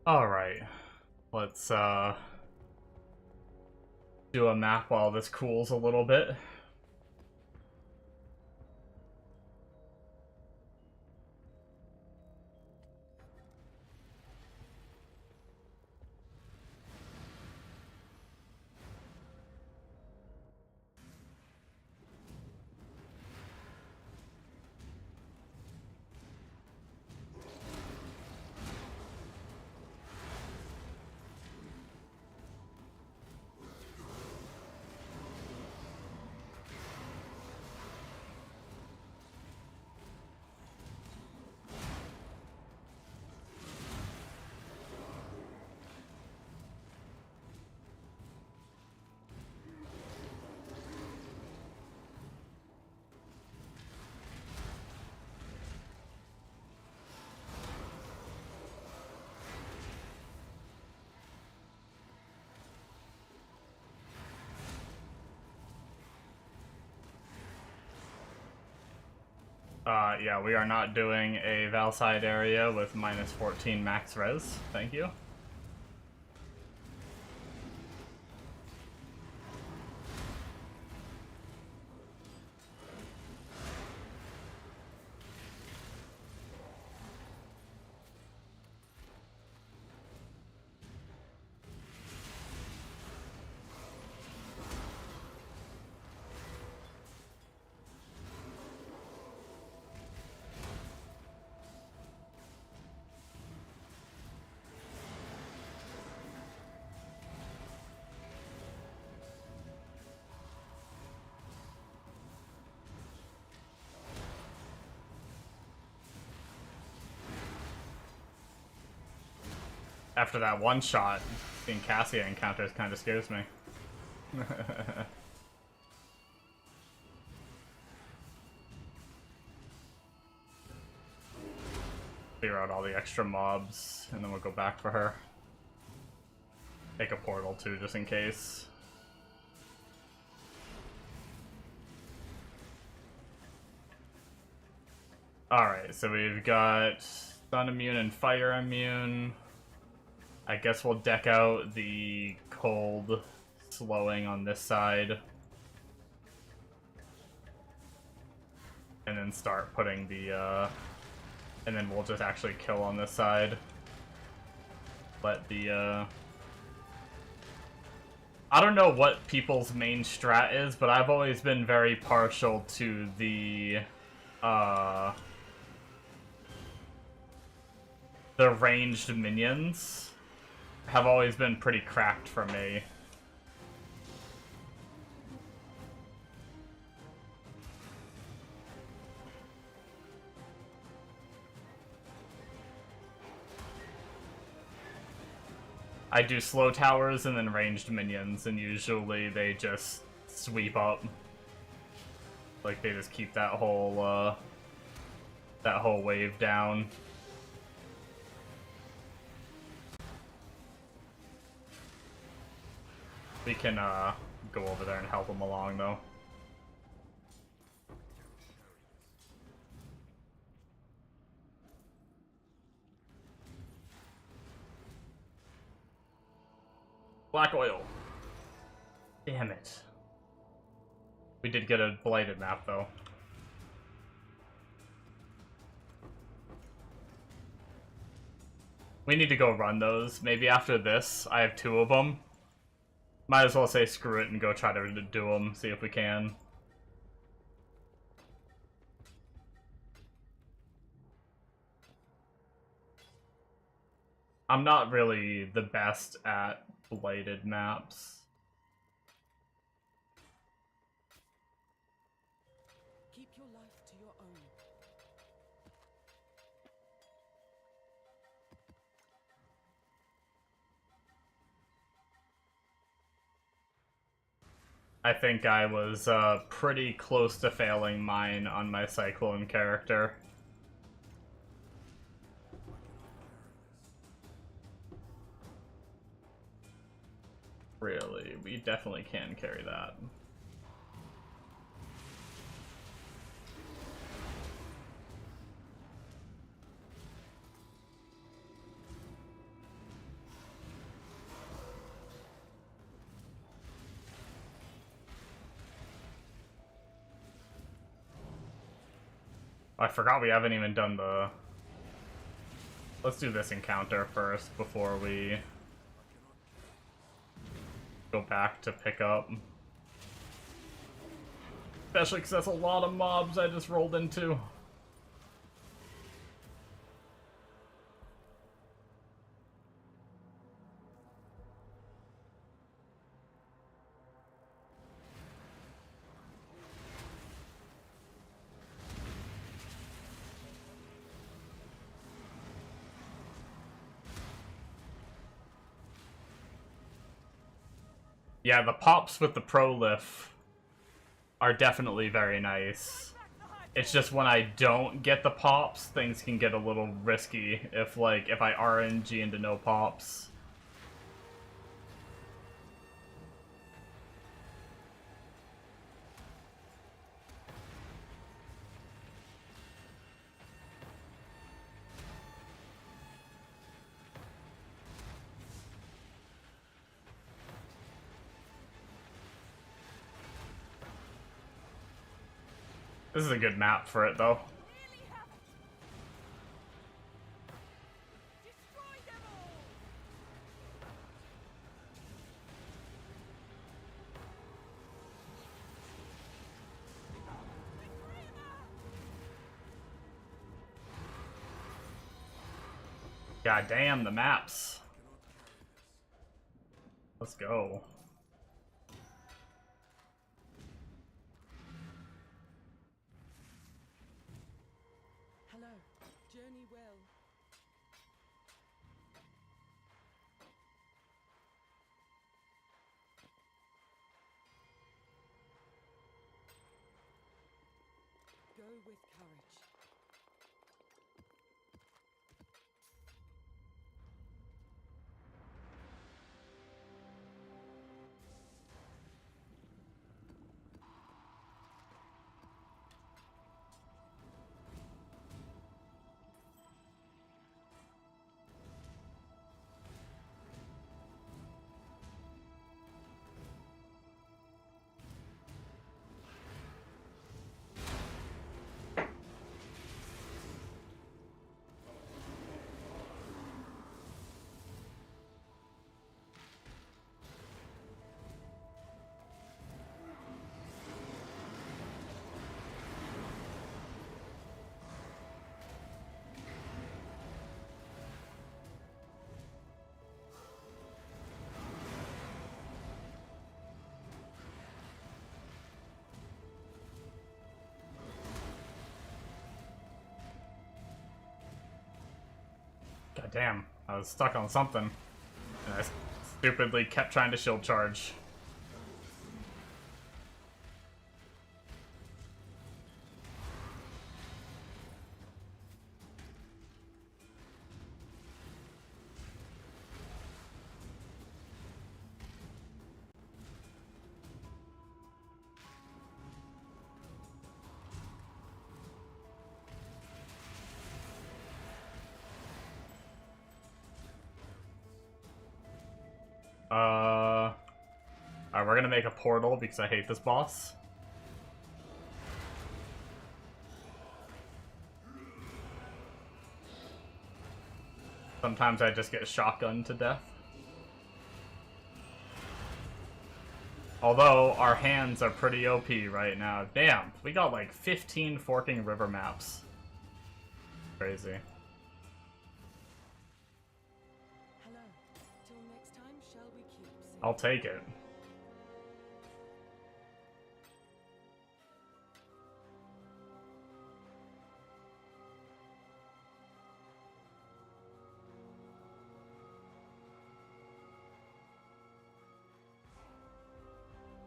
Alright. Let's do a map while this cools a little bit. Yeah, we are not doing a Valside area with minus 14 max res. Thank you. After that one shot, seeing Cassia encounters kind of scares me. Clear out all the extra mobs, and then we'll go back for her. Take a portal too, just in case. Alright, so we've got Stun Immune and Fire Immune. I guess we'll deck out the cold slowing on this side. And then start putting the, and then we'll just actually kill on this side. Let the, I don't know what people's main strat is, but I've always been very partial to the ranged minions. Have always been pretty cracked for me. I do slow towers and then ranged minions, and usually they just sweep up. Like, they just keep that whole wave down. We can go over there and help them along, though. Black oil. Damn it. We did get a blighted map, though. We need to go run those. Maybe after this, I have 2 of them. Might as well say screw it and go try to do them, see if we can. I'm not really the best at blighted maps. Keep your life to your own. I think I was pretty close to failing mine on my Cyclone character. Really, we definitely can carry that. I forgot we haven't even done the... Let's do this encounter first before we go back to pick up. Especially because that's a lot of mobs I just rolled into. Yeah, the pops with the prolif are definitely very nice. It's just when I don't get the pops, things can get a little risky if I RNG into no pops. This is a good map for it, though. God damn, the maps. Let's go. Hello. Journey well. Go with courage. God damn, I was stuck on something. And I stupidly kept trying to shield charge. Alright, we're gonna make a portal because I hate this boss. Sometimes I just get shotgunned to death. Although, our hands are pretty OP right now. Damn, we got like 15 Forking River maps. Crazy. Hello. Till next time, shall we keep singing? I'll take it.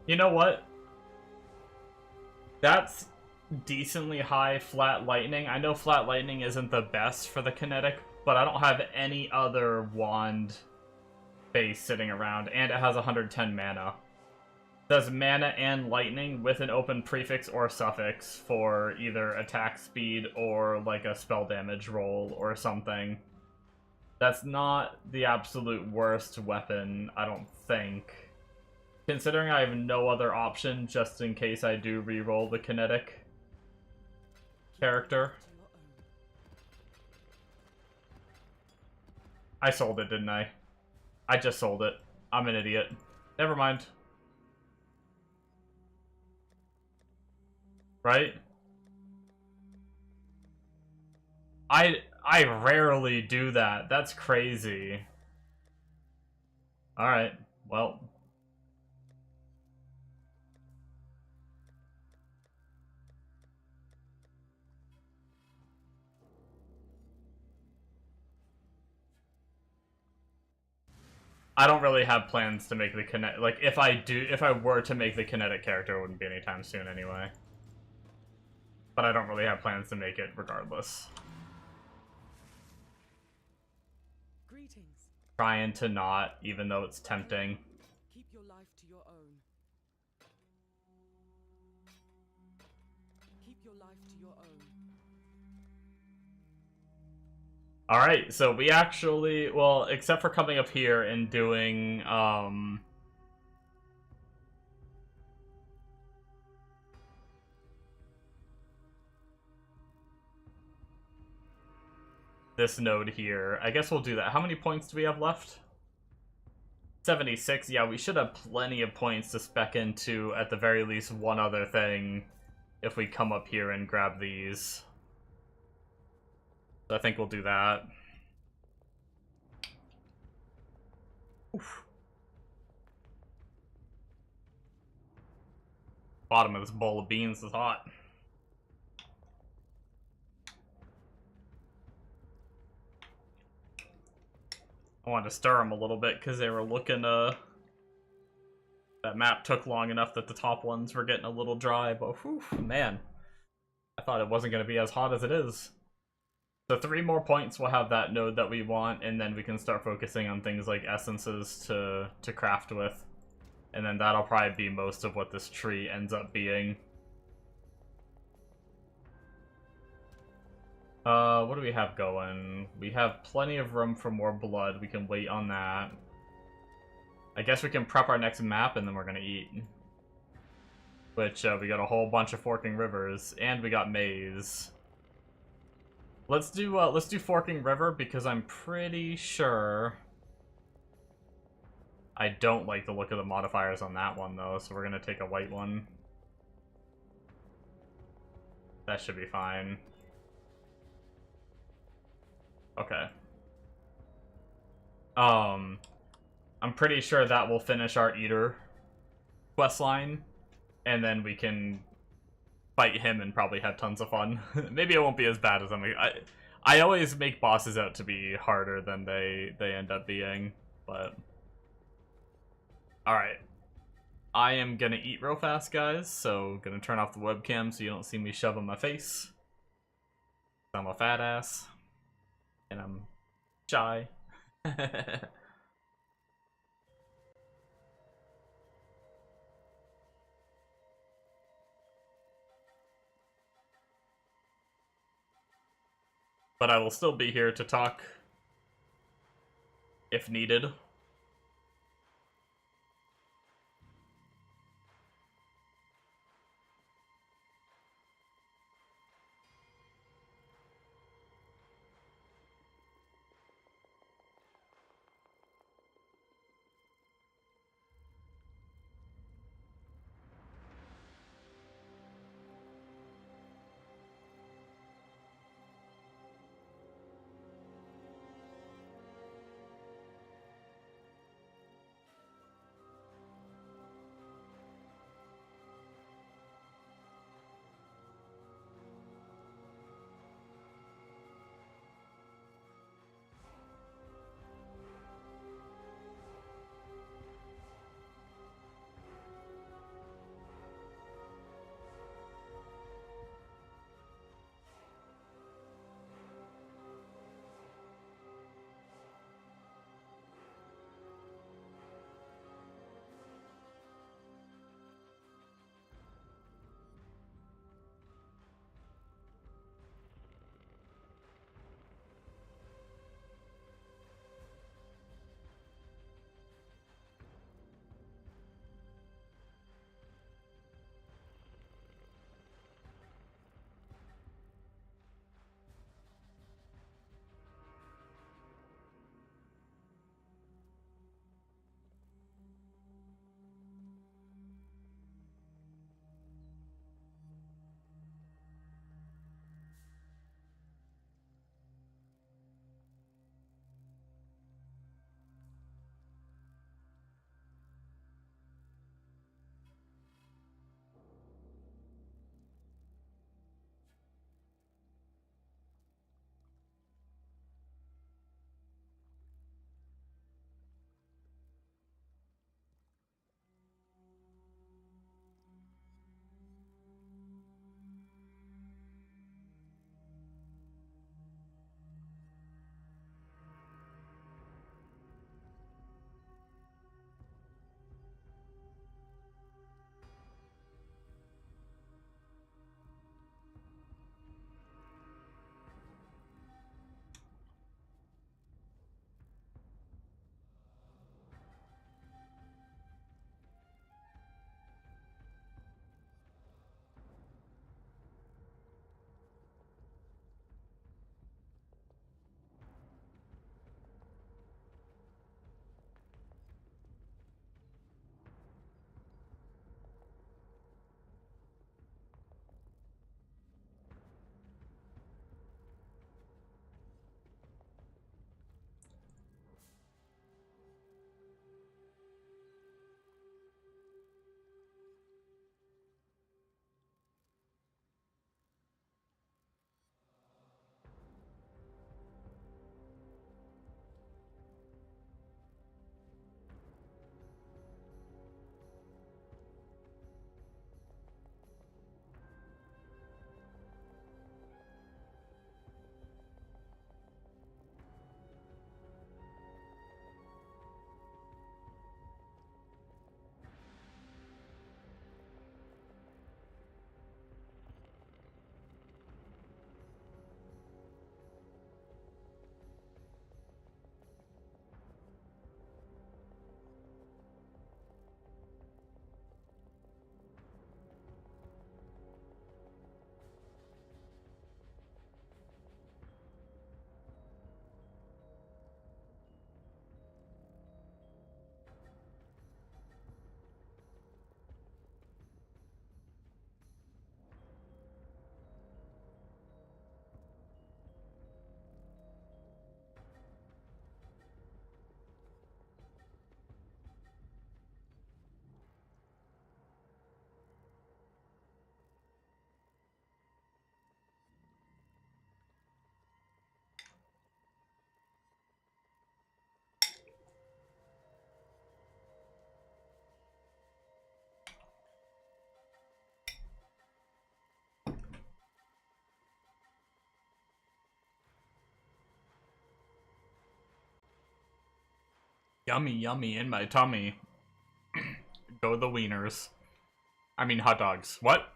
You know what? That's decently high flat lightning. I know flat lightning isn't the best for the kinetic, but I don't have any other wand base sitting around, and it has 110 mana. It does mana and lightning with an open prefix or suffix for either attack speed or like a spell damage roll or something. That's not the absolute worst weapon, I don't think. Considering I have no other option just in case I do reroll the kinetic. character. To your own. I sold it, didn't I? I just sold it. I'm an idiot. Never mind. Right? I rarely do that. That's crazy. Alright, well. I don't really have plans to make the kinetic. Like, if I were to make the kinetic character, it wouldn't be anytime soon anyway. But I don't really have plans to make it regardless. Greetings. Trying to not, even though it's tempting. Keep your life to your own. Keep your life to your own. Alright, so we actually, well, except for coming up here and doing, this node here. I guess we'll do that. How many points do we have left? 76. Yeah, we should have plenty of points to spec into, at the very least, one other thing if we come up here and grab these. So I think we'll do that. Oof. Bottom of this bowl of beans is hot. I wanted to stir them a little bit because they were looking, that map took long enough that the top ones were getting a little dry, but whew, man. I thought it wasn't going to be as hot as it is. So 3 more points, we'll have that node that we want, and then we can start focusing on things like essences to craft with. And then that'll probably be most of what this tree ends up being. What do we have going? We have plenty of room for more blood. We can wait on that. I guess we can prep our next map and then we're gonna eat. Which, we got a whole bunch of forking rivers, and we got maze. Let's do forking river because I'm pretty sure I don't like the look of the modifiers on that one though, so we're gonna take a white one. That should be fine. Okay. I'm pretty sure that will finish our Eater questline, and then we can fight him and probably have tons of fun. Maybe it won't be as bad as I always make bosses out to be harder than they end up being, but... Alright. I am gonna eat real fast, guys, so gonna turn off the webcam so you don't see me shoving my face. I'm a fat ass. And I'm shy. But I will still be here to talk if needed. Yummy, yummy in my tummy. Go the wieners. I mean hot dogs. What?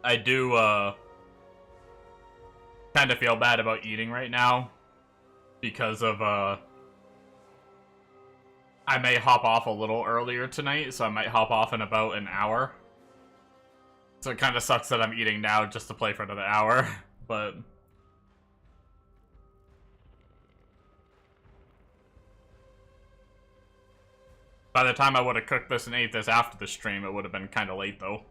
I do, kind of feel bad about eating right now because of, I may hop off a little earlier tonight, so I might hop off in about an hour. So it kind of sucks that I'm eating now just to play for another hour, but... By the time I would have cooked this and ate this after the stream, it would have been kind of late, though.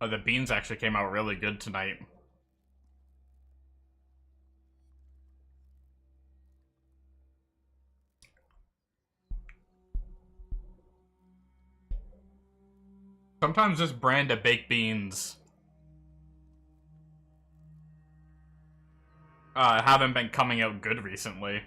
Oh, the beans actually came out really good tonight. Sometimes this brand of baked beans haven't been coming out good recently.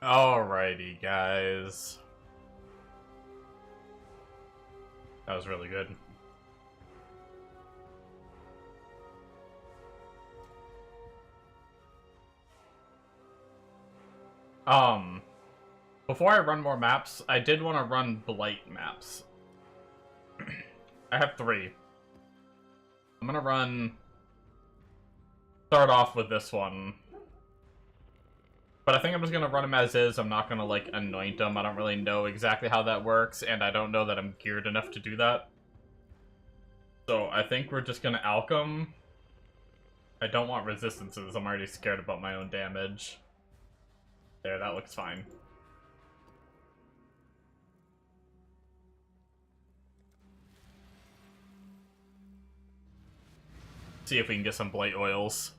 Alrighty, guys. That was really good. Before I run more maps, I did want to run Blight maps. I have 3. I'm gonna start off with this one. But I think I'm just gonna run them as is. I'm not gonna, like, anoint them. I don't really know exactly how that works, and I don't know that I'm geared enough to do that. So I think we're just gonna alch them. I don't want resistances. I'm already scared about my own damage. There, that looks fine. See if we can get some blight oils.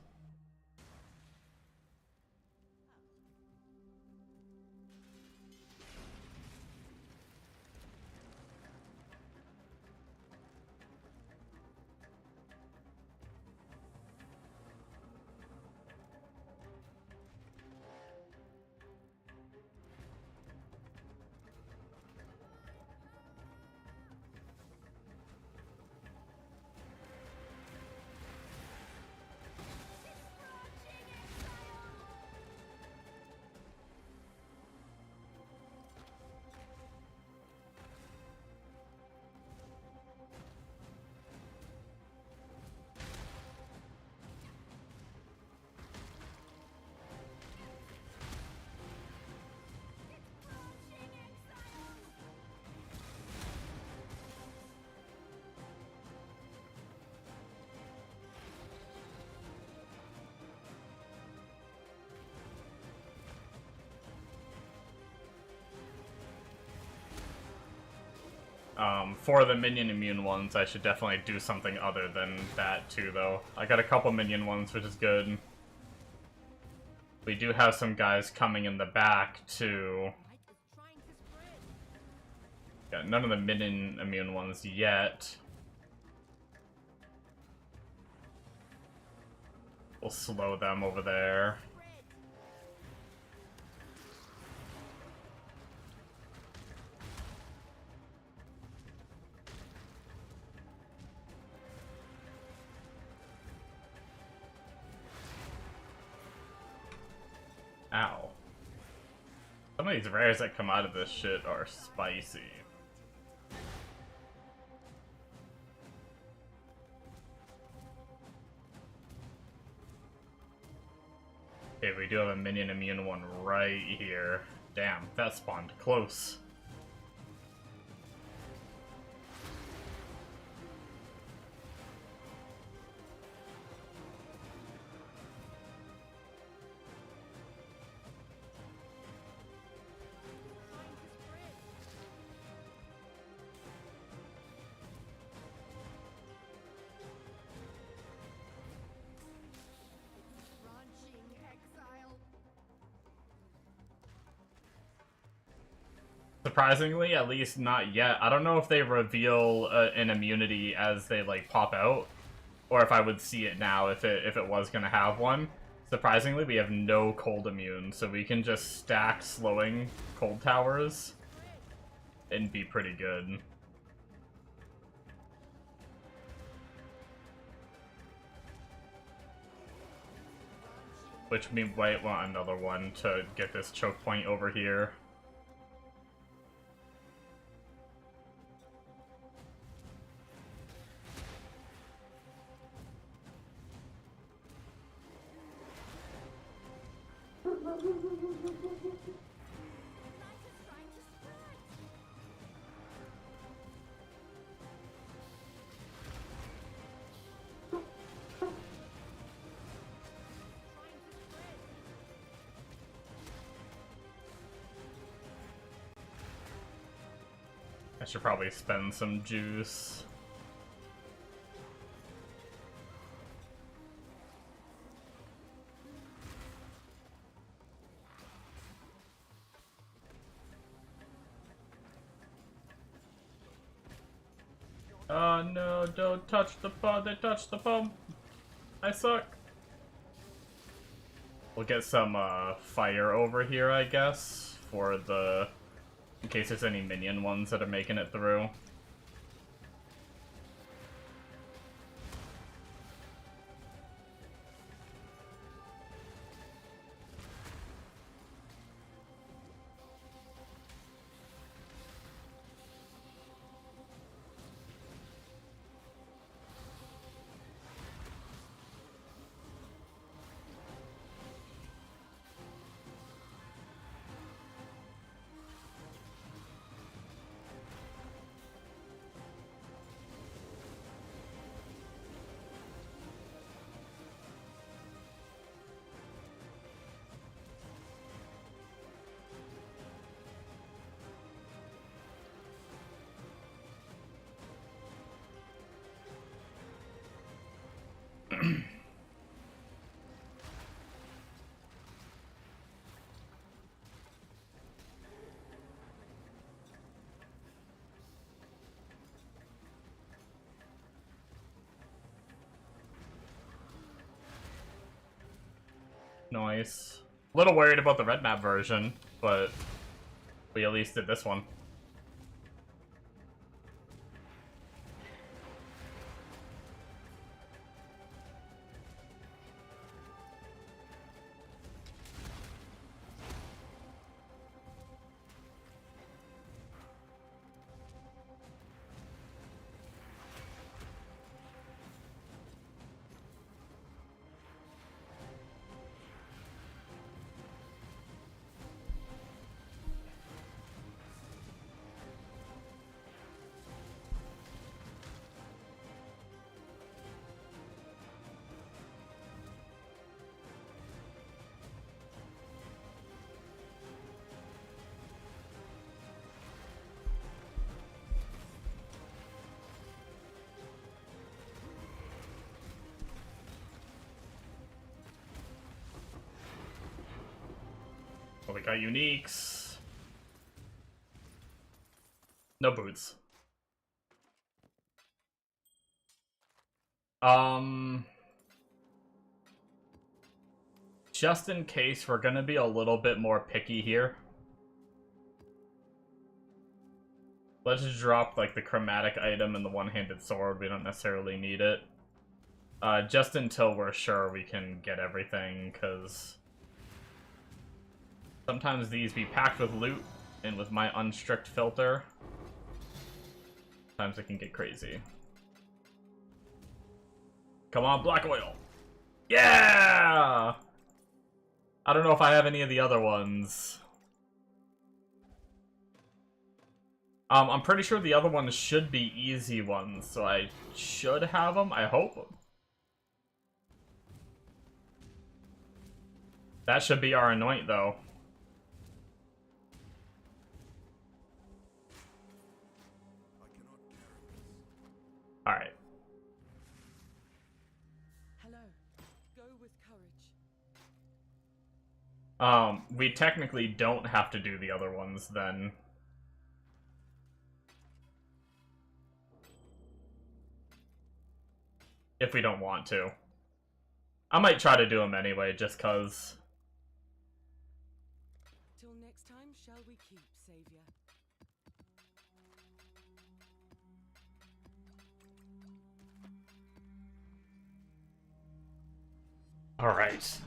For the minion immune ones, I should definitely do something other than that too, though. I got a couple minion ones, which is good. We do have some guys coming in the back, too. Got none of the minion immune ones yet. We'll slow them over there. Ow. Some of these rares that come out of this shit are spicy. Okay, we do have a minion immune one right here. Damn, that spawned close. Surprisingly, at least not yet. I don't know if they reveal an immunity as they, like, pop out, or if I would see it now if it was gonna have one. Surprisingly, we have no cold immune, so we can just stack slowing cold towers and be pretty good. Which we might want another one to get this choke point over here. I should probably spend some juice. Oh no, don't touch the pump, they touched the pump! I suck! We'll get some fire over here, I guess, for the... in case there's any minion ones that are making it through. Nice. A little worried about the red map version, but we at least did this one. Oh, we got uniques. No boots. Just in case, we're gonna be a little bit more picky here. Let's just drop, like, the chromatic item and the one-handed sword. We don't necessarily need it. Just until we're sure we can get everything, because sometimes these be packed with loot, and with my unstrict filter, sometimes it can get crazy. Come on, black oil! Yeah! I don't know if I have any of the other ones. I'm pretty sure the other ones should be easy ones, so I should have them, I hope. That should be our anoint, though. Alright. Hello. Go with courage. We technically don't have to do the other ones, then. If we don't want to. I might try to do them anyway, just cause. Till next time, shall we keep, Savior? Alright.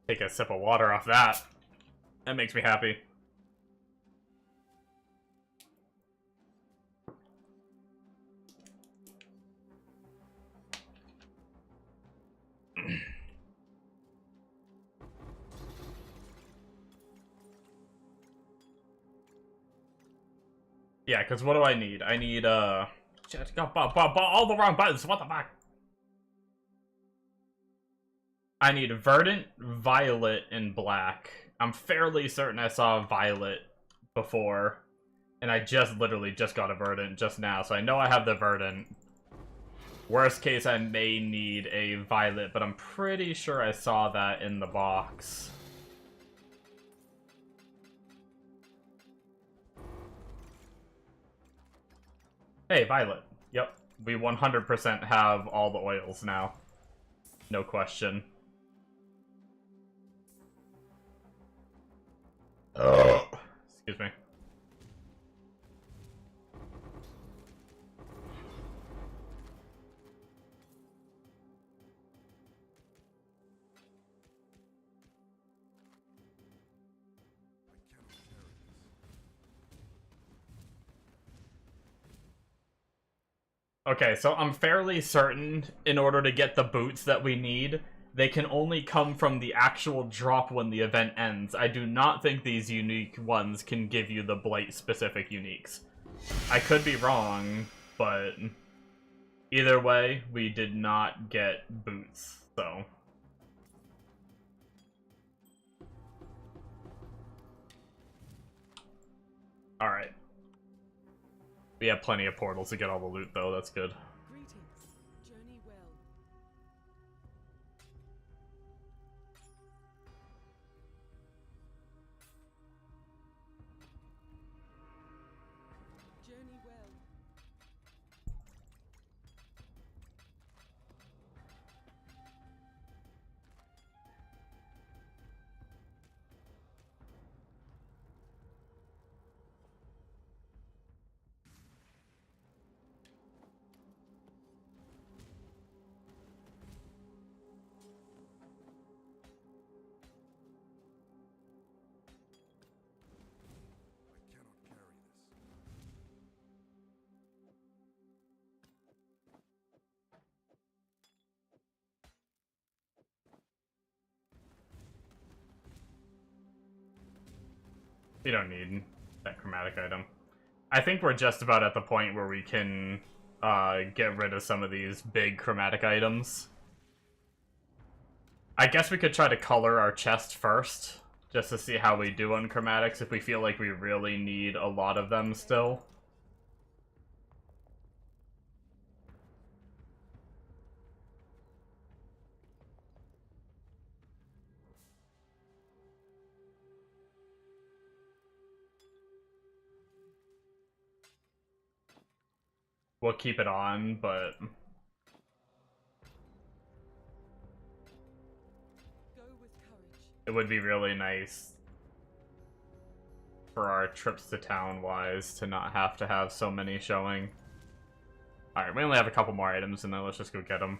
Take a sip of water off that. That makes me happy. Yeah, because what do I need? I need, shit, all the wrong buttons, what the fuck? I need verdant, violet, and black. I'm fairly certain I saw violet before, and I literally just got a verdant just now, so I know I have the verdant. Worst case, I may need a violet, but I'm pretty sure I saw that in the box. Hey, violet. Yep, we 100% have all the oils now. No question. Excuse me. Okay, so I'm fairly certain in order to get the boots that we need, they can only come from the actual drop when the event ends. I do not think these unique ones can give you the Blight-specific uniques. I could be wrong, but either way, we did not get boots, so... Alright. We have plenty of portals to get all the loot, though. That's good. Greetings. Journey well. Journey well. We don't need that chromatic item. I think we're just about at the point where we can get rid of some of these big chromatic items. I guess we could try to color our chest first, just to see how we do on chromatics, if we feel like we really need a lot of them still. We'll keep it on, but... Go with courage. it would be really nice for our trips to town-wise to not have to have so many showing. Alright, we only have a couple more items, and then let's just go get them.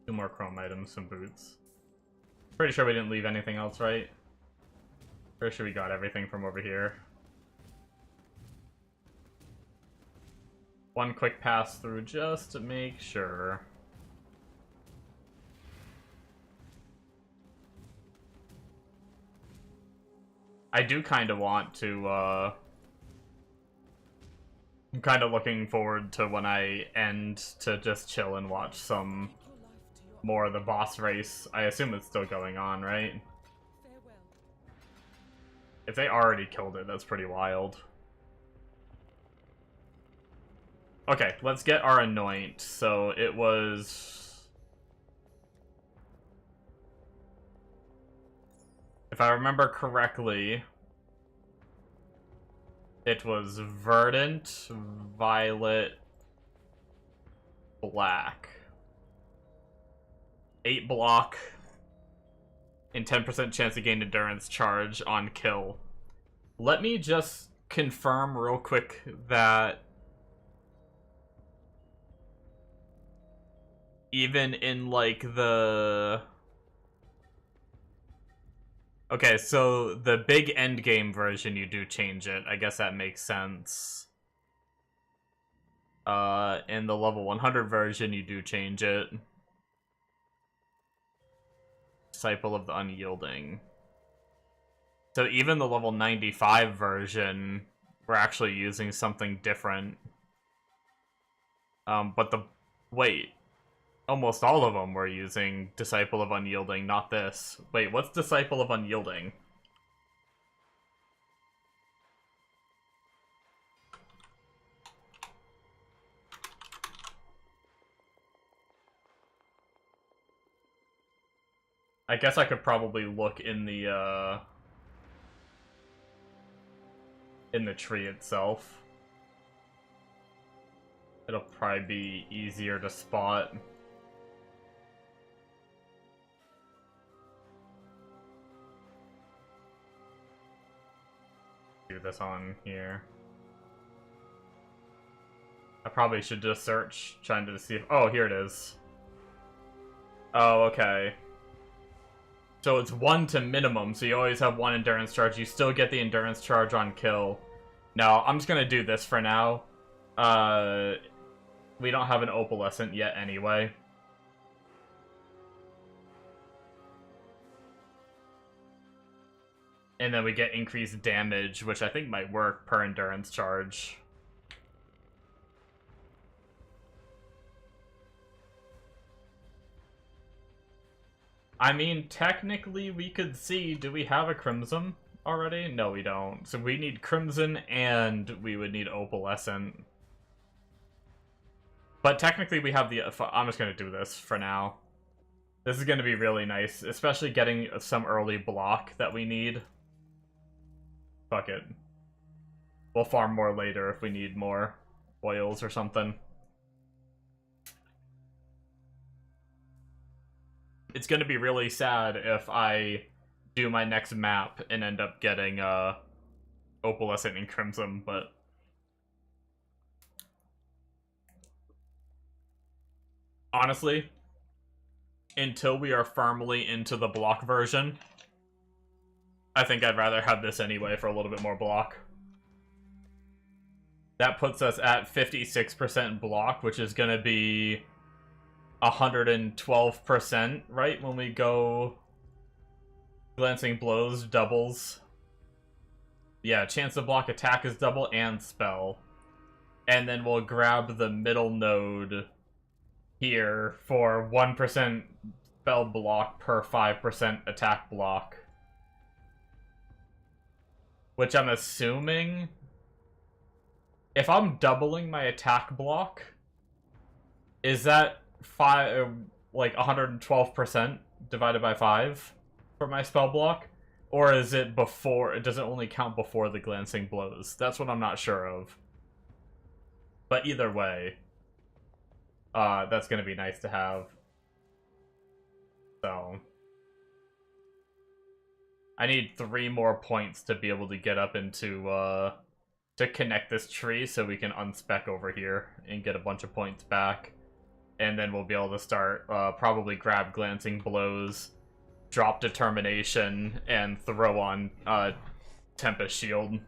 2 more chrome items, some boots. Pretty sure we didn't leave anything else, right? Pretty sure we got everything from over here. One quick pass through just to make sure. I do kind of want to, I'm kind of looking forward to when I end to just chill and watch some Take your life to your more of the boss race. I assume it's still going on, right? farewell. If they already killed it, that's pretty wild. Okay, let's get our anoint. So it was... if I remember correctly, it was verdant, violet, black. 8 block, and 10% chance to gain endurance charge on kill. Let me just confirm real quick that even in, like, the... okay, so the big endgame version, you do change it. I guess that makes sense. In the level 100 version, you do change it. Disciple of the Unyielding. So even the level 95 version, we're actually using something different. But the... wait. Almost all of them were using Disciple of Unyielding, not this. Wait, what's Disciple of Unyielding? I guess I could probably look in the tree itself. It'll probably be easier to spot. do this on here. I probably should just search, trying to see if... Oh, here it is. Oh, okay. So it's 1 to minimum, so you always have 1 endurance charge. You still get the endurance charge on kill. No, I'm just gonna do this for now. We don't have an opalescent yet anyway. And then we get increased damage, which I think might work per endurance charge. I mean, technically we could see, do we have a Crimson already? No, we don't. So we need Crimson and we would need opalescent. But technically we have the... I'm just going to do this for now. This is going to be really nice, especially getting some early block that we need. Fuck it. We'll farm more later if we need more oils or something. It's going to be really sad if I do my next map and end up getting opalescent and crimson, but honestly, until we are firmly into the block version, I think I'd rather have this anyway for a little bit more block. That puts us at 56% block, which is going to be 112%, right? When we go glancing blows, doubles. Yeah, chance to block attack is double and spell. And then we'll grab the middle node here for 1% spell block per 5% attack block. Which I'm assuming, if I'm doubling my attack block, is that like 112% divided by 5 for my spell block? Or is it before, does it only count before the glancing blows? That's what I'm not sure of. But either way, that's going to be nice to have. So I need 3 more points to be able to get up into, to connect this tree so we can unspec over here and get a bunch of points back. And then we'll be able to start, probably grab Glancing Blows, drop Determination, and throw on, Tempest Shield.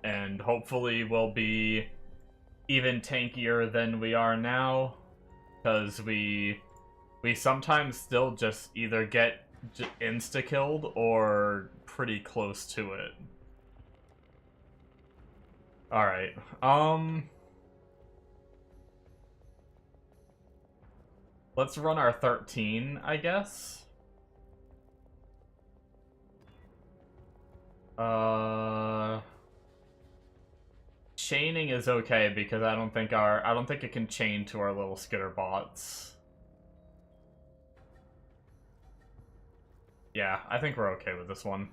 And hopefully we'll be even tankier than we are now, because we sometimes still just either get insta-killed or pretty close to it. Alright, let's run our 13, I guess. Chaining is okay because I don't think it can chain to our little skitter bots. Yeah, I think we're okay with this one.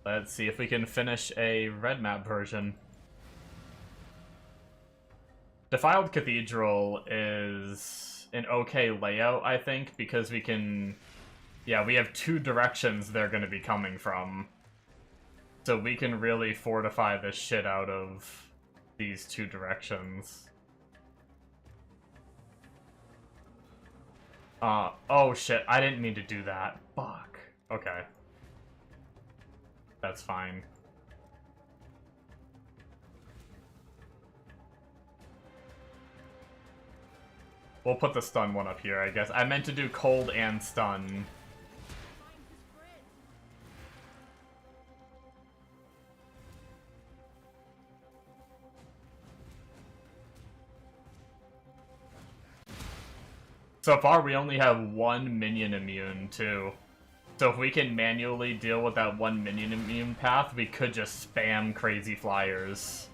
Let's see if we can finish a red map version. Defiled Cathedral is an okay layout, I think, because we can... Yeah, we have 2 directions they're going to be coming from. So we can really fortify the shit out of these 2 directions. Oh shit, I didn't mean to do that. Fuck. Okay. That's fine. We'll put the stun one up here, I guess. I meant to do cold and stun. So far, we only have 1 minion immune, too. So if we can manually deal with that 1 minion immune path, we could just spam crazy flyers.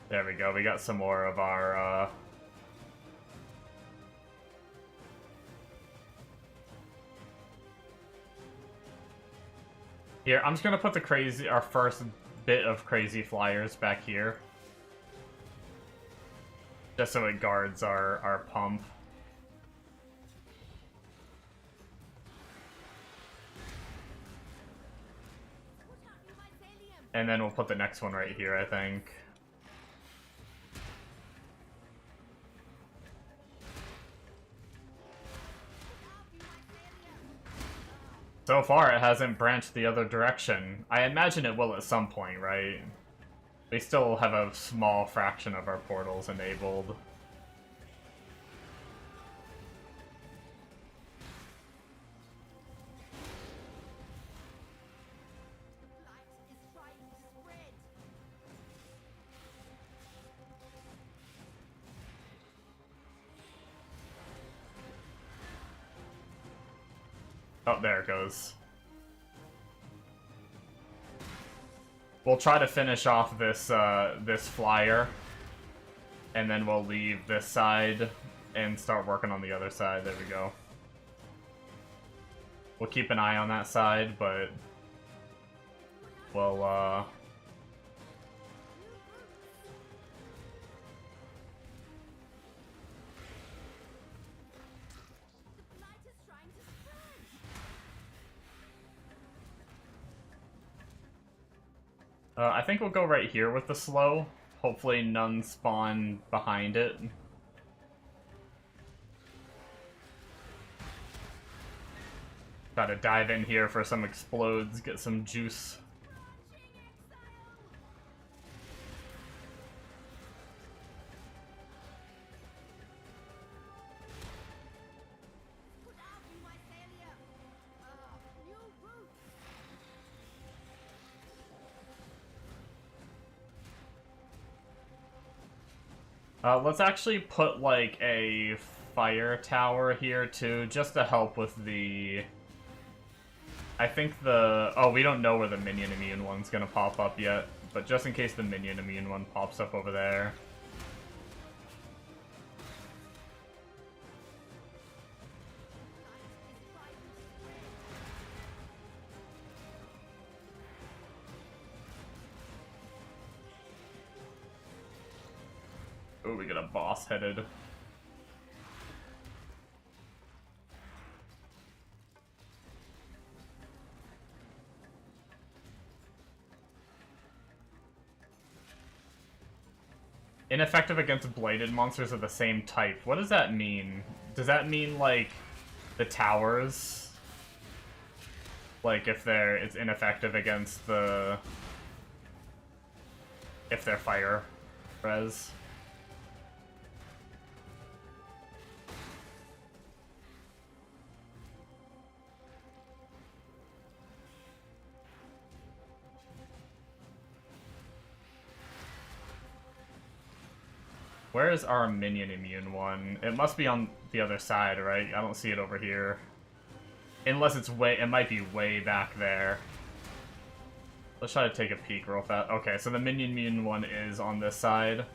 There we go, we got some more of our, Here, I'm just gonna put our first bit of crazy flyers back here. Just so it guards our pump. And then we'll put the next one right here, I think. So far, it hasn't branched the other direction. I imagine it will at some point, right? We still have a small fraction of our portals enabled. Oh, there it goes. We'll try to finish off this this flyer, and then we'll leave this side and start working on the other side. There we go. We'll keep an eye on that side, but we'll I think we'll go right here with the slow. Hopefully none spawn behind it. Gotta dive in here for some explodes, get some juice. Let's actually put, like, a fire tower here, too, just to help with the... I think the... Oh, we don't know where the minion immune one's gonna pop up yet, but just in case the minion immune one pops up over there. Oh, we got a boss headed. Ineffective against bladed monsters of the same type. What does that mean? Does that mean, like, the towers? Like, if it's ineffective against the... if they're fire res? Where is our minion immune one? It must be on the other side, right? I don't see it over here. Unless it's it might be way back there. Let's try to take a peek real fast. Okay, so the minion immune one is on this side.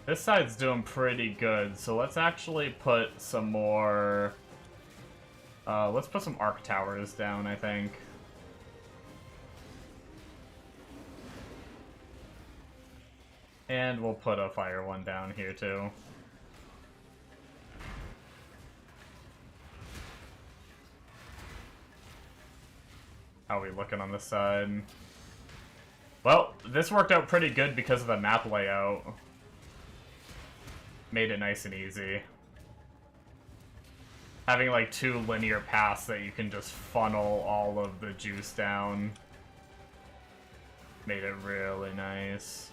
This side's doing pretty good, so let's actually put some more... let's put some arc towers down, I think. And we'll put a fire one down here, too. How are we looking on this side? Well, this worked out pretty good because of the map layout. Made it nice and easy. Having, like, 2 linear paths that you can just funnel all of the juice down made it really nice.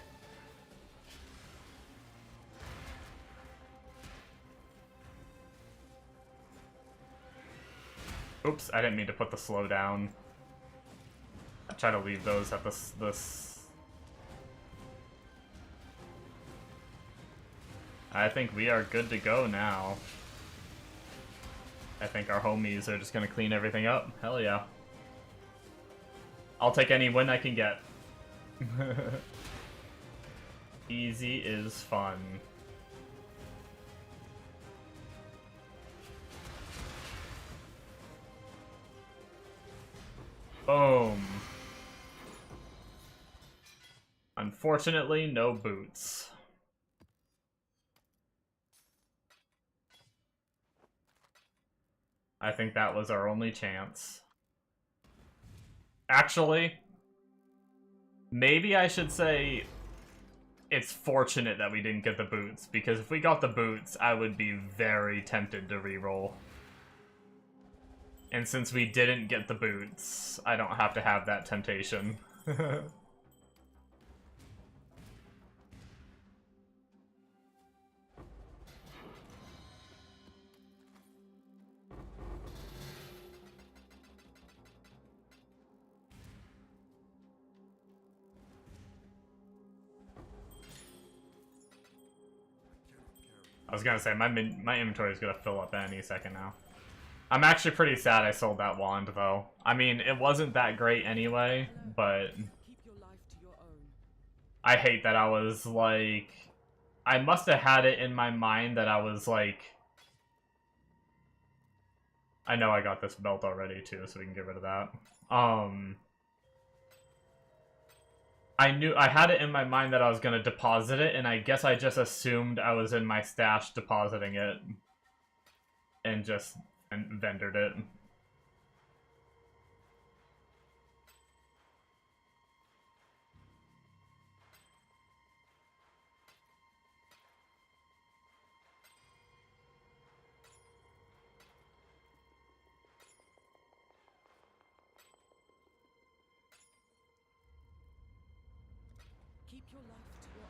Oops, I didn't mean to put the slow down. I try to leave those at this. I think we are good to go now. I think our homies are just gonna clean everything up. Hell yeah. I'll take any win I can get. Easy is fun. Boom. Unfortunately, no boots. I think that was our only chance. Actually, maybe I should say it's fortunate that we didn't get the boots, because if we got the boots, I would be very tempted to reroll. And since we didn't get the boots, I don't have to have that temptation. I was gonna say, my inventory is gonna fill up any second now. I'm actually pretty sad I sold that wand, though. I mean, it wasn't that great anyway, but Keep your life to your own. I hate that I was, like... I must have had it in my mind that I was, like... I know I got this belt already, too, so we can get rid of that. I had it in my mind that I was gonna deposit it, and I guess I just assumed I was in my stash depositing it. And just vendored it. Keep your life to your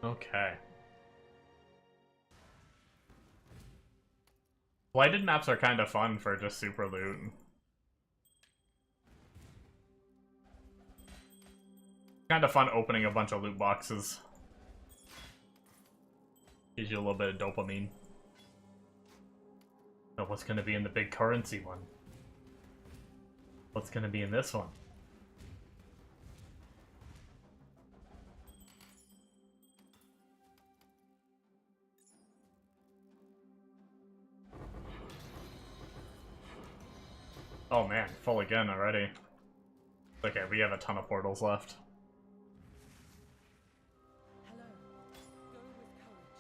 own. Okay. Blighted maps are kind of fun for just super loot. Kind of fun opening a bunch of loot boxes. Gives you a little bit of dopamine. So what's gonna be in the big currency one? What's gonna be in this one? Oh man, full again already. Okay, we have a ton of portals left. Hello. Go with courage.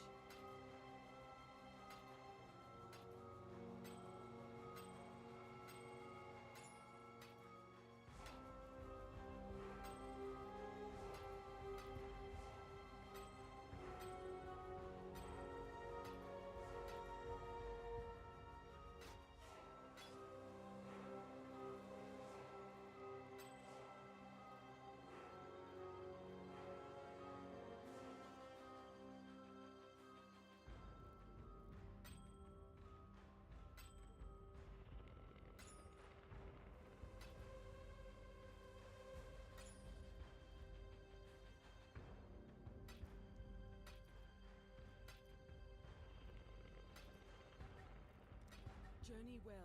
Journey well.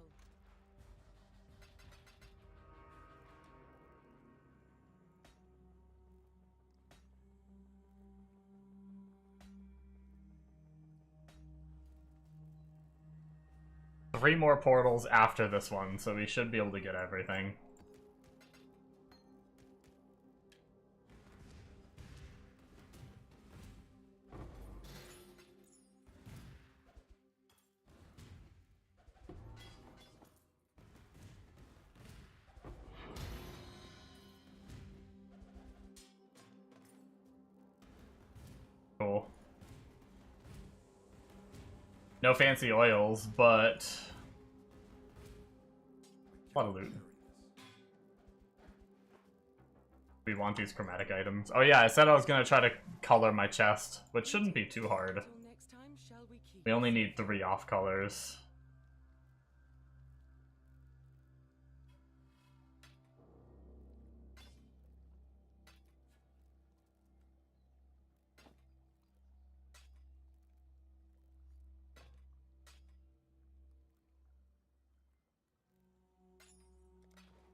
Three more portals after this one, so we should be able to get everything. Cool. No fancy oils, but a lot of loot. We want these chromatic items. Oh yeah, I said I was gonna try to color my chest, which shouldn't be too hard. Till next time, shall we keep? We only need 3 off colors.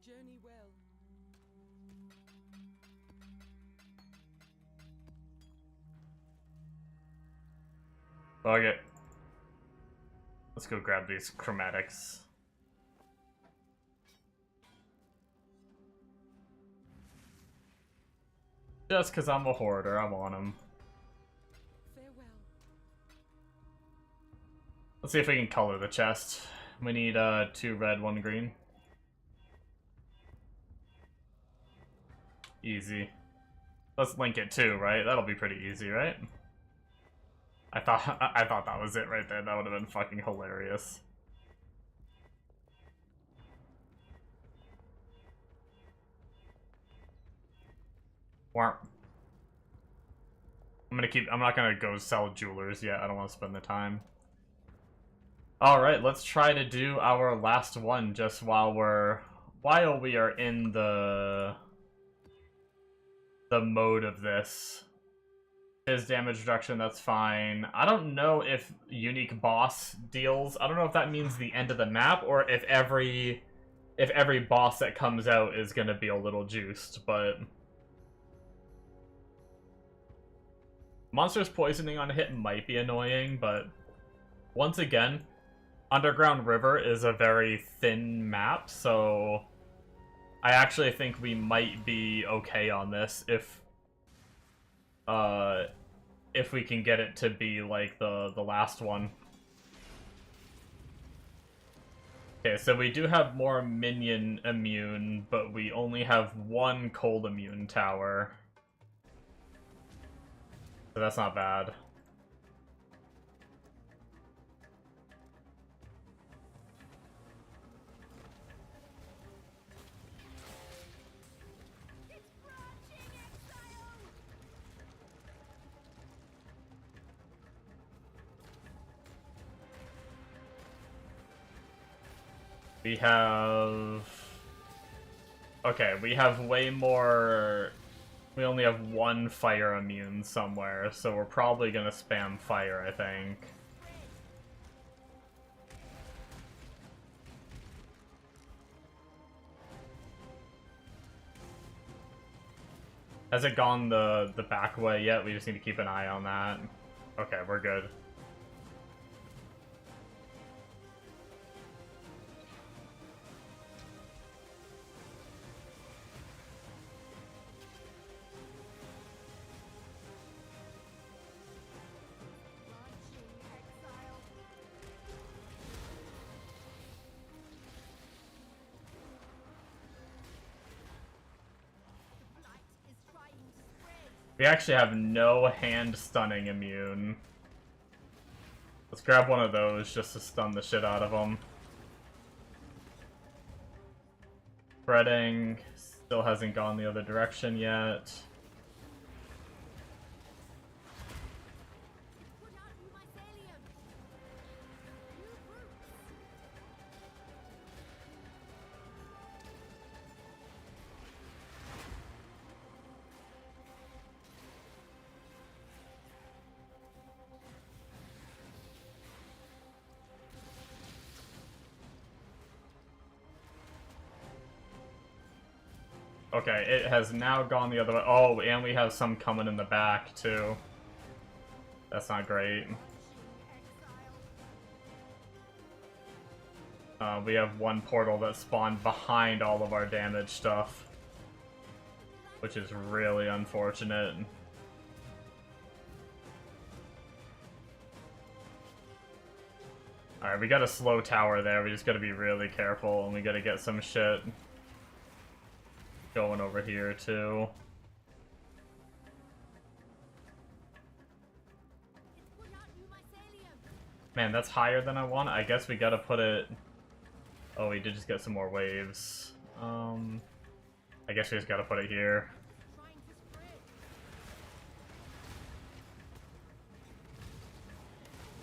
Journey well. Okay. Let's go grab these chromatics. Just because I'm a hoarder, I want them. Farewell. Let's see if we can color the chest. We need 2 red, 1 green. Easy. Let's link it too, right? That'll be pretty easy, right? I thought that was it right there. That would have been fucking hilarious. Warp. I'm not gonna go sell jewelers yet. I don't want to spend the time. Alright, let's try to do our last one just while we are in the mode of this. His damage reduction, that's fine. I don't know if unique boss deals. I don't know if that means the end of the map or if every boss that comes out is gonna be a little juiced, but Monster's poisoning on a hit might be annoying, but once again, Underground River is a very thin map, so I actually think we might be okay on this if we can get it to be like the last one. Okay, so we do have more minion immune, but we only have 1 cold immune tower. So that's not bad. We have... Okay, we have way more... We only have 1 fire immune somewhere, so we're probably gonna spam fire, I think. Has it gone the back way yet? We just need to keep an eye on that. Okay, we're good. We actually have no hand stunning immune. Let's grab one of those just to stun the shit out of them. Spreading still hasn't gone the other direction yet. Okay, it has now gone the other way. Oh, and we have some coming in the back, too. That's not great. We have 1 portal that spawned behind all of our damage stuff, which is really unfortunate. Alright, we got a slow tower there. We just gotta be really careful, and we gotta get some shit going over here too. Man, that's higher than I want. I guess we gotta put it... Oh, we did just get some more waves. I guess we just gotta put it here.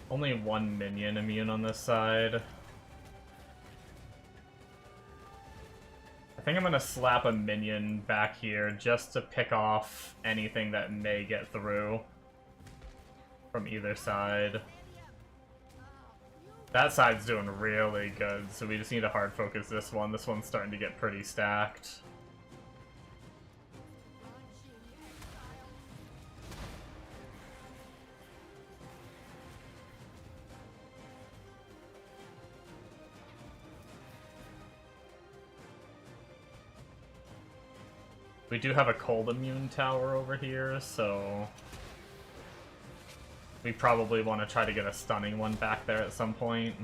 Only 1 minion immune on this side. I think I'm gonna slap a minion back here just to pick off anything that may get through from either side. That side's doing really good, so we just need to hard focus this one. This one's starting to get pretty stacked. We do have a cold immune tower over here, so we probably want to try to get a stunning one back there at some point.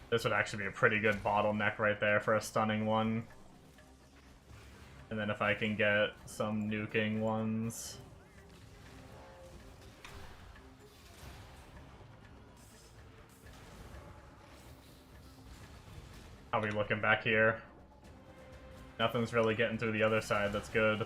This would actually be a pretty good bottleneck right there for a stunning one. And then if I can get some nuking ones. How are we looking back here? Nothing's really getting through the other side, that's good.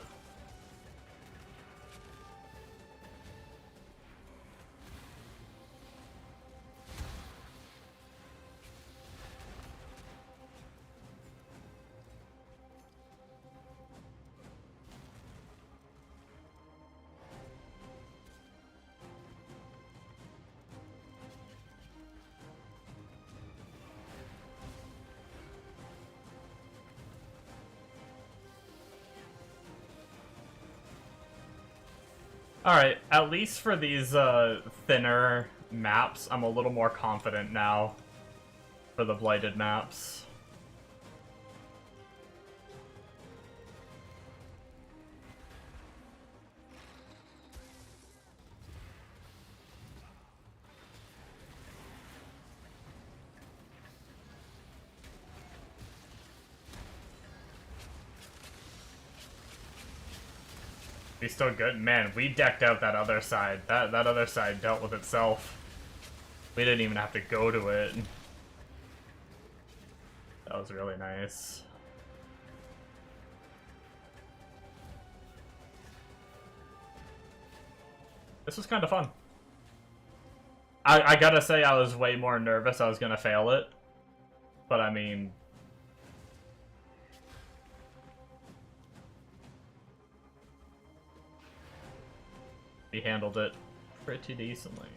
Alright, at least for these thinner maps, I'm a little more confident now for the blighted maps. He's still good. Man, we decked out that other side. That other side dealt with itself. We didn't even have to go to it. That was really nice. This was kind of fun. I gotta say, I was way more nervous I was gonna fail it. But I mean... we handled it pretty decently.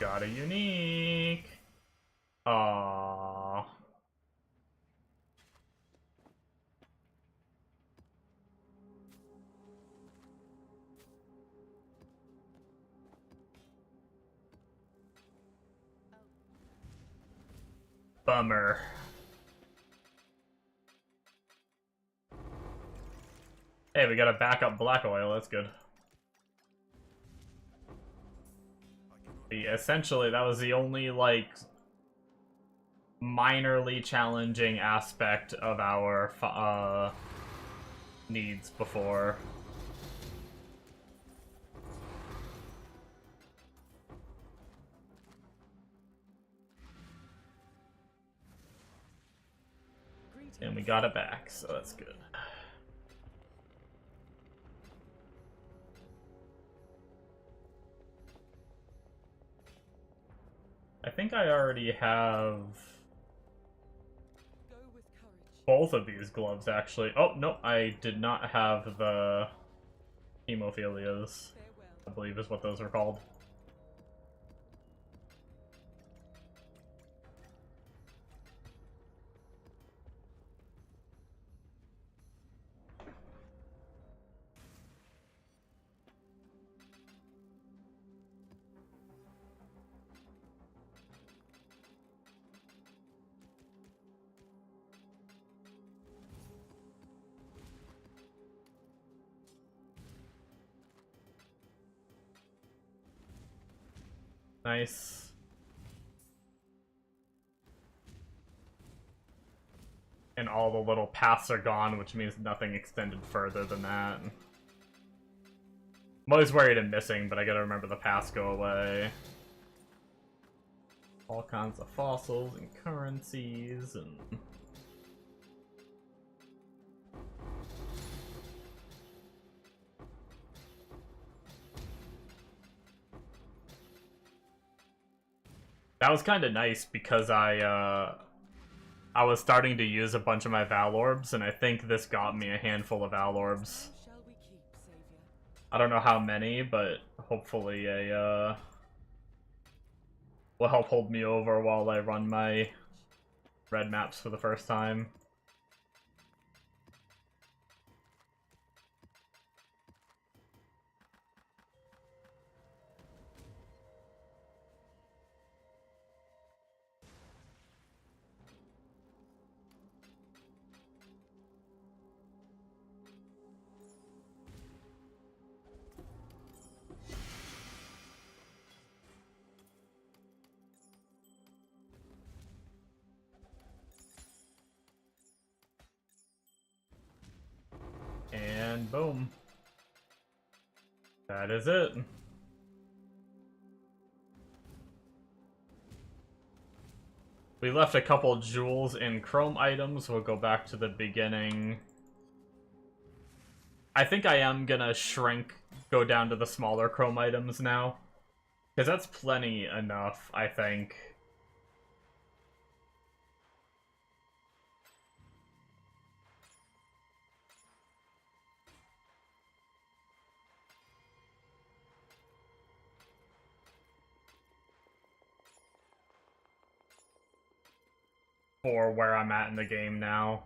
Got a unique. Aww. Bummer. Hey, we got a backup black oil, that's good. Essentially, that was the only, like, minorly challenging aspect of our needs before. And we got it back, so that's good. I think I already have both of these gloves, actually. Oh, no, I did not have the hemophilias, I believe is what those are called. Nice. And all the little paths are gone, which means nothing extended further than that. I'm always worried I'm missing, but I gotta remember the paths go away. All kinds of fossils and currencies and... that was kind of nice because I was starting to use a bunch of my Val Orbs, and I think this got me a handful of Val Orbs. I don't know how many, but hopefully a will help hold me over while I run my red maps for the first time. And boom. That is it. We left a couple jewels in chrome items. We'll go back to the beginning. I think I am gonna go down to the smaller chrome items now. Because that's plenty enough, I think. For where I'm at in the game now.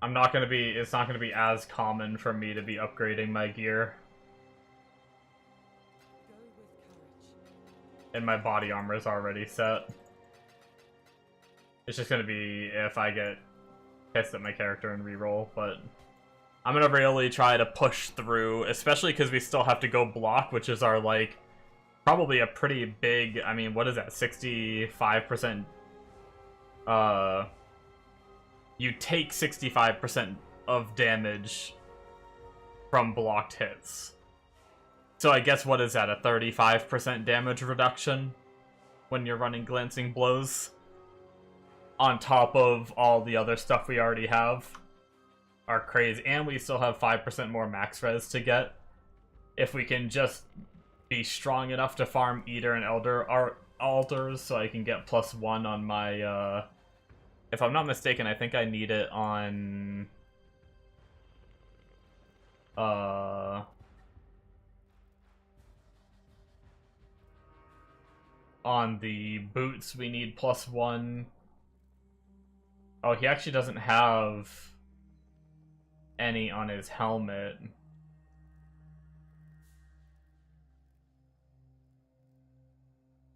It's not gonna be as common for me to be upgrading my gear. Go with courage. And my body armor is already set. It's just gonna be if I get pissed at my character and reroll, but I'm gonna really try to push through, especially because we still have to go block, which is our, like, probably a pretty big, I mean, what is that, 65%? You take 65% of damage from blocked hits. So I guess what is that, a 35% damage reduction when you're running glancing blows? On top of all the other stuff we already have. Are crazy. And we still have 5% more max res to get. If we can just be strong enough to farm Eater and Elder altars so I can get +1 on my, if I'm not mistaken, I think I need it on... on the boots, we need +1. Oh, he actually doesn't have any on his helmet.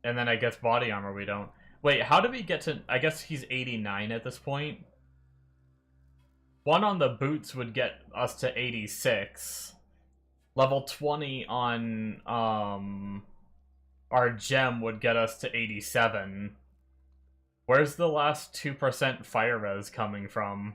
And then I guess body armor we don't. Wait, how did we get to... I guess he's 89 at this point. 1 on the boots would get us to 86. Level 20 on our gem would get us to 87. Where's the last 2% fire res coming from?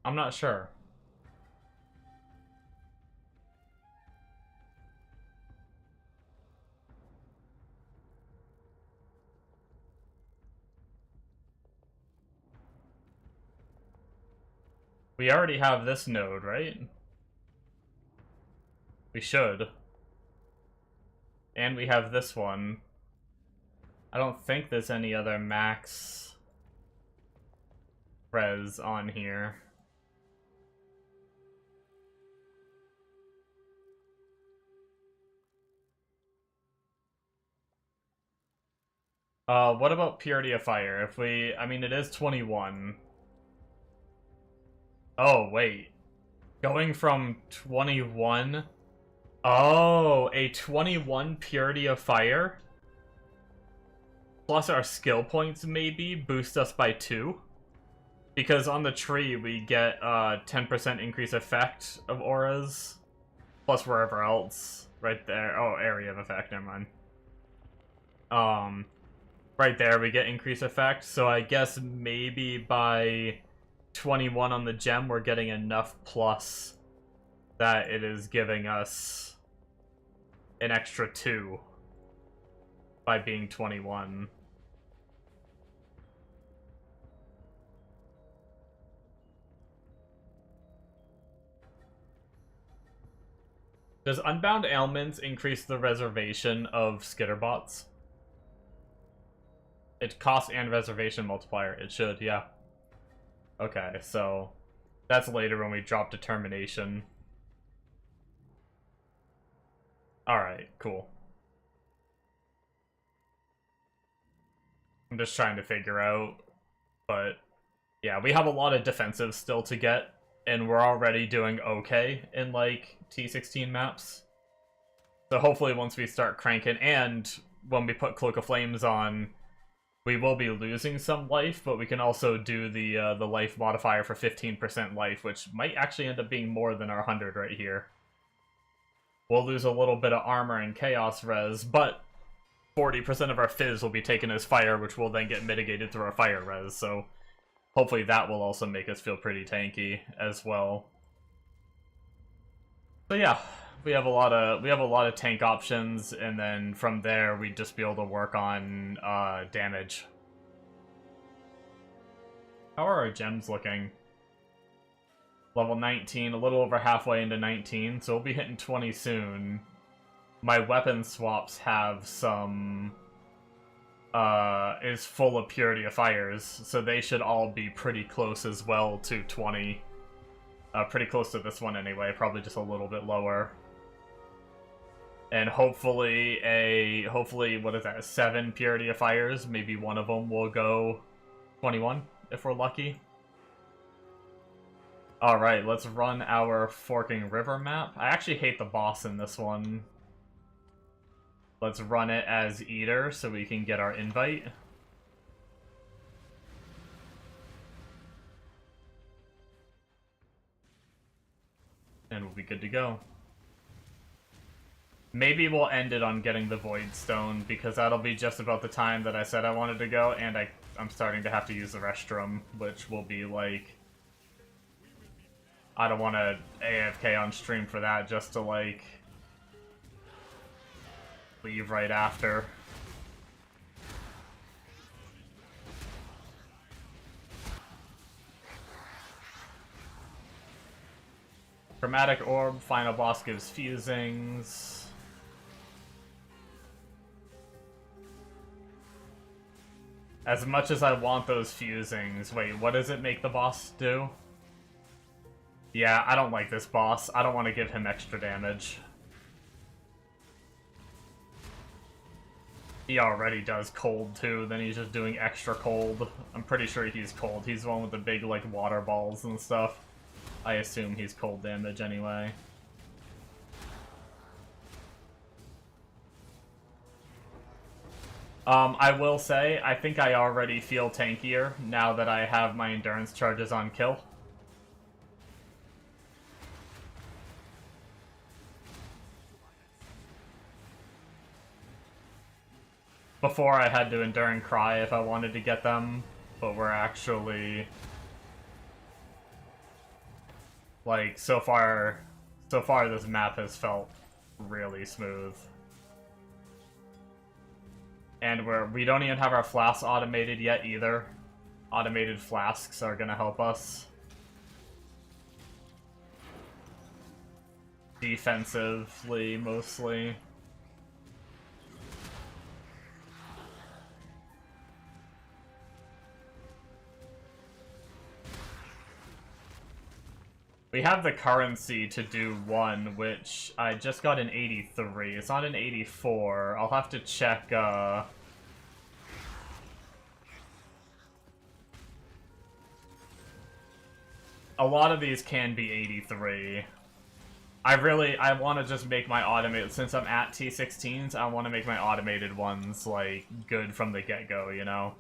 I'm not sure. We already have this node, right? We should. And we have this one. I don't think there's any other max res on here. What about Purity of Fire? If we... I mean, it is 21. Oh, wait. Going from 21... Oh, a 21 Purity of Fire? Plus our skill points, maybe, boost us by 2? Because on the tree, we get 10% increase effect of auras. Plus wherever else. Right there. Oh, area of effect, never mind. Right there, we get increase effect, so I guess maybe by 21 on the gem, we're getting enough plus that it is giving us an extra 2 by being 21. Does Unbound Ailments increase the reservation of skitterbots? It cost and reservation multiplier. It should, yeah. Okay, so that's later when we drop determination. Alright, cool. I'm just trying to figure out, but yeah, we have a lot of defensive still to get, and we're already doing okay in, like, T16 maps. So hopefully once we start cranking, and when we put Cloak of Flames on, we will be losing some life, but we can also do the life modifier for 15% life, which might actually end up being more than our 100 right here. We'll lose a little bit of armor and chaos res, but 40% of our fizz will be taken as fire, which will then get mitigated through our fire res, so hopefully that will also make us feel pretty tanky as well. So yeah, we have a lot of tank options, and then from there we'd just be able to work on damage. How are our gems looking? Level 19, a little over halfway into 19, so we'll be hitting 20 soon. My weapon swaps have some is full of Purity of Fires, so they should all be pretty close as well to 20. Pretty close to this one anyway, probably just a little bit lower. And hopefully what is that, 7 Purity of Fires, maybe one of them will go 21, if we're lucky. Alright, let's run our Forking River map. I actually hate the boss in this one. Let's run it as Eater so we can get our invite. And we'll be good to go. Maybe we'll end it on getting the Void Stone, because that'll be just about the time that I said I wanted to go, and I'm starting to have to use the restroom, which will be like... I don't want to AFK on stream for that, just to, like, leave right after. Chromatic Orb, final boss gives fusings. As much as I want those fusings, wait, what does it make the boss do? Yeah, I don't like this boss. I don't want to give him extra damage. He already does cold too, then he's just doing extra cold. I'm pretty sure he's cold. He's the one with the big, like, water balls and stuff. I assume he's cold damage anyway. I will say, I think I already feel tankier now that I have my endurance charges on kill. Before I had to endure and cry if I wanted to get them, but we're actually... like, so far this map has felt really smooth. And we don't even have our flasks automated yet either. Automated flasks are gonna help us. Defensively, mostly. We have the currency to do one, which I just got an 83. It's not an 84. I'll have to check, a lot of these can be 83. I want to just make my automated, since I'm at T16s, I want to make my automated ones, like, good from the get-go, you know?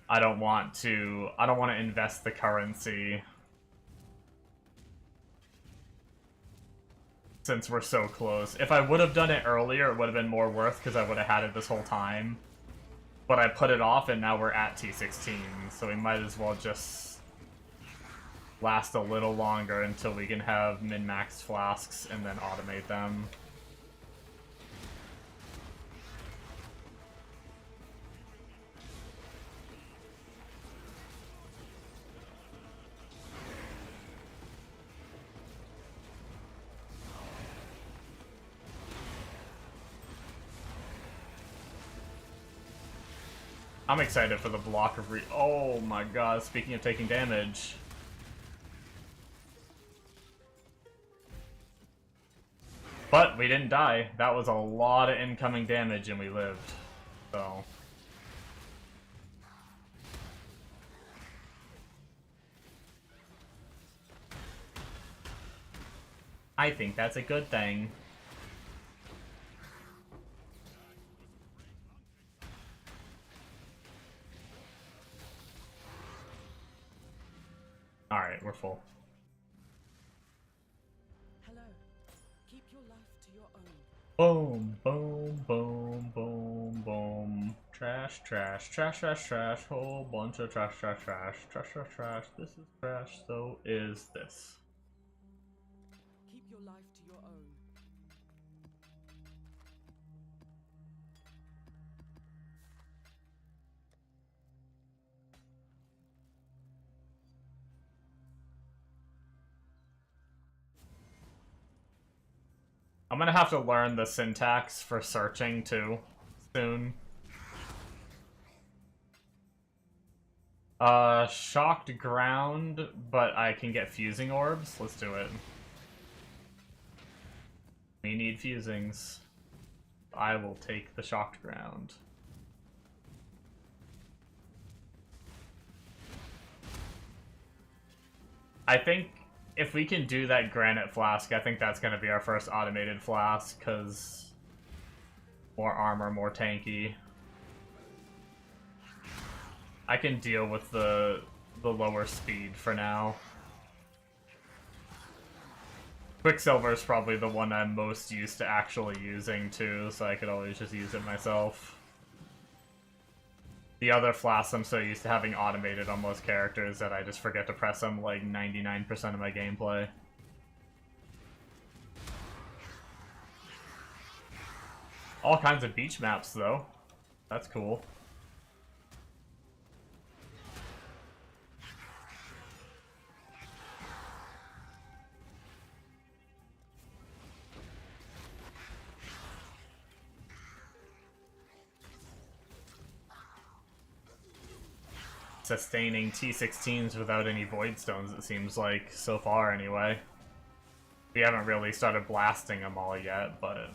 I don't want to invest the currency since we're so close. If I would have done it earlier, it would have been more worth because I would have had it this whole time. But I put it off and now we're at T16, so we might as well just last a little longer until we can have min-max flasks and then automate them. I'm excited for the block of oh my god, speaking of taking damage. But we didn't die. That was a lot of incoming damage and we lived. So... I think that's a good thing. Alright, we're full. Hello. Keep your life to your own. Boom, boom, boom, boom, boom. Trash, trash, trash, trash, trash. Whole bunch of trash, trash, trash. Trash, trash, trash. This is trash, so is this. Keep your life to your own. I'm gonna have to learn the syntax for searching too soon. Shocked ground, but I can get fusing orbs. Let's do it. We need fusings. I will take the shocked ground. I think if we can do that granite flask, I think that's going to be our first automated flask, because more armor, more tanky. I can deal with the lower speed for now. Quicksilver is probably the one I'm most used to actually using too, so I could always just use it myself. The other flasks I'm so used to having automated on most characters that I just forget to press them like 99% of my gameplay. All kinds of beach maps though. That's cool. Sustaining T16s without any void stones, it seems like, so far anyway. We haven't really started blasting them all yet, but...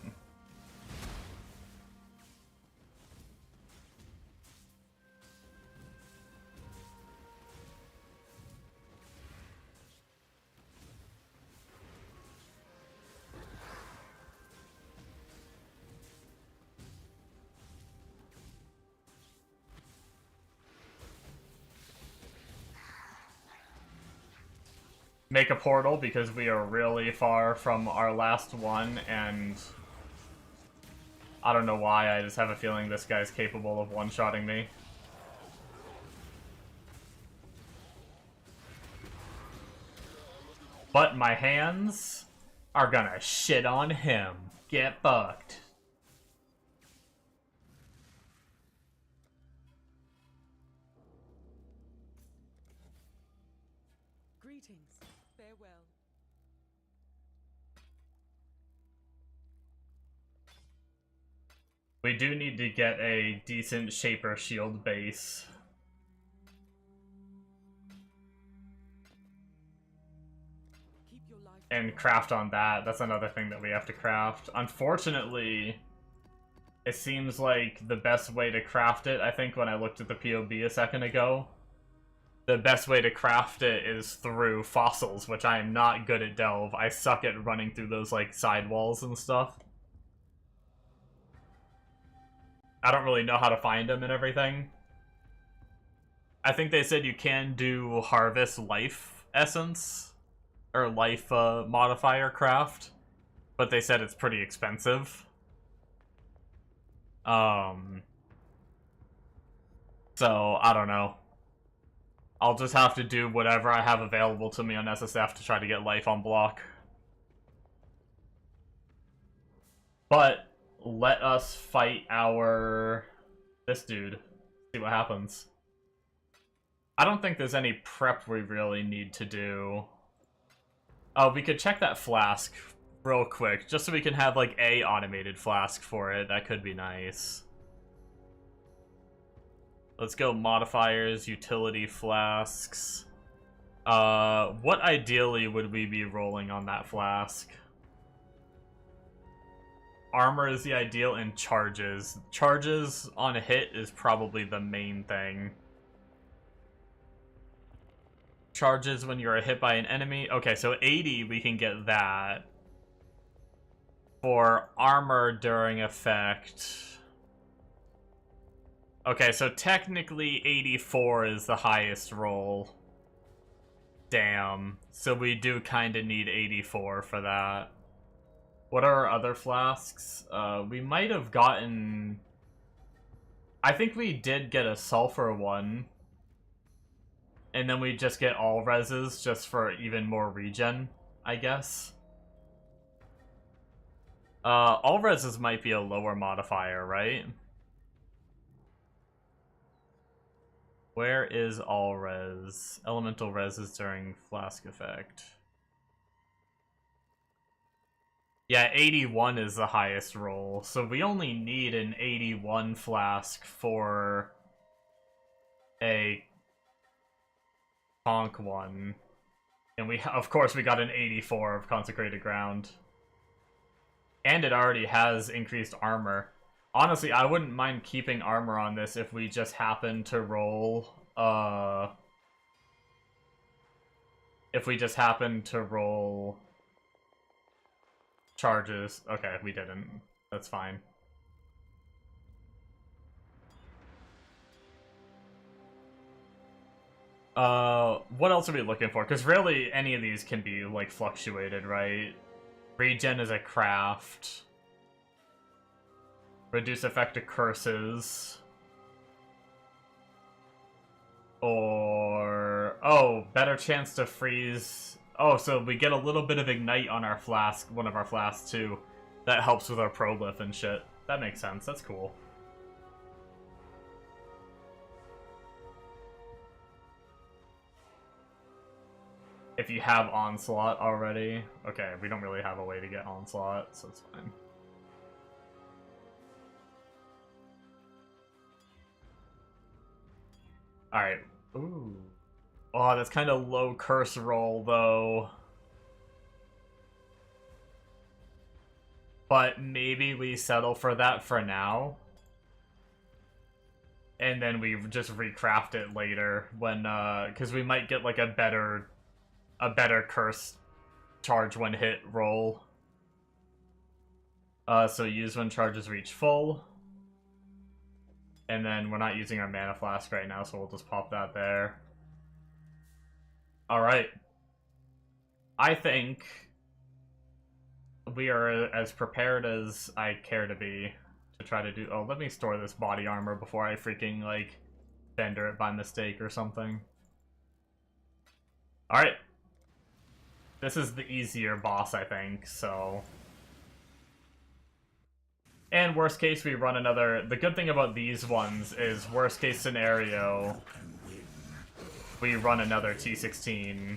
make a portal because we are really far from our last one, and I don't know why, I just have a feeling this guy's capable of one-shotting me. But my hands are gonna shit on him. Get fucked. Greetings. Farewell. We do need to get a decent Shaper shield base. Keep your life And craft on that. That's another thing that we have to craft. Unfortunately, it seems like the best way to craft it, I think when I looked at the POB a second ago, the best way to craft it is through fossils, which I am not good at Delve. I suck at running through those, like, sidewalls and stuff. I don't really know how to find them and everything. I think they said you can do harvest life essence, or life modifier craft, but they said it's pretty expensive. So, I don't know. I'll just have to do whatever I have available to me on SSF to try to get life on block. But let us fight this dude. See what happens. I don't think there's any prep we really need to do. Oh, we could check that flask real quick, just so we can have, like, a automated flask for it. That could be nice. Let's go modifiers, utility flasks. What ideally would we be rolling on that flask? Armor is the ideal, and charges. Charges on a hit is probably the main thing. Charges when you're hit by an enemy. Okay, so 80, we can get that. For armor during effect. Okay, so technically 84 is the highest roll. Damn. So we do kind of need 84 for that. What are our other flasks? We might have gotten... I think we did get a sulfur one. And then we just get all reses just for even more regen, I guess. All reses might be a lower modifier, right? Where is all res? Elemental reses during flask effect. Yeah, 81 is the highest roll, so we only need an 81 flask for a conk one. And we, of course, we got an 84 of consecrated ground. And it already has increased armor. Honestly, I wouldn't mind keeping armor on this if we just happen to roll, charges. Okay, we didn't. That's fine. What else are we looking for? Because really, any of these can be, like, fluctuated, right? Regen is a craft. Reduce effect to curses. Or... oh, better chance to freeze... oh, so we get a little bit of ignite on our flask, one of our flasks too. That helps with our prolith and shit. That makes sense, that's cool. If you have Onslaught already. Okay, we don't really have a way to get Onslaught, so it's fine. Alright. Ooh. Oh, that's kind of low curse roll, though. But maybe we settle for that for now. And then we just recraft it later when, because we might get, like, a better curse charge when hit roll. So use when charges reach full. And then we're not using our mana flask right now, so we'll just pop that there. Alright. I think we are as prepared as I care to be to try to do... oh, let me store this body armor before I freaking, like, bender it by mistake or something. Alright. This is the easier boss, I think, so... and worst case, we run another... the good thing about these ones is, worst case scenario, we run another T16.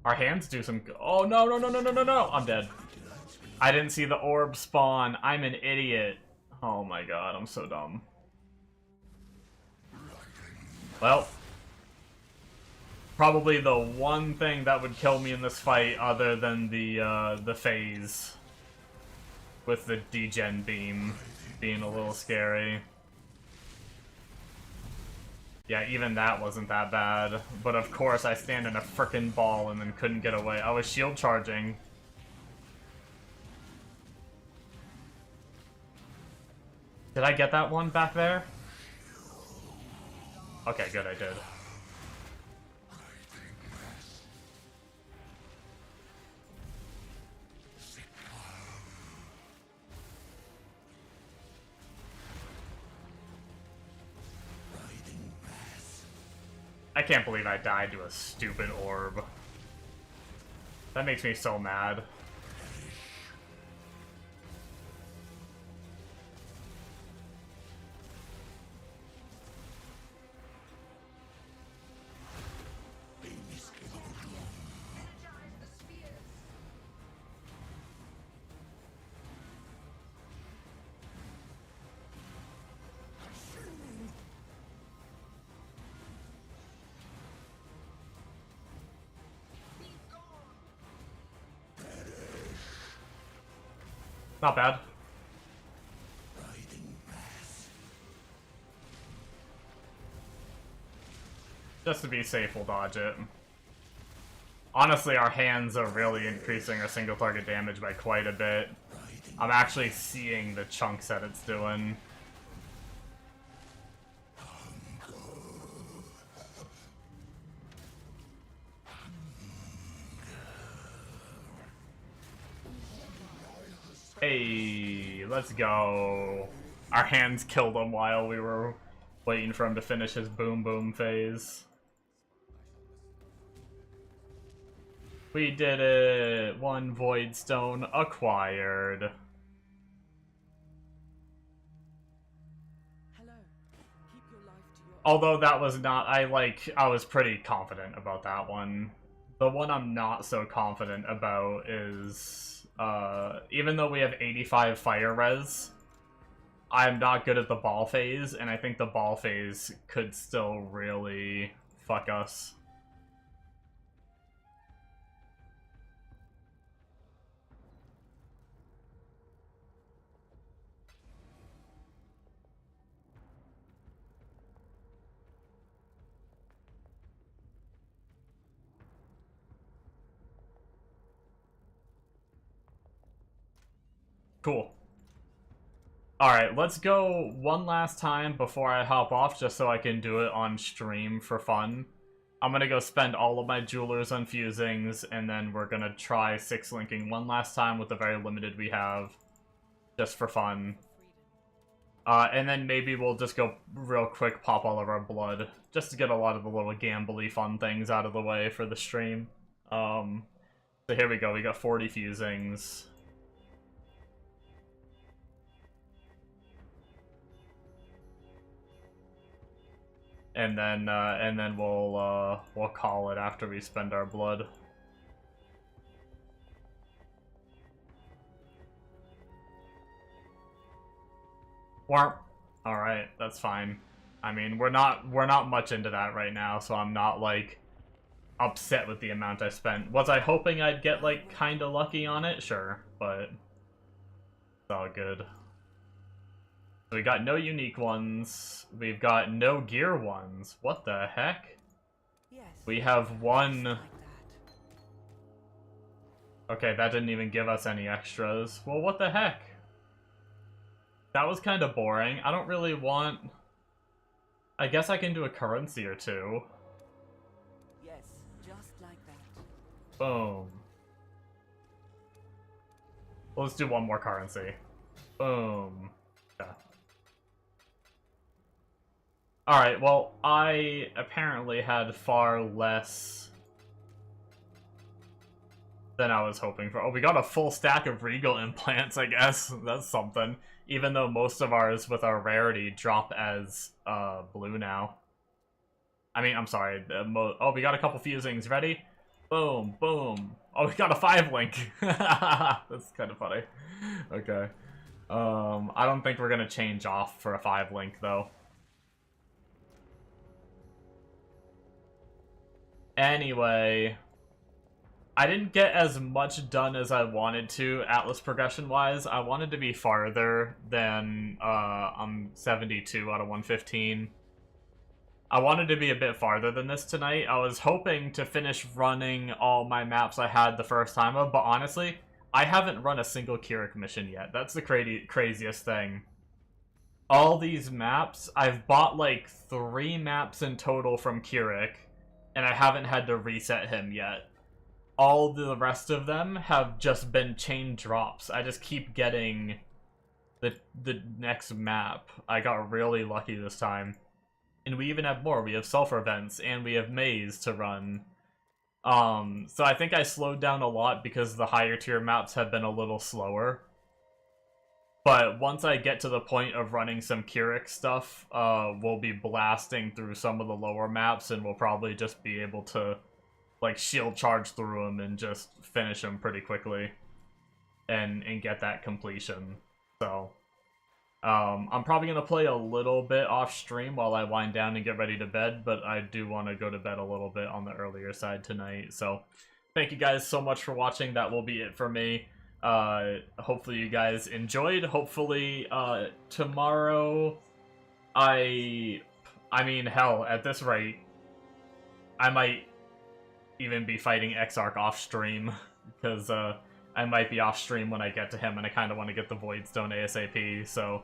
Our hands do some... oh, no, no, no, no, no, no, no! I'm dead. I didn't see the orb spawn. I'm an idiot. Oh my god, I'm so dumb. Well, probably the one thing that would kill me in this fight, other than the phase, with the degen beam being a little scary. Yeah, even that wasn't that bad. But of course, I stand in a frickin' ball and then couldn't get away. I was shield charging. Did I get that one back there? Okay, good, I did. I can't believe I died to a stupid orb. That makes me so mad. Not bad. Just to be safe, we'll dodge it. Honestly, our hands are really increasing our single target damage by quite a bit. I'm actually seeing the chunks that it's doing. Hey, let's go. Our hands killed him while we were waiting for him to finish his boom boom phase. We did it! 1 Void Stone acquired. Hello. Keep your life to your Although that was not, I was pretty confident about that one. The one I'm not so confident about is, even though we have 85 fire res, I'm not good at the ball phase, and I think the ball phase could still really fuck us. Cool. Alright, let's go one last time before I hop off, just so I can do it on stream for fun. I'm gonna go spend all of my jewelers on fusings, and then we're gonna try 6-linking one last time with the very limited we have, just for fun. And then maybe we'll just go real quick pop all of our blood, just to get a lot of the little gambly fun things out of the way for the stream. So here we go, we got 40 fusings. And then we'll call it after we spend our blood. Warp. All right, that's fine. I mean, we're not much into that right now, so I'm not like upset with the amount I spent. Was I hoping I'd get like kind of lucky on it? Sure, but it's all good. So we got no unique ones. We've got no gear ones. What the heck? Yes. We have one. Like that. Okay, that didn't even give us any extras. Well, what the heck? That was kind of boring. I don't really want... I guess I can do a currency or two. Yes, just like that. Boom. Well, let's do one more currency. Boom. Yeah. Alright, well, I apparently had far less than I was hoping for. Oh, we got a full stack of Regal implants, I guess. That's something. Even though most of ours with our rarity drop as blue now. I mean, I'm sorry. Oh, we got a couple fusings. Ready? Boom, boom. Oh, we got a 5-link. That's kind of funny. Okay. I don't think we're going to change off for a 5-link, though. Anyway, I didn't get as much done as I wanted to, Atlas progression-wise. I wanted to be farther than, I'm 72 out of 115. I wanted to be a bit farther than this tonight. I was hoping to finish running all my maps I had the first time of, but honestly, I haven't run a single Keurig mission yet. That's the craziest thing. All these maps, I've bought like 3 maps in total from Keurig, and I haven't had to reset him yet. All the rest of them have just been chain drops. I just keep getting the next map. I got really lucky this time. And we even have more. We have sulfur vents, and we have maze to run. So I think I slowed down a lot because the higher tier maps have been a little slower. But once I get to the point of running some Keurig stuff, we'll be blasting through some of the lower maps, and we'll probably just be able to like shield charge through them and just finish them pretty quickly and get that completion. So I'm probably gonna play a little bit off stream while I wind down and get ready to bed, but I do want to go to bed a little bit on the earlier side tonight. So thank you guys so much for watching. That will be it for me. Hopefully you guys enjoyed. Hopefully, tomorrow, I mean, hell, at this rate, I might even be fighting Exarch off-stream, because, I might be off-stream when I get to him, and I kind of want to get the Void Stone ASAP, so...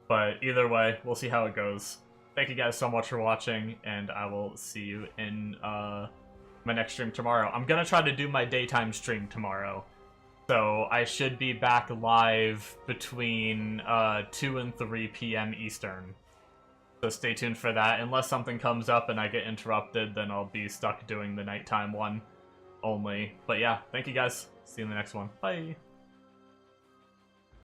But either way, we'll see how it goes. Thank you guys so much for watching, and I will see you in, my next stream tomorrow. I'm gonna try to do my daytime stream tomorrow. So I should be back live between 2 and 3 p.m. Eastern. So stay tuned for that. Unless something comes up and I get interrupted, then I'll be stuck doing the nighttime one only. But yeah, thank you guys. See you in the next one. Bye!